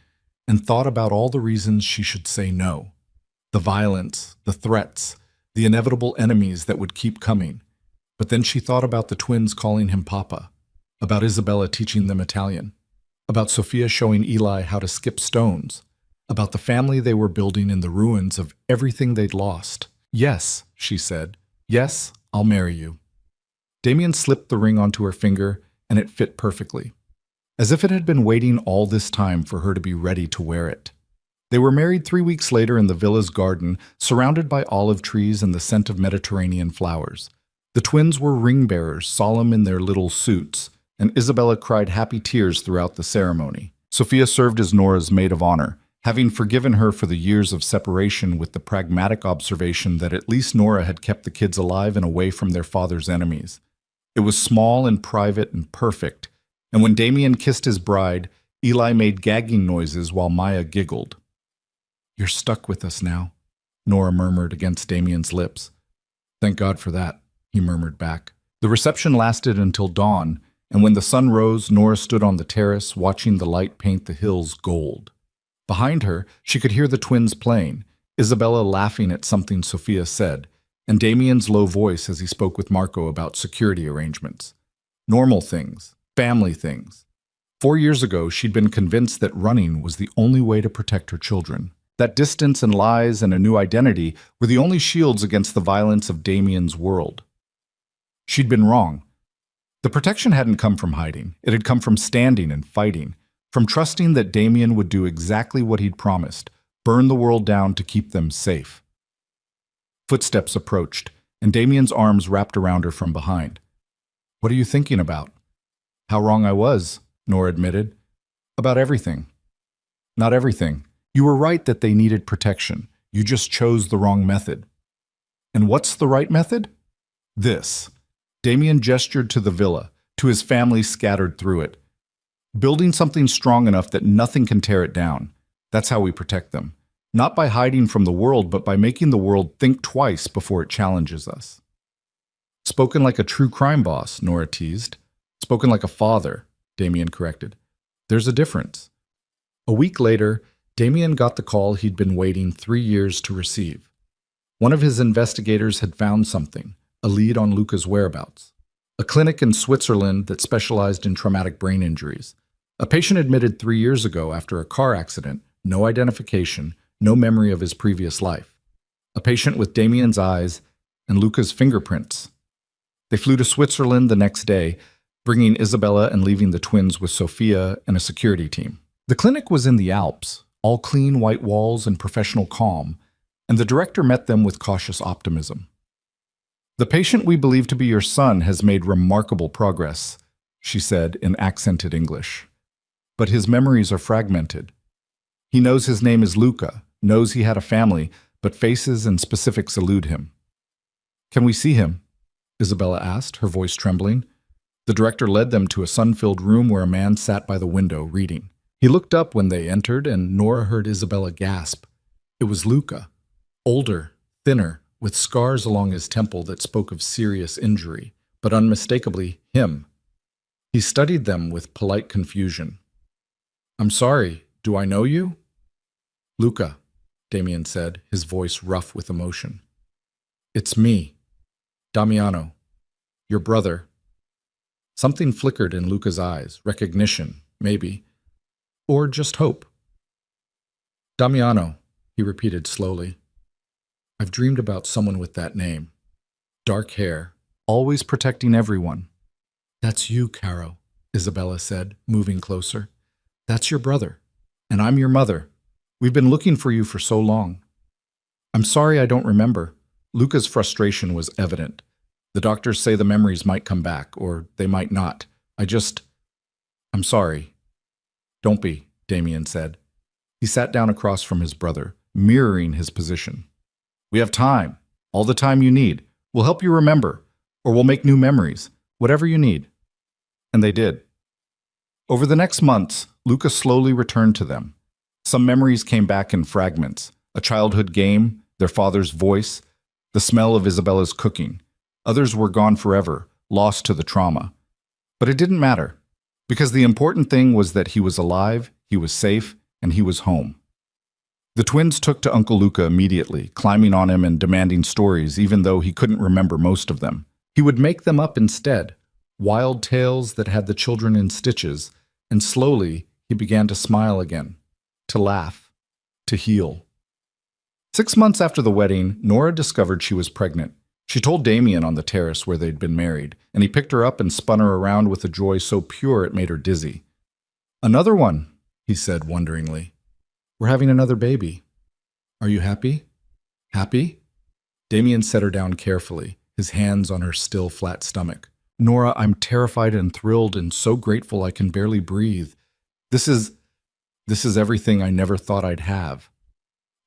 and thought about all the reasons she should say no. The violence, the threats, the inevitable enemies that would keep coming. But then she thought about the twins calling him Papa, about Isabella teaching them Italian, about Sophia showing Eli how to skip stones, about the family they were building in the ruins of everything they'd lost. Yes, she said. Yes, I'll marry you. Damien slipped the ring onto her finger, and it fit perfectly, as if it had been waiting all this time for her to be ready to wear it. They were married 3 weeks later in the villa's garden, surrounded by olive trees and the scent of Mediterranean flowers. The twins were ring-bearers, solemn in their little suits, and Isabella cried happy tears throughout the ceremony. Sophia served as Nora's maid of honor, having forgiven her for the years of separation with the pragmatic observation that at least Nora had kept the kids alive and away from their father's enemies. It was small and private and perfect, and when Damien kissed his bride, Eli made gagging noises while Maya giggled. You're stuck with us now, Nora murmured against Damien's lips. Thank God for that, he murmured back. The reception lasted until dawn, and when the sun rose, Nora stood on the terrace, watching the light paint the hills gold. Behind her, she could hear the twins playing, Isabella laughing at something Sophia said, and Damien's low voice as he spoke with Marco about security arrangements. Normal things, family things. 4 years ago, she'd been convinced that running was the only way to protect her children. That distance and lies and a new identity were the only shields against the violence of Damien's world. She'd been wrong. The protection hadn't come from hiding. It had come from standing and fighting, from trusting that Damien would do exactly what he'd promised, burn the world down to keep them safe. Footsteps approached, and Damien's arms wrapped around her from behind. What are you thinking about? How wrong I was, Nora admitted. About everything. Not everything. You were right that they needed protection. You just chose the wrong method. And what's the right method? This. Damien gestured to the villa, to his family scattered through it. Building something strong enough that nothing can tear it down. That's how we protect them. Not by hiding from the world, but by making the world think twice before it challenges us. Spoken like a true crime boss, Nora teased. Spoken like a father, Damien corrected. There's a difference. A week later, Damien got the call he'd been waiting 3 years to receive. One of his investigators had found something, a lead on Luca's whereabouts. A clinic in Switzerland that specialized in traumatic brain injuries. A patient admitted 3 years ago after a car accident, no identification, no memory of his previous life. A patient with Damien's eyes and Luca's fingerprints. They flew to Switzerland the next day, bringing Isabella and leaving the twins with Sophia and a security team. The clinic was in the Alps, all clean white walls and professional calm, and the director met them with cautious optimism. "The patient we believe to be your son has made remarkable progress," she said in accented English. "But his memories are fragmented. He knows his name is Luca, knows he had a family, but faces and specifics elude him." "Can we see him?" Isabella asked, her voice trembling. The director led them to a sun-filled room where a man sat by the window, reading. He looked up when they entered, and Nora heard Isabella gasp. It was Luca, older, thinner, with scars along his temple that spoke of serious injury, but unmistakably him. He studied them with polite confusion. "I'm sorry, do I know you?" "Luca," Damien said, his voice rough with emotion. "It's me, Damiano, your brother." Something flickered in Luca's eyes, recognition, maybe, or just hope. "Damiano," he repeated slowly. "I've dreamed about someone with that name. Dark hair, always protecting everyone." "That's you, Caro," Isabella said, moving closer. "That's your brother, and I'm your mother. We've been looking for you for so long." "I'm sorry I don't remember." Luca's frustration was evident. "The doctors say the memories might come back, or they might not. I'm sorry." "Don't be," Damien said. He sat down across from his brother, mirroring his position. "We have time, all the time you need. We'll help you remember, or we'll make new memories, whatever you need." And they did. Over the next months, Luca slowly returned to them. Some memories came back in fragments: a childhood game, their father's voice, the smell of Isabella's cooking. Others were gone forever, lost to the trauma. But it didn't matter, because the important thing was that he was alive, he was safe, and he was home. The twins took to Uncle Luca immediately, climbing on him and demanding stories, even though he couldn't remember most of them. He would make them up instead, wild tales that had the children in stitches, and slowly he began to smile again, to laugh, to heal. 6 months after the wedding, Nora discovered she was pregnant. She told Damien on the terrace where they'd been married, and he picked her up and spun her around with a joy so pure it made her dizzy. "Another one," he said wonderingly. "We're having another baby. Are you happy?" "Happy?" Damien set her down carefully, his hands on her still flat stomach. "Nora, I'm terrified and thrilled and so grateful I can barely breathe. This is everything I never thought I'd have."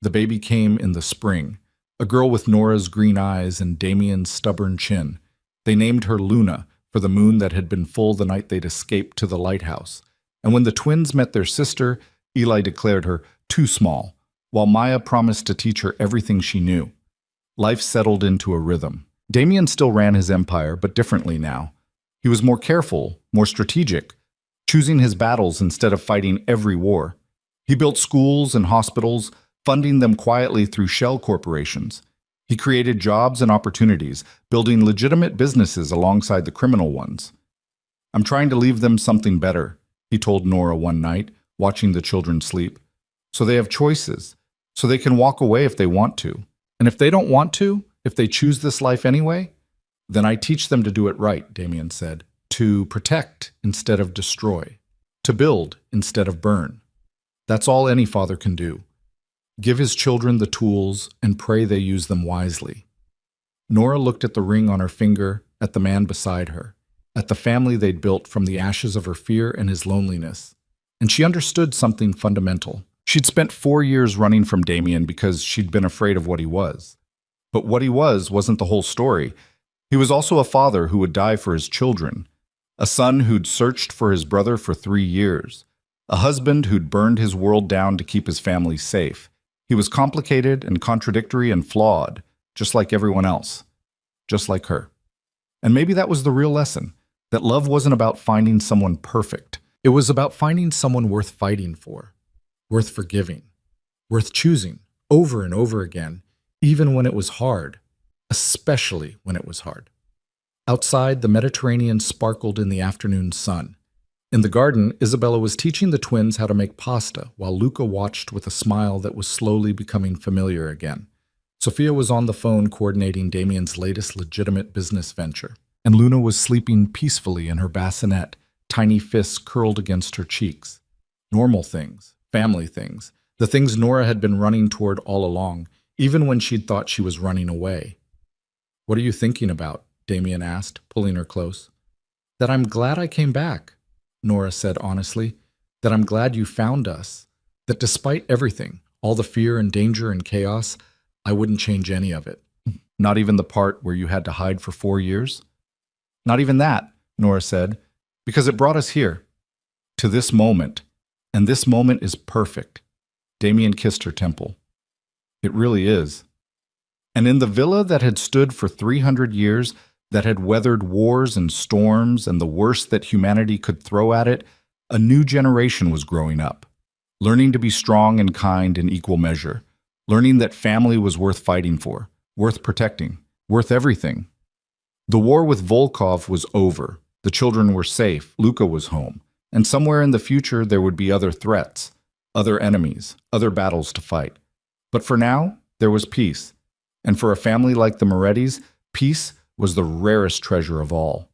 The baby came in the spring, a girl with Nora's green eyes and Damien's stubborn chin. They named her Luna, for the moon that had been full the night they'd escaped to the lighthouse. And when the twins met their sister, Eli declared her too small, while Maya promised to teach her everything she knew. Life settled into a rhythm. Damien still ran his empire, but differently now. He was more careful, more strategic, choosing his battles instead of fighting every war. He built schools and hospitals, funding them quietly through shell corporations. He created jobs and opportunities, building legitimate businesses alongside the criminal ones. "I'm trying to leave them something better," he told Nora one night, watching the children sleep. "So they have choices, so they can walk away if they want to. And if they don't want to, if they choose this life anyway, then I teach them to do it right," Damien said. "To protect instead of destroy. To build instead of burn. That's all any father can do. Give his children the tools and pray they use them wisely." Nora looked at the ring on her finger, at the man beside her, at the family they'd built from the ashes of her fear and his loneliness. And she understood something fundamental. She'd spent 4 years running from Damien because she'd been afraid of what he was. But what he wasn't the whole story. He was also a father who would die for his children, a son who'd searched for his brother for 3 years, a husband who'd burned his world down to keep his family safe. He was complicated and contradictory and flawed, just like everyone else, just like her. And maybe that was the real lesson, that love wasn't about finding someone perfect. It was about finding someone worth fighting for, worth forgiving, worth choosing over and over again, even when it was hard, especially when it was hard. Outside, the Mediterranean sparkled in the afternoon sun. In the garden, Isabella was teaching the twins how to make pasta, while Luca watched with a smile that was slowly becoming familiar again. Sophia was on the phone coordinating Damien's latest legitimate business venture. and Luna was sleeping peacefully in her bassinet, tiny fists curled against her cheeks. Normal things, family things, the things Nora had been running toward all along, even when she'd thought she was running away. "What are you thinking about?" Damien asked, pulling her close. "That I'm glad I came back," Nora said honestly. "That I'm glad you found us. That despite everything, all the fear and danger and chaos, I wouldn't change any of it. Not even the part where you had to hide for 4 years?" "Not even that," Nora said, "because it brought us here, to this moment, and this moment is perfect." Damien kissed her temple. "It really is." And in the villa that had stood for 300 years, that had weathered wars and storms and the worst that humanity could throw at it, a new generation was growing up, learning to be strong and kind in equal measure, learning that family was worth fighting for, worth protecting, worth everything. The war with Volkov was over. The children were safe. Luca was home. And somewhere in the future, there would be other threats, other enemies, other battles to fight. But for now, there was peace. And for a family like the Morettis, peace was the rarest treasure of all.